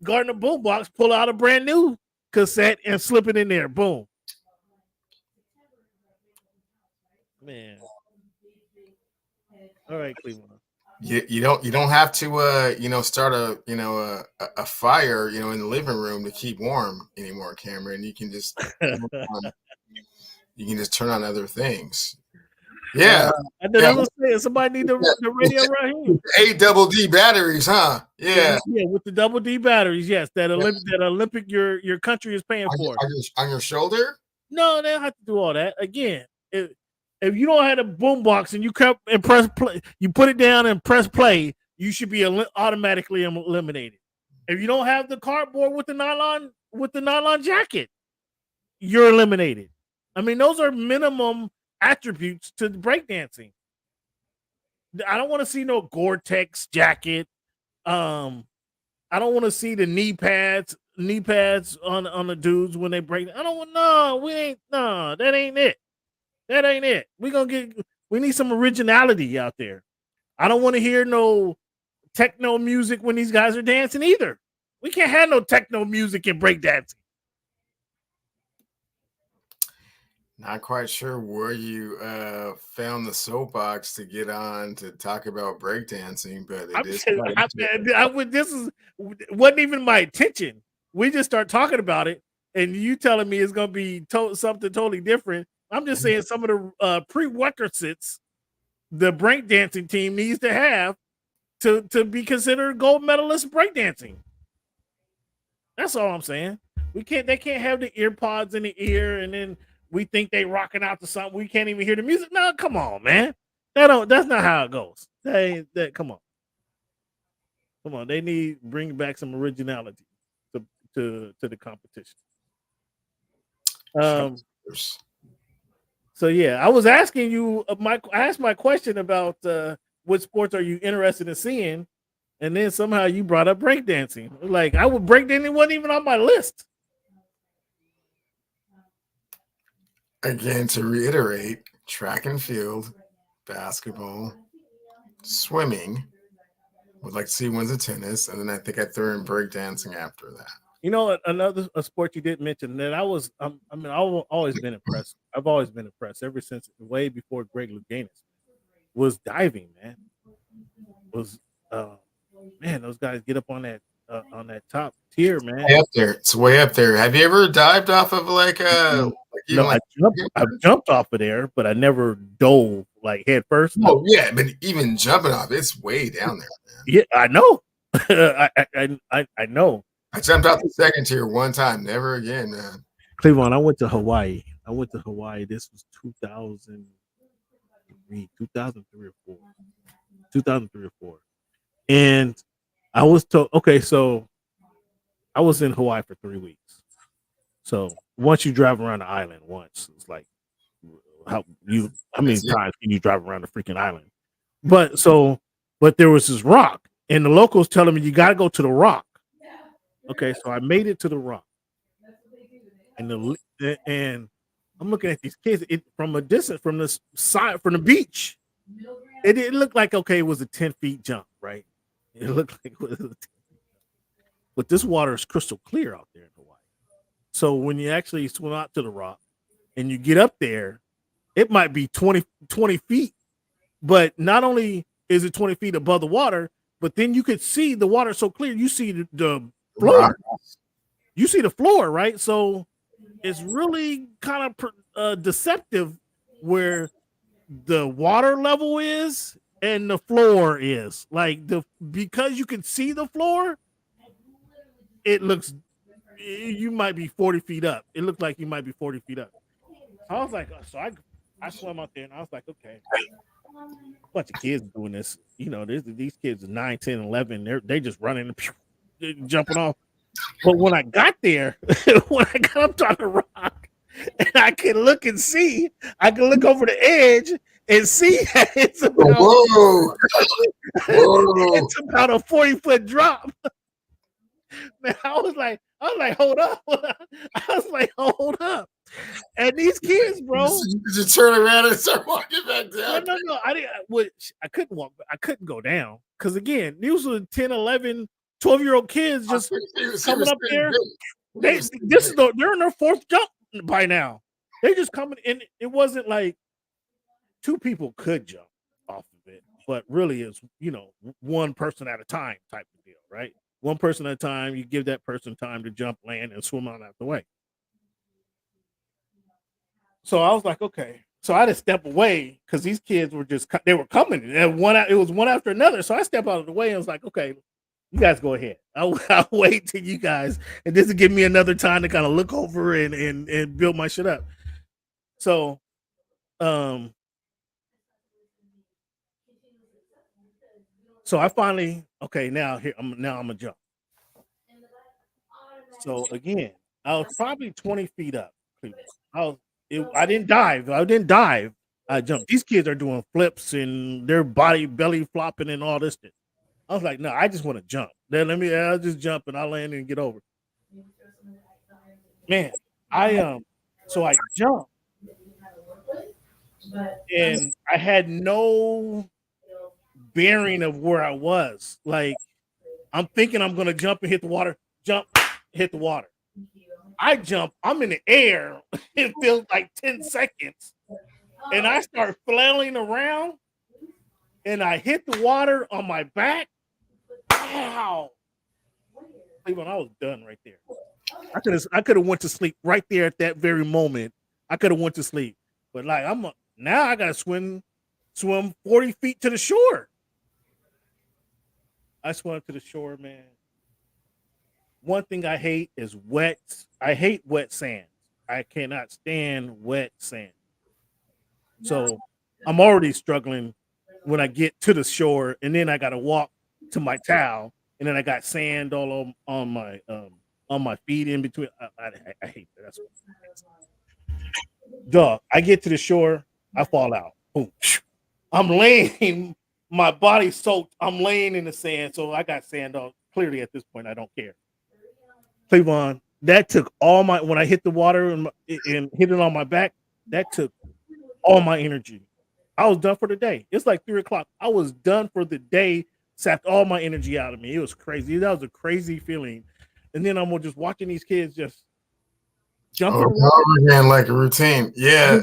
boombox, pull out a brand new cassette and slip it in there. Boom. Man. All right, Cleveland. You don't have to start a fire in the living room to keep warm anymore, Cameron. You can just turn on other things. Yeah. And then I was saying somebody need the radio right here. 8 double D batteries, huh? Yeah. Yeah, with the double D batteries, yes. That Olympic your country is paying for. On your shoulder? No, they don't have to do all that. Again, if you don't have a boombox and you kept and press play, you put it down and press play, you should be automatically eliminated. If you don't have the cardboard with the nylon jacket, you're eliminated. I mean, those are minimum attributes to breakdancing. I don't want to see no Gore-Tex jacket. I don't want to see the knee pads on the dudes when they break. I don't want that ain't it. That ain't it. We need some originality out there. I don't want to hear no techno music when these guys are dancing either. We can't have no techno music in breakdancing. Not quite sure where you found the soapbox to get on to talk about breakdancing, but this wasn't even my intention. We just start talking about it, and you telling me it's going to be something totally different. I'm just saying some of the prerequisites the breakdancing team needs to have to be considered gold medalist breakdancing. That's all I'm saying. They can't have the ear pods in the ear and then we think they rocking out to something. We can't even hear the music. No, come on, man. That's not how it goes. Come on. Come on. They need to bring back some originality to the competition. So yeah, I was asking you I asked my question about what sports are you interested in seeing, and then somehow you brought up breakdancing. Like I would breakdancing wasn't even on my list. Again, to reiterate, track and field, basketball, swimming. Would like to see ones of tennis, and then I think I threw in breakdancing after that. You know, another sport you didn't mention that I've always been impressed. I've always been impressed ever since way before Greg Louganis was diving, man. Man, those guys get up on that top tier, man. Way up there. It's way up there. Have you ever dived off of I've jumped off of there, but I never dove like head first. Oh yeah, but even jumping off, it's way down there, man. Yeah, I know. I know. I jumped out the second tier one time, never again, man. Cleveland, I went to Hawaii. This was 2003 or 4. And I was told, okay, so I was in Hawaii for 3 weeks. So once you drive around the island once, it's like how many times can you drive around the freaking island? But there was this rock, and the locals telling me you gotta go to the rock. Okay, so I made it to the rock, and I'm looking at these kids from a distance, from the side, from the beach. It looked like it was a 10 feet jump, right? It looked like it was a 10 feet jump. But this water is crystal clear out there in Hawaii. So when you actually swim out to the rock and you get up there, it might be 20 feet, but not only is it 20 feet above the water, but then you could see the water so clear, you see the floor. You see the floor, right? So it's really kind of deceptive where the water level is and the floor is. Like because you can see the floor, it looks you might be 40 feet up. It looked like you might be 40 feet up. I was like, so I swam out there and I was like, okay, bunch of kids doing this. You know, these kids are 9, 10, 11. They just running and jumping off. But when I got there, when I got up on the rock, and I can look and see, I can look over the edge and see that it's about, Whoa. Whoa. it's about a 40-foot drop. Man, I was like, hold up. I was like, hold up. And these kids, bro. You just turn around and start walking back down. No. I couldn't walk. I couldn't go down. Because again, these were 10, 11, 12-year-old kids just coming up there. They're in their fourth jump by now. They just coming in. It wasn't like two people could jump off of it, but really it's, one person at a time type of deal, right? One person at a time, you give that person time to jump, land, and swim on out the way. So I was like, okay. So I had to step away because these kids were they were coming. And it was one after another. So I stepped out of the way and was like, okay, you guys go ahead. I'll wait till you guys. And this will give me another time to kind of look over and build my shit up. So, so I finally, okay, now I'm gonna jump. So again, I was probably 20 feet up. I didn't dive. I jumped. These kids are doing flips and their belly flopping and all this shit. I was like, no, I just want to jump. Then I'll just jump and I'll land and get over. Man, so I jumped and I had no bearing of where I was. Like, I'm thinking I'm gonna jump and hit the water. Jump, hit the water. I jump, I'm in the air. It feels like 10 seconds. And I start flailing around and I hit the water on my back. Wow. Even I was done right there. I could have went to sleep right there at that very moment. I could have went to sleep. But like now I gotta swim 40 feet to the shore. I swam to the shore, man. One thing I hate is wet. I hate wet sand. I cannot stand wet sand. So I'm already struggling when I get to the shore, and then I got to walk to my towel, and then I got sand all on my feet in between. I hate that. That's what Duh. I get to the shore, I fall out. Boom. I'm laying, my body's soaked. I'm laying in the sand, so I got sand on. Clearly, at this point, I don't care. Cleavon, that took all my, when I hit the water and hit it on my back, that took all my energy. I was done for the day. It's like 3:00. I was done for the day, sapped all my energy out of me. It was crazy. That was a crazy feeling. And then I'm just watching these kids just jump again like a routine. Yeah.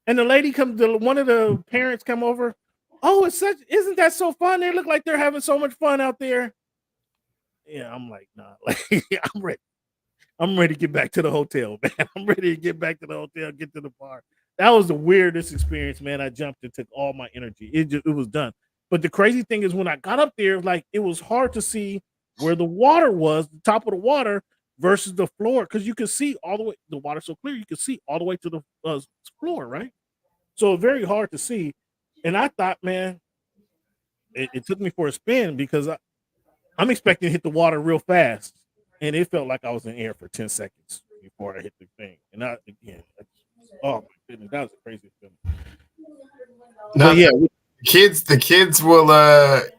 And the lady one of the parents come over. Oh, isn't that so fun? They look like they're having so much fun out there. Yeah, I'm like, nah, like I'm ready. I'm ready to get back to the hotel, man. I'm ready to get back to the hotel, get to the bar. That was the weirdest experience, man. I jumped and took all my energy. It was done. But the crazy thing is when I got up there, like it was hard to see where the water was, the top of the water versus the floor, because you could see all the way, the water's so clear, you could see all the way to the floor, right? So very hard to see. And I thought, man, it took me for a spin because I'm expecting to hit the water real fast, and it felt like I was in air for 10 seconds before I hit the thing. And oh my goodness, that was a crazy feeling. No, yeah, the kids will,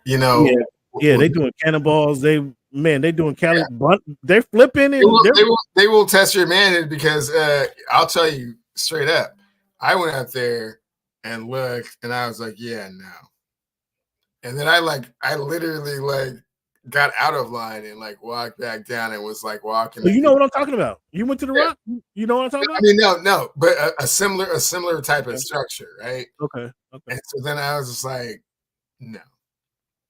yeah, they doing cannonballs. They doing Cali, they're flipping and they will test your manhood because I'll tell you straight up, I went out there and looked, and I was like, yeah, no. And then I literally got out of line and walked back down and was walking. So you know what I'm talking about? You went to the rock? You know what I'm talking about? I mean, no, but a similar type of structure, right? Okay. And so then I was just like, no.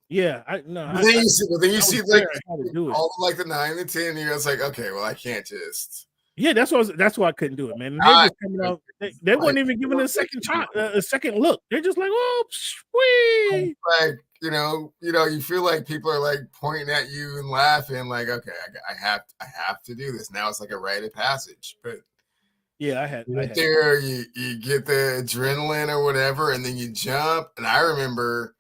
Yeah, then you see all the 9 to 10, you're just like, okay, well, I can't just Yeah, that's why I couldn't do it, man. And they're I just coming out. They weren't even giving it a second shot, a second look. They're just like, oh, sweet. like you feel like people are like pointing at you and laughing, like, okay, I have to do this now. It's like a rite of passage, but Yeah, I had there. You get the adrenaline or whatever, and then you jump. And I remember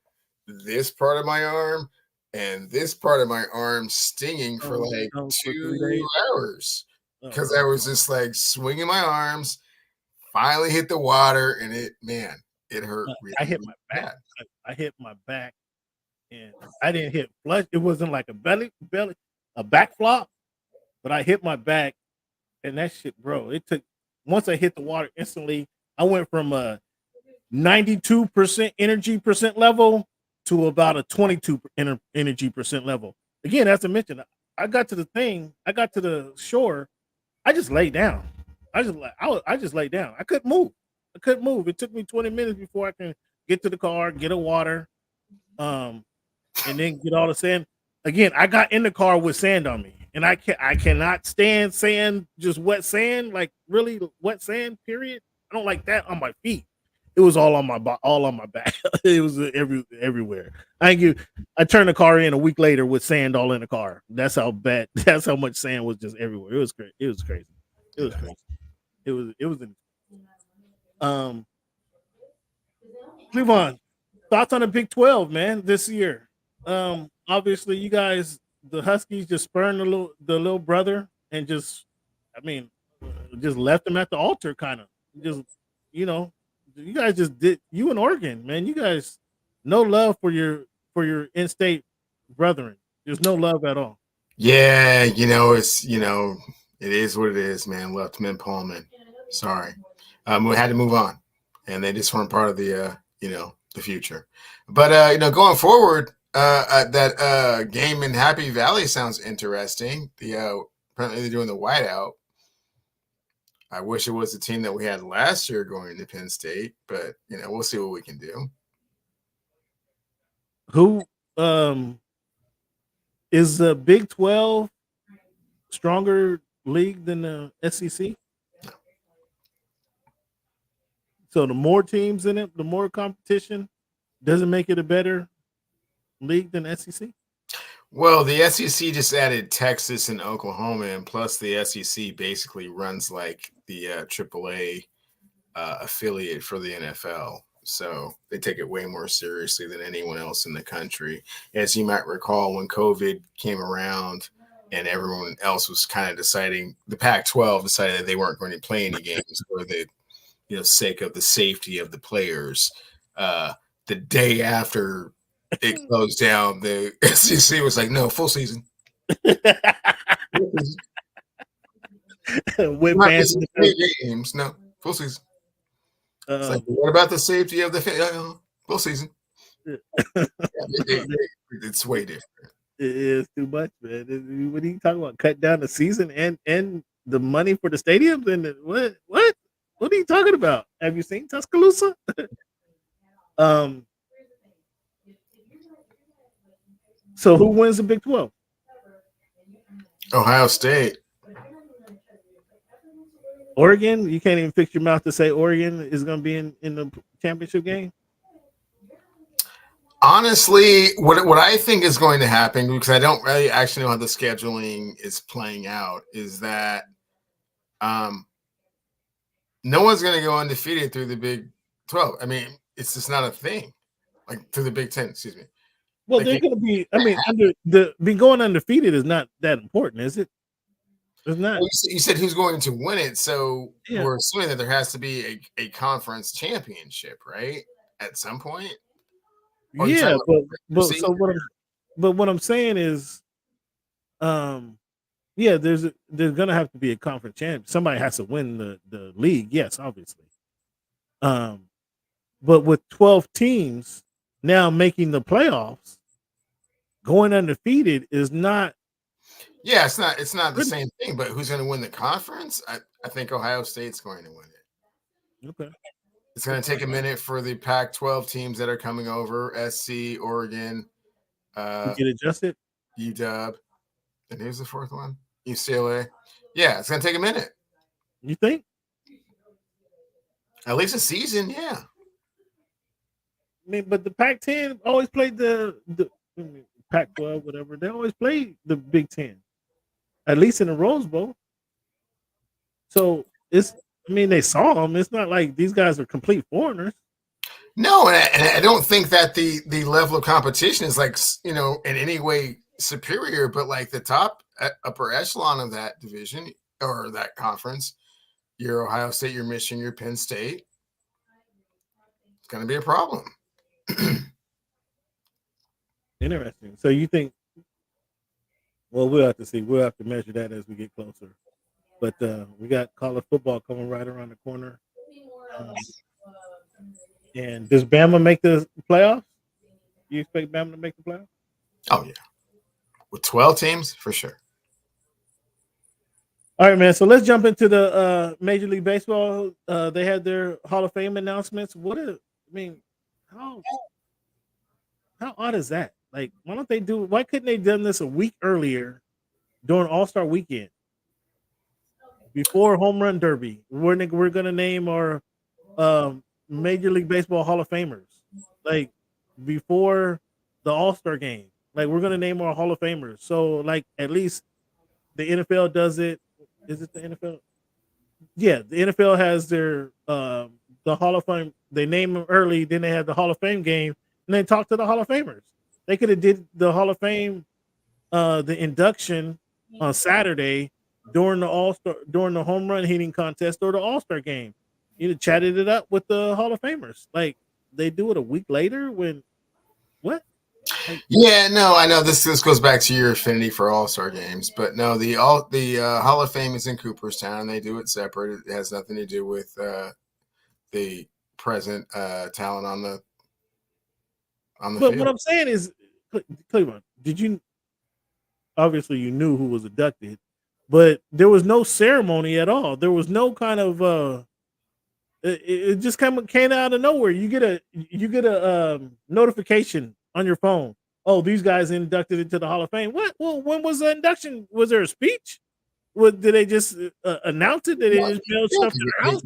this part of my arm and this part of my arm stinging for like for 3 days. 2 hours because I was just like swinging my arms. Finally hit the water, and it hurt. Really, I hit my back. bad. I hit my back, and I didn't hit flush. It wasn't like a back flop, but I hit my back, and that shit, bro. It took once I hit the water instantly. I went from a 92% energy percent level to about a 22 energy percent level. Again, as I mentioned, I got to the shore. I just laid down. I just laid down. I couldn't move. It took me 20 minutes before I can get to the car, get a water, and then get all the sand. Again, I got in the car with sand on me, and I cannot stand sand, just wet sand, like really wet sand. Period. I don't like that on my feet. It was all on my back. It was everywhere. I turned the car in a week later with sand all in the car. That's how bad. That's how much sand was just everywhere. It was crazy. It was crazy. It was Cleveland, thoughts on the Big 12, man, this year. Obviously you guys, the Huskies just spurned the little brother and just just left him at the altar kind of. Just you guys just did you in Oregon, man. You guys no love for your in-state brethren. There's no love at all. Yeah, it is what it is, man. Left him in Pullman. Sorry. We had to move on, and they just weren't part of the the future. But going forward, that game in Happy Valley sounds interesting. Apparently they're doing the whiteout. I wish it was the team that we had last year going to Penn State, but we'll see what we can do. Who is the Big 12 stronger league than the SEC? So the more teams in it, the more competition, doesn't make it a better league than SEC? Well, the SEC just added Texas and Oklahoma, and plus the SEC basically runs like the AAA affiliate for the NFL. So they take it way more seriously than anyone else in the country. As you might recall, when COVID came around and everyone else was kind of deciding, the Pac-12 decided that they weren't going to play any games for the sake of the safety of the players. The day after it closed down, the SEC was like, no, full season. With fans games, no, full season. It's like, what about the safety of the full season? It's way different. It is too much, man. What are you talking about? Cut down the season and the money for the stadiums and what? What are you talking about? Have you seen Tuscaloosa? So who wins the Big 12? Ohio State. Oregon? You can't even fix your mouth to say Oregon is going to be in the championship game? Honestly, what I think is going to happen, because I don't really actually know how the scheduling is playing out, is that no one's going to go undefeated through the Big 12. I mean, it's just not a thing. Like through the Big 10, excuse me. Well, they're going to be. I mean, going undefeated is not that important, is it? It's not. Well, you said who's going to win it, so we're assuming that there has to be a conference championship, right? At some point. Yeah, but what I'm saying is, there's going to have to be a conference champ. Somebody has to win the league. Yes, obviously. But with 12 teams now making the playoffs, going undefeated is not. Yeah, it's not the same thing. But who's going to win the conference? I think Ohio State's going to win it. Okay. It's going to take a minute for the Pac-12 teams that are coming over: SC, Oregon, get adjusted. UW, and who's the fourth one? UCLA. Yeah, it's going to take a minute. You think? At least a season, yeah. I mean, but the Pac-10 always played Pac-12, whatever. They always played the Big Ten, at least in the Rose Bowl. So it's, I mean, they saw them. It's not like these guys are complete foreigners. No, and I don't think that the level of competition is like, you know, in any way superior, but like the top upper echelon of that division or that conference, your Ohio State, your Michigan, your Penn State, it's going to be a problem. Interesting. So you think? Well, we'll have to see. We'll have to measure that as we get closer. But we got college football coming right around the corner. And does Bama make the playoffs? You expect Bama to make the playoffs? Oh, yeah. With 12 teams, for sure. All right, man. So let's jump into the Major League Baseball. They had their Hall of Fame announcements. How odd is that? Like, why couldn't they done this a week earlier during All-Star weekend? Before Home Run Derby. We're gonna name our Major League Baseball Hall of Famers. Like before the All-Star game. Like we're gonna name our Hall of Famers. So like at least the NFL does it. Is it the NFL? Yeah, the NFL has their the Hall of Fame. They name them early, then they have the Hall of Fame game, and they talk to the Hall of Famers. They could have did the Hall of Fame, the induction on Saturday during the home run hitting contest or the All-Star game. You'd have chatted it up with the Hall of Famers. Like they do it a week later when what? Yeah, no, I know this goes back to your affinity for All-Star games, but no, the Hall of Fame is in Cooperstown. They do it separate. It has nothing to do with the present talent on the But field. what I'm saying is, Cleveland, did you? Obviously, you knew who was inducted, but there was no ceremony at all. There was no kind of it just came out of nowhere. You get a notification on your phone. Oh, these guys inducted into the Hall of Fame. What? Well, when was the induction? Was there a speech? What did they just announce it? Did they just mail Yeah, stuff to their house?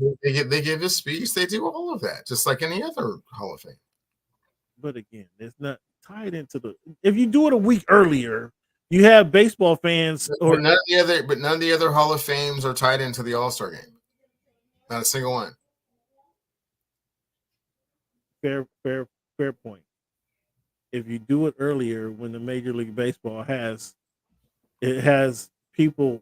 they give a speech. They do all of that, just like any other Hall of Fame. But again, it's not tied into the. If you do it a week earlier, you have baseball fans But none of the other Hall of Fames are tied into the All-Star game. Not a single one. Fair point. If you do it earlier when the Major League Baseball has people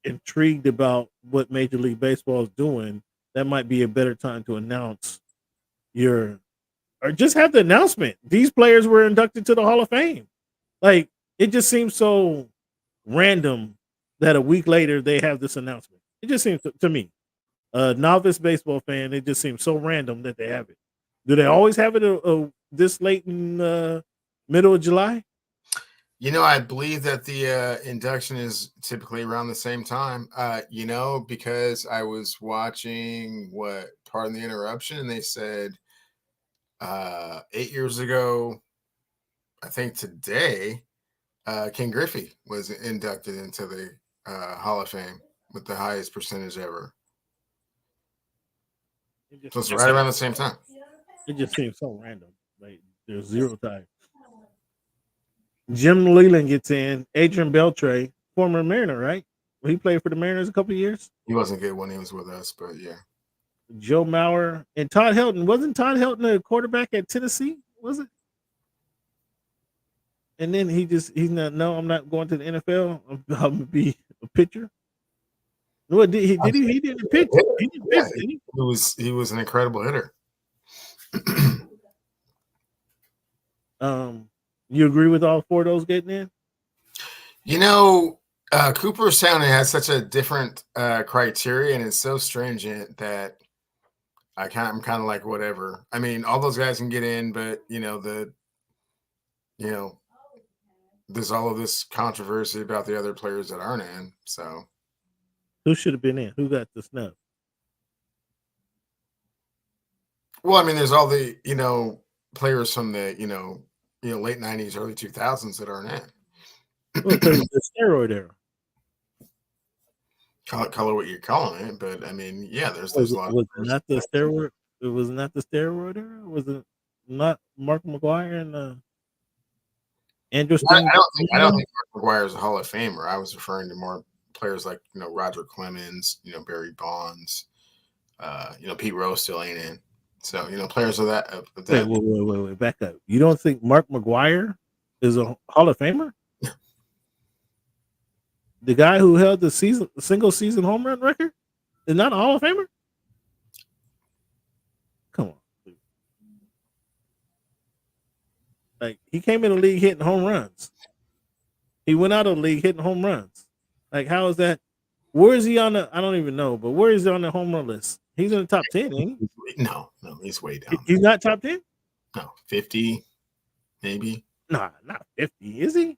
intrigued about what Major League Baseball is doing, that might be a better time to announce or just have the announcement. These players were inducted to the Hall of Fame. Like it just seems so random that a week later they have this announcement. It just seems to me, a novice baseball fan, it just seems so random that they have it. Do they always have it this late in middle of July? You know, I believe that the induction is typically around the same time. Because I was watching Pardon the Interruption, and they said 8 years ago, I think today, Ken Griffey was inducted into the Hall of Fame with the highest percentage ever. So it's right around the same time. It just seems so random. Like there's zero time. Jim Leland gets in. Adrian Beltre, former Mariner, right? Well, he played for the Mariners a couple of years. He wasn't good when he was with us, but yeah. Joe Mauer and Todd Helton. Wasn't Todd Helton a quarterback at Tennessee? Was it? And then he's not. No, I'm not going to the NFL. I'm gonna be a pitcher. What did he? Did he? He didn't pitch. He didn't pitch. Did he? He was an incredible hitter. You agree with all four of those getting in? You know, Cooperstown has such a different criteria, and it's so stringent that I'm kind of like whatever. I mean, all those guys can get in, but there's all of this controversy about the other players that aren't in. So, who should have been in? Who got the snub? Well, I mean, there's all the players from the late '90s, early 2000s that aren't in. Well, the steroid era. Color what you're calling it, but I mean, yeah, there's a lot of Was players. not the steroid. It was not the steroid era. Was it not Mark McGuire and Andrew Steen? I don't think Mark McGuire is a Hall of Famer. I was referring to more players like Roger Clemens, Barry Bonds, Pete Rose still ain't in. So players of that. Wait, back up. You don't think Mark McGuire is a Hall of Famer? The guy who held the single season home run record is not a Hall of Famer? Come on. Dude. Like, he came in the league hitting home runs. He went out of the league hitting home runs. Like, how is that? Where is he on the? I don't even know, but where is he on the home run list? He's in the top 10, ain't he? No, he's way down. He's not top 10? No, 50, maybe. Nah, not 50, is he?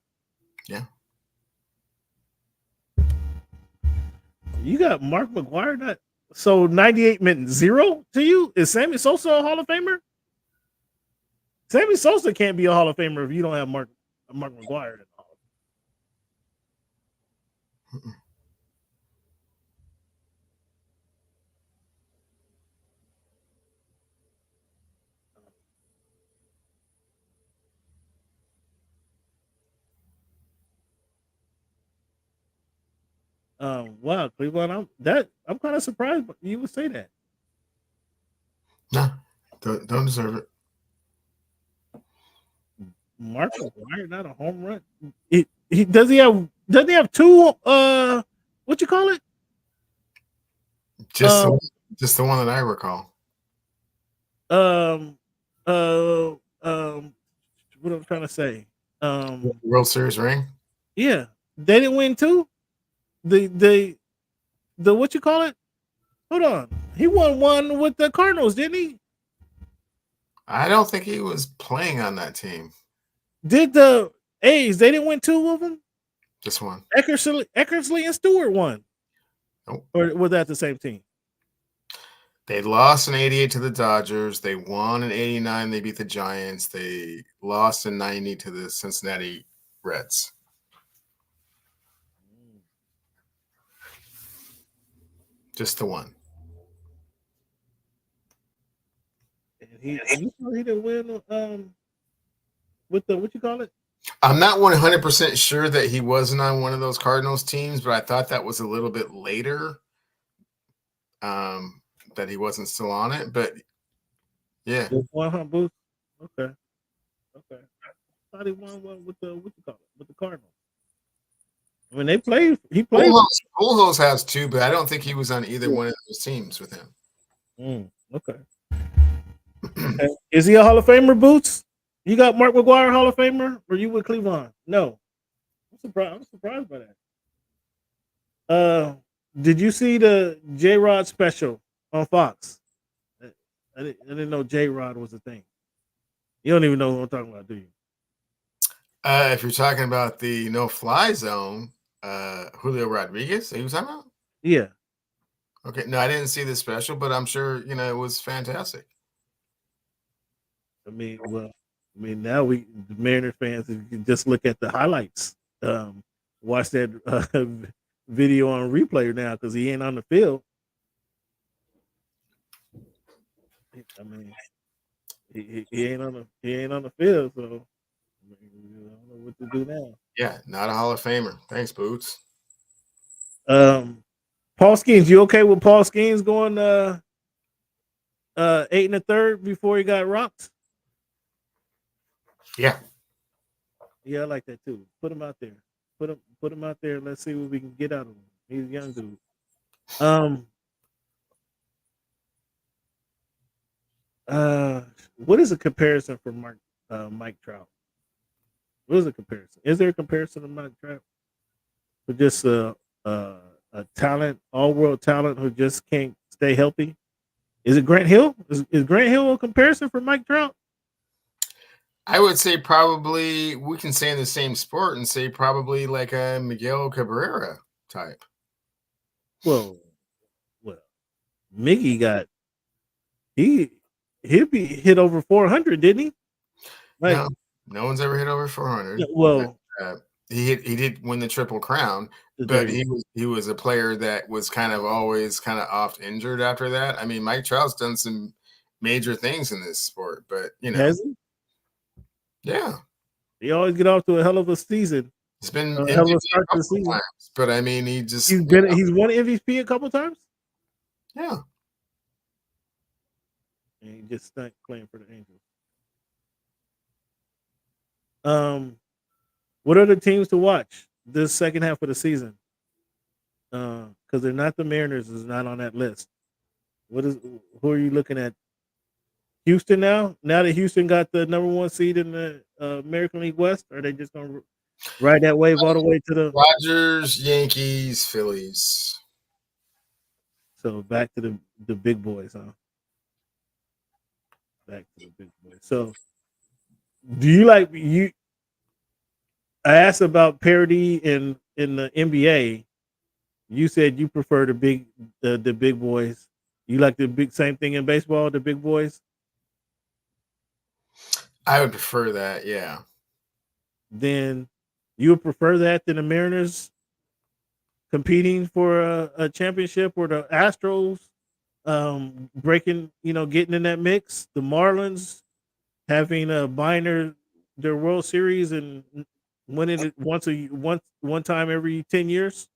Yeah. You got Mark McGuire, not so 98 meant 0 to you? Is Sammy Sosa a Hall of Famer? Sammy Sosa can't be a Hall of Famer if you don't have Mark McGuire in the Hall of Fame. Wow, Cleveland, I'm kind of surprised you would say that. No, don't deserve it. Mark McGuire, not a home run. Does he have two what you call it? Just the one that I recall. What I'm trying to say. World Series ring? Yeah. They didn't win two? The what you call it? Hold on. He won one with the Cardinals, didn't he? I don't think he was playing on that team. Did the A's, they didn't win two of them? Just one. Eckersley and Stewart won. Nope. Or was that the same team? They lost in 88 to the Dodgers. They won in 89. They beat the Giants. They lost in 90 to the Cincinnati Reds. Just the one. And he didn't win with the what you call it? I'm not 100% sure that he wasn't on one of those Cardinals teams, but I thought that was a little bit later. That he wasn't still on it, but yeah. Booth. Okay. I thought he won one with the what you call it? With the Cardinals. I mean, he played. Pujols has two, but I don't think he was on either one of those teams with him. Okay. Is he a Hall of Famer, Boots? You got Mark McGuire Hall of Famer, or you with Cleveland? No. I'm surprised by that. Did you see the J-Rod special on Fox? I didn't know J-Rod was a thing. You don't even know who I'm talking about, do you? If you're talking about the no-fly zone, Julio Rodriguez, are you talking about? Yeah. Okay. No, I didn't see the special, but I'm sure it was fantastic. I mean, now the Mariners fans, if you can just look at the highlights, watch that video on replay now because he ain't on the field. I mean, he ain't on the field, so I don't know what to do now. Yeah, not a Hall of Famer. Thanks, Boots. Paul Skeens, you okay with Paul Skeens going 8 1/3 before he got rocked? Yeah. Yeah, I like that too. Put him out there. Put him out there. Let's see what we can get out of him. He's a young dude. What is a comparison for Mike Trout? What is a comparison? Is there a comparison to Mike Trout? For just a talent, all-world talent who just can't stay healthy? Is it Grant Hill? Is Grant Hill a comparison for Mike Trout? I would say probably we can say in the same sport and say probably like a Miguel Cabrera type. Well, Miggy got he'd be hit over 400, didn't he? Like, no one's ever hit over 400. Well, he did win the Triple Crown, but he was a player that was kind of always kind of oft injured after that. I mean, Mike Trout's done some major things in this sport, but Has he? Yeah, he always get off to a hell of a season. He's been a hell of a start to the couple season. times, but I mean, he's won MVP a couple times. Yeah, and he just stuck playing for the Angels. What are the teams to watch this second half of the season? Because they're not the Mariners is not on that list. Who are you looking at? Houston now? Now that Houston got the number 1 seed in the American League West, are they just gonna ride that wave all the way to the Dodgers, Yankees, Phillies? So back to the big boys, huh? Back to the big boys. So do you like you? I asked about parity in the NBA. You said you prefer the big boys. You like the same thing in baseball, the big boys? I would prefer that, yeah. Then you would prefer that than the Mariners competing for a championship, or the Astros breaking, getting in that mix, the Marlins having buying their World Series and winning it one time every 10 years?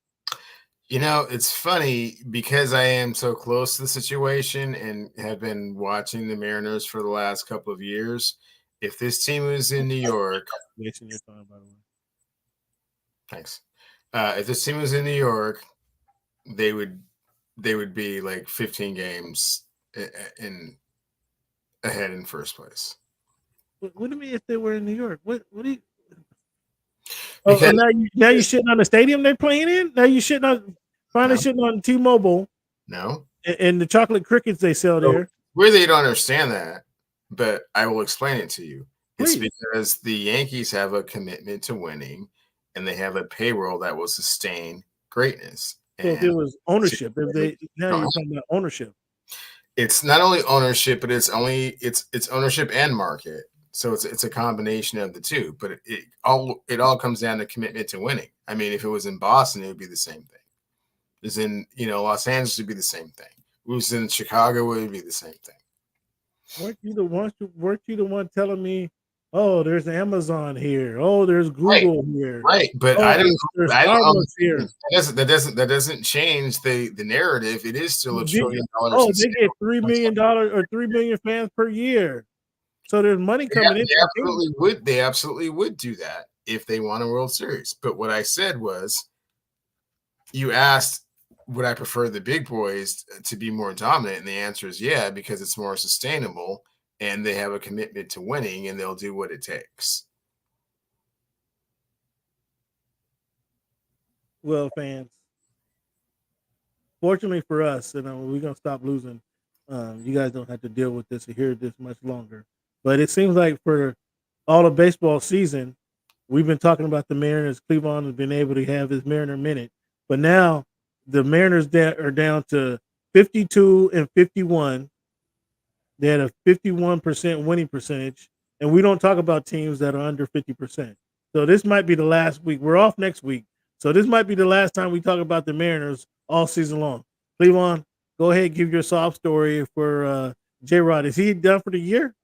It's funny because I am so close to the situation and have been watching the Mariners for the last couple of years. If this team was in New York, wasting your time, by the way. Thanks. If this team was in New York, they would be like 15 games in ahead in first place. What do you mean if they were in New York? What do you? Because now you shitting on the stadium they're playing in. Now you shitting on T-Mobile. No, and the chocolate crickets they sell there. Really, you don't understand that, but I will explain it to you. Please. It's because the Yankees have a commitment to winning, and they have a payroll that will sustain greatness. So if it was ownership, now you're talking about ownership. It's not only ownership, but it's ownership and market. So it's a combination of the two. But it all comes down to commitment to winning. I mean, if it was in Boston, it would be the same thing. If it was in Los Angeles, it would be the same thing. If it was in Chicago, it would be the same thing. Weren't you the one telling me, oh, there's Amazon here, oh, there's Google here, right? But there's Starbucks here. That doesn't change the narrative. It is still $1 trillion. Oh, they get $3 million or 3 million fans per year, so there's money coming in. They absolutely would do that if they won a World Series. But what I said was, you asked, would I prefer the big boys to be more dominant? And the answer is yeah, because it's more sustainable and they have a commitment to winning and they'll do what it takes. Well, fans, fortunately for us, and we're going to stop losing. You guys don't have to deal with this or hear this much longer. But it seems like for all of baseball season, we've been talking about the Mariners. Cleveland has been able to have his Mariner minute. But now the Mariners are down to 52 and 51. They had a 51% winning percentage. And we don't talk about teams that are under 50%. So this might be the last week. We're off next week. So this might be the last time we talk about the Mariners all season long. Cleveland, go ahead and give your sob story for J-Rod. Is he done for the year?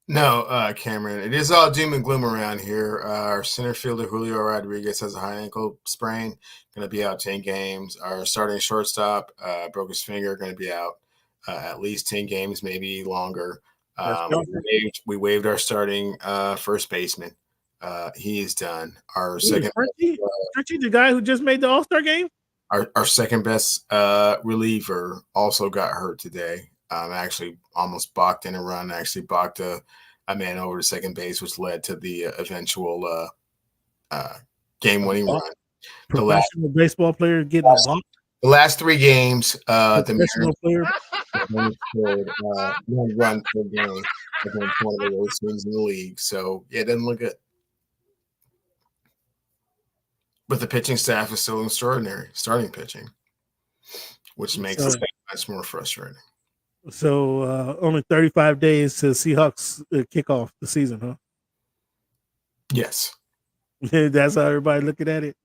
No, Cameron. It is all doom and gloom around here. Our center fielder, Julio Rodriguez, has a high ankle sprain, going to be out 10 games. Our starting shortstop broke his finger, going to be out at least 10 games, maybe longer. We waived our starting first baseman. He is done. Our second Frenchie, the guy who just made the All-Star game? Our second best reliever also got hurt today. Actually almost balked in a run. Actually balked a man over to second base, which led to the eventual game-winning run. Professional baseball player getting a balk? The last 3 games, the Mariners player scored 1 run per game against one of the worst teams in the league. So, yeah, it doesn't look good. But the pitching staff is still extraordinary, starting pitching, which makes it much more frustrating. So only 35 days to Seahawks kick off the season, huh? Yes. That's how everybody looking at it.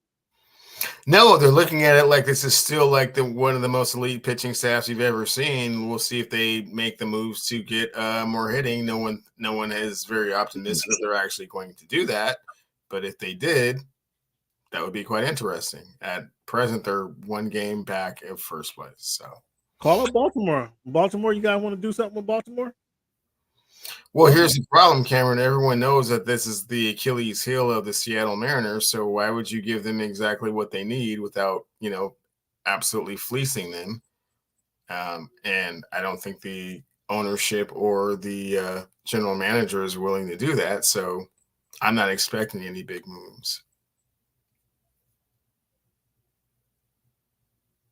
No, they're looking at it like this is still like one of the most elite pitching staffs you've ever seen. We'll see if they make the moves to get more hitting. No one is very optimistic that they're actually going to do that. But if they did, that would be quite interesting. At present, they're one game back of first place. So call up Baltimore. Baltimore, you guys want to do something with Baltimore? Well, here's the problem, Cameron. Everyone knows that this is the Achilles heel of the Seattle Mariners. So why would you give them exactly what they need without, absolutely fleecing them? And I don't think the ownership or the general manager is willing to do that. So I'm not expecting any big moves.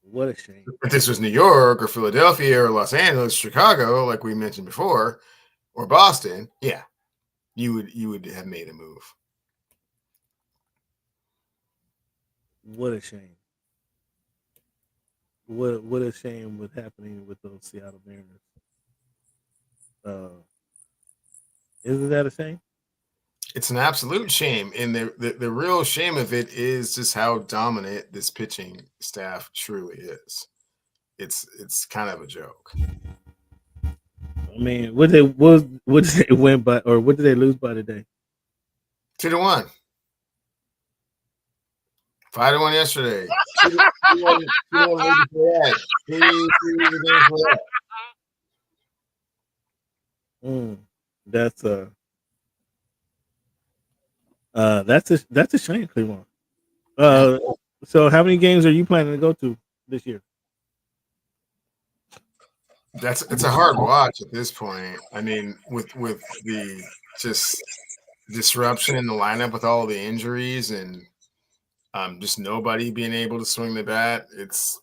What a shame. If this was New York or Philadelphia or Los Angeles, Chicago, like we mentioned before, or Boston, yeah, you would have made a move. What a shame. What a shame what's happening with those Seattle Mariners. Isn't that a shame? It's an absolute shame, and the real shame of it is just how dominant this pitching staff truly is. It's kind of a joke. I mean, what did they win by, or what did they lose by today? 2-1. 5-1 yesterday. 2-1 That's a shame, Cleveland. So how many games are you planning to go to this year? It's a hard watch at this point. I mean, with the just disruption in the lineup with all the injuries and just nobody being able to swing the bat, it's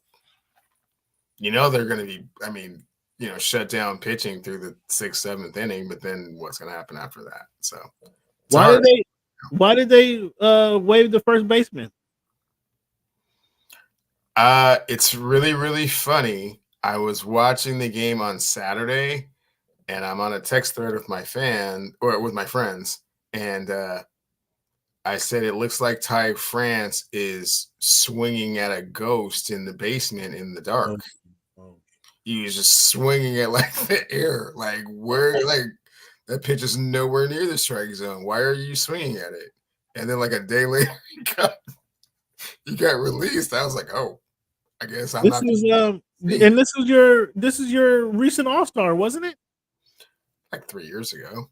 they're going to be. I mean, shut down pitching through the 6th, 7th inning, but then what's going to happen after that? So why did they waive the first baseman? It's really, really funny. I was watching the game on Saturday, and I'm on a text thread with my friends, and I said it looks like Ty France is swinging at a ghost in the basement in the dark. He was just swinging at like the air, like that pitch is nowhere near the strike zone. Why are you swinging at it? And then like a day later, he got released. I was like, oh, I guess I'm not. And this is your recent All-Star, wasn't it? Like 3 years ago.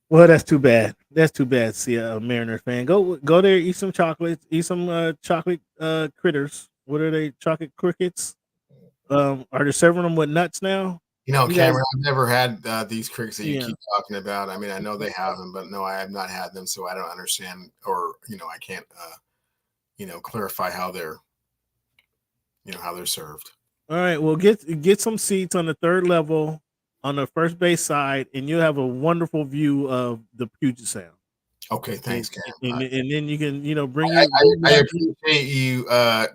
Well, that's too bad. That's too bad. See a Mariners fan. Go there, eat some chocolates, eat some chocolate critters. What are they? Chocolate crickets. Are they serving them with nuts now? Cameron, I've never had these crickets that you keep talking about. I mean, I know they have them, but no, I have not had them, so I don't understand, or I can't, clarify how they're served. All right, well, get some seats on the 3rd level on the first base side, and you'll have a wonderful view of the Puget Sound. Okay, thanks, Cam. And then you can, bring. I appreciate you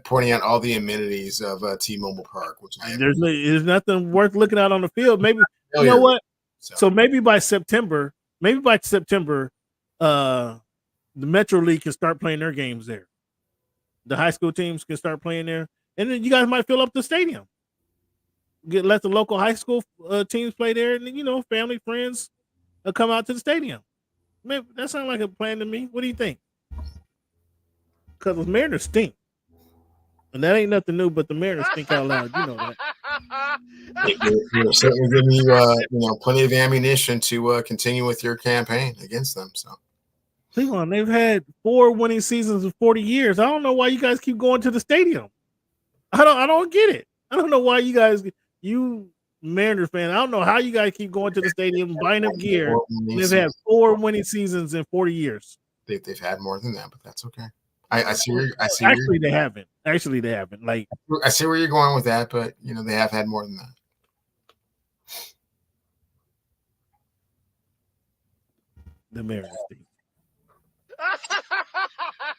pointing out all the amenities of T-Mobile Park, which there's nothing worth looking at on the field. Maybe you know what? So maybe by September, the Metro League can start playing their games there. The high school teams can start playing there, and then you guys might fill up the stadium. Let the local high school teams play there, and then family, friends come out to the stadium. Man, that sounds like a plan to me. What do you think? Because the Mariners stink. And that ain't nothing new, but the Mariners stink out loud. You know that. You're certainly giving you, plenty of ammunition to continue with your campaign against them. So, Cleveland, they've had 4 winning seasons in 40 years. I don't know why you guys keep going to the stadium. I don't get it. I don't know why you Mariners fan, I don't know how you guys keep going to the stadium, buying up gear. They've had 4 winning seasons in 40 years. They've had more than that, but that's okay. I see. Actually, they haven't. Like, I see where you're going with that, but they have had more than that. The Mariners team.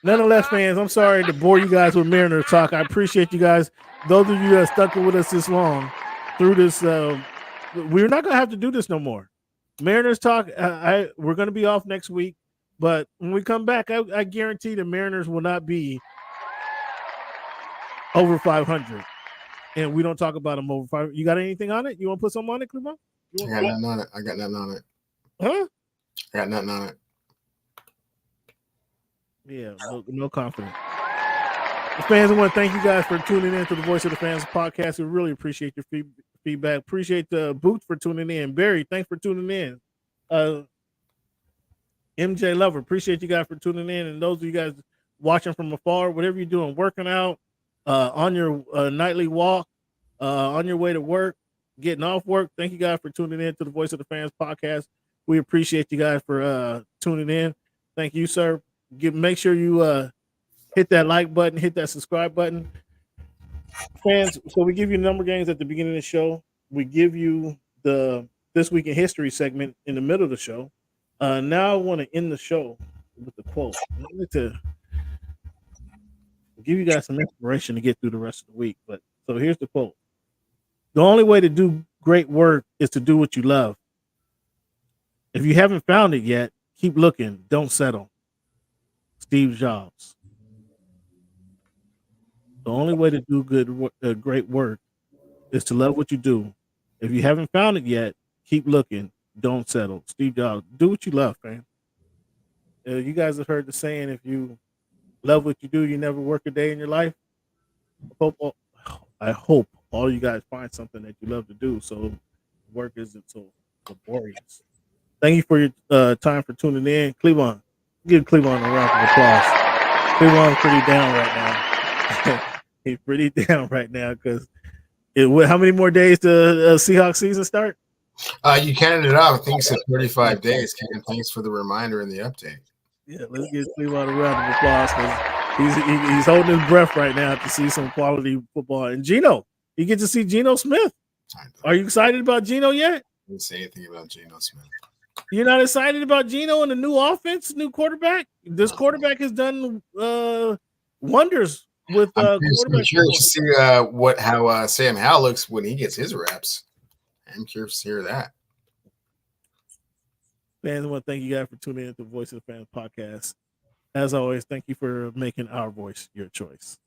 Nonetheless, fans, I'm sorry to bore you guys with Mariners talk. I appreciate you guys. Those of you that stuck with us this long through this, we're not gonna have to do this no more. Mariners talk. We're going to be off next week, but when we come back, I guarantee the Mariners will not be over 500, and we don't talk about them over 500. You got anything on it? You want to put something on it, Cleveland? I got nothing on it. I got nothing on it. Huh? I got nothing on it. Yeah, no confidence. The fans, I want to thank you guys for tuning in to the Voice of the Fans podcast. We really appreciate your feedback. Appreciate the Boots for tuning in. Barry, thanks for tuning in. MJ Lover, appreciate you guys for tuning in. And those of you guys watching from afar, whatever you're doing, working out, on your nightly walk, on your way to work, getting off work, thank you guys for tuning in to the Voice of the Fans podcast. We appreciate you guys for tuning in. Thank you, sir. Make sure you hit that like button, hit that subscribe button. Fans, so we give you number games at the beginning of the show. We give you the This Week in History segment in the middle of the show. Now I want to end the show with the quote. I wanted to give you guys some inspiration to get through the rest of the week. But so here's the quote. The only way to do great work is to do what you love. If you haven't found it yet, keep looking. Don't settle. Steve Jobs. The only way to do great work is to love what you do. If you haven't found it yet, keep looking. Don't settle. Steve Jobs. Do what you love, man. You guys have heard the saying, if you love what you do, you never work a day in your life. I hope all you guys find something that you love to do, so work isn't so laborious. Thank you for your time for tuning in. Cleveland, give Cleveland a round of applause. Cleveland's pretty down right now. He's pretty down right now because how many more days to Seahawks season start? You counted it out. I think it's 35 days. Ken, thanks for the reminder and the update. Yeah, let's give Cleveland a round of applause because he's holding his breath right now to see some quality football. And Geno, you get to see Geno Smith. Are you excited about Geno yet? I didn't say anything about Geno Smith. You're not excited about Geno and the new offense, new quarterback? This quarterback has done wonders with I'm curious to see how Sam Howell looks when he gets his reps. I'm curious to hear that. Fans, I want to thank you guys for tuning in to the Voice of the Fans podcast. As always, thank you for making our voice your choice.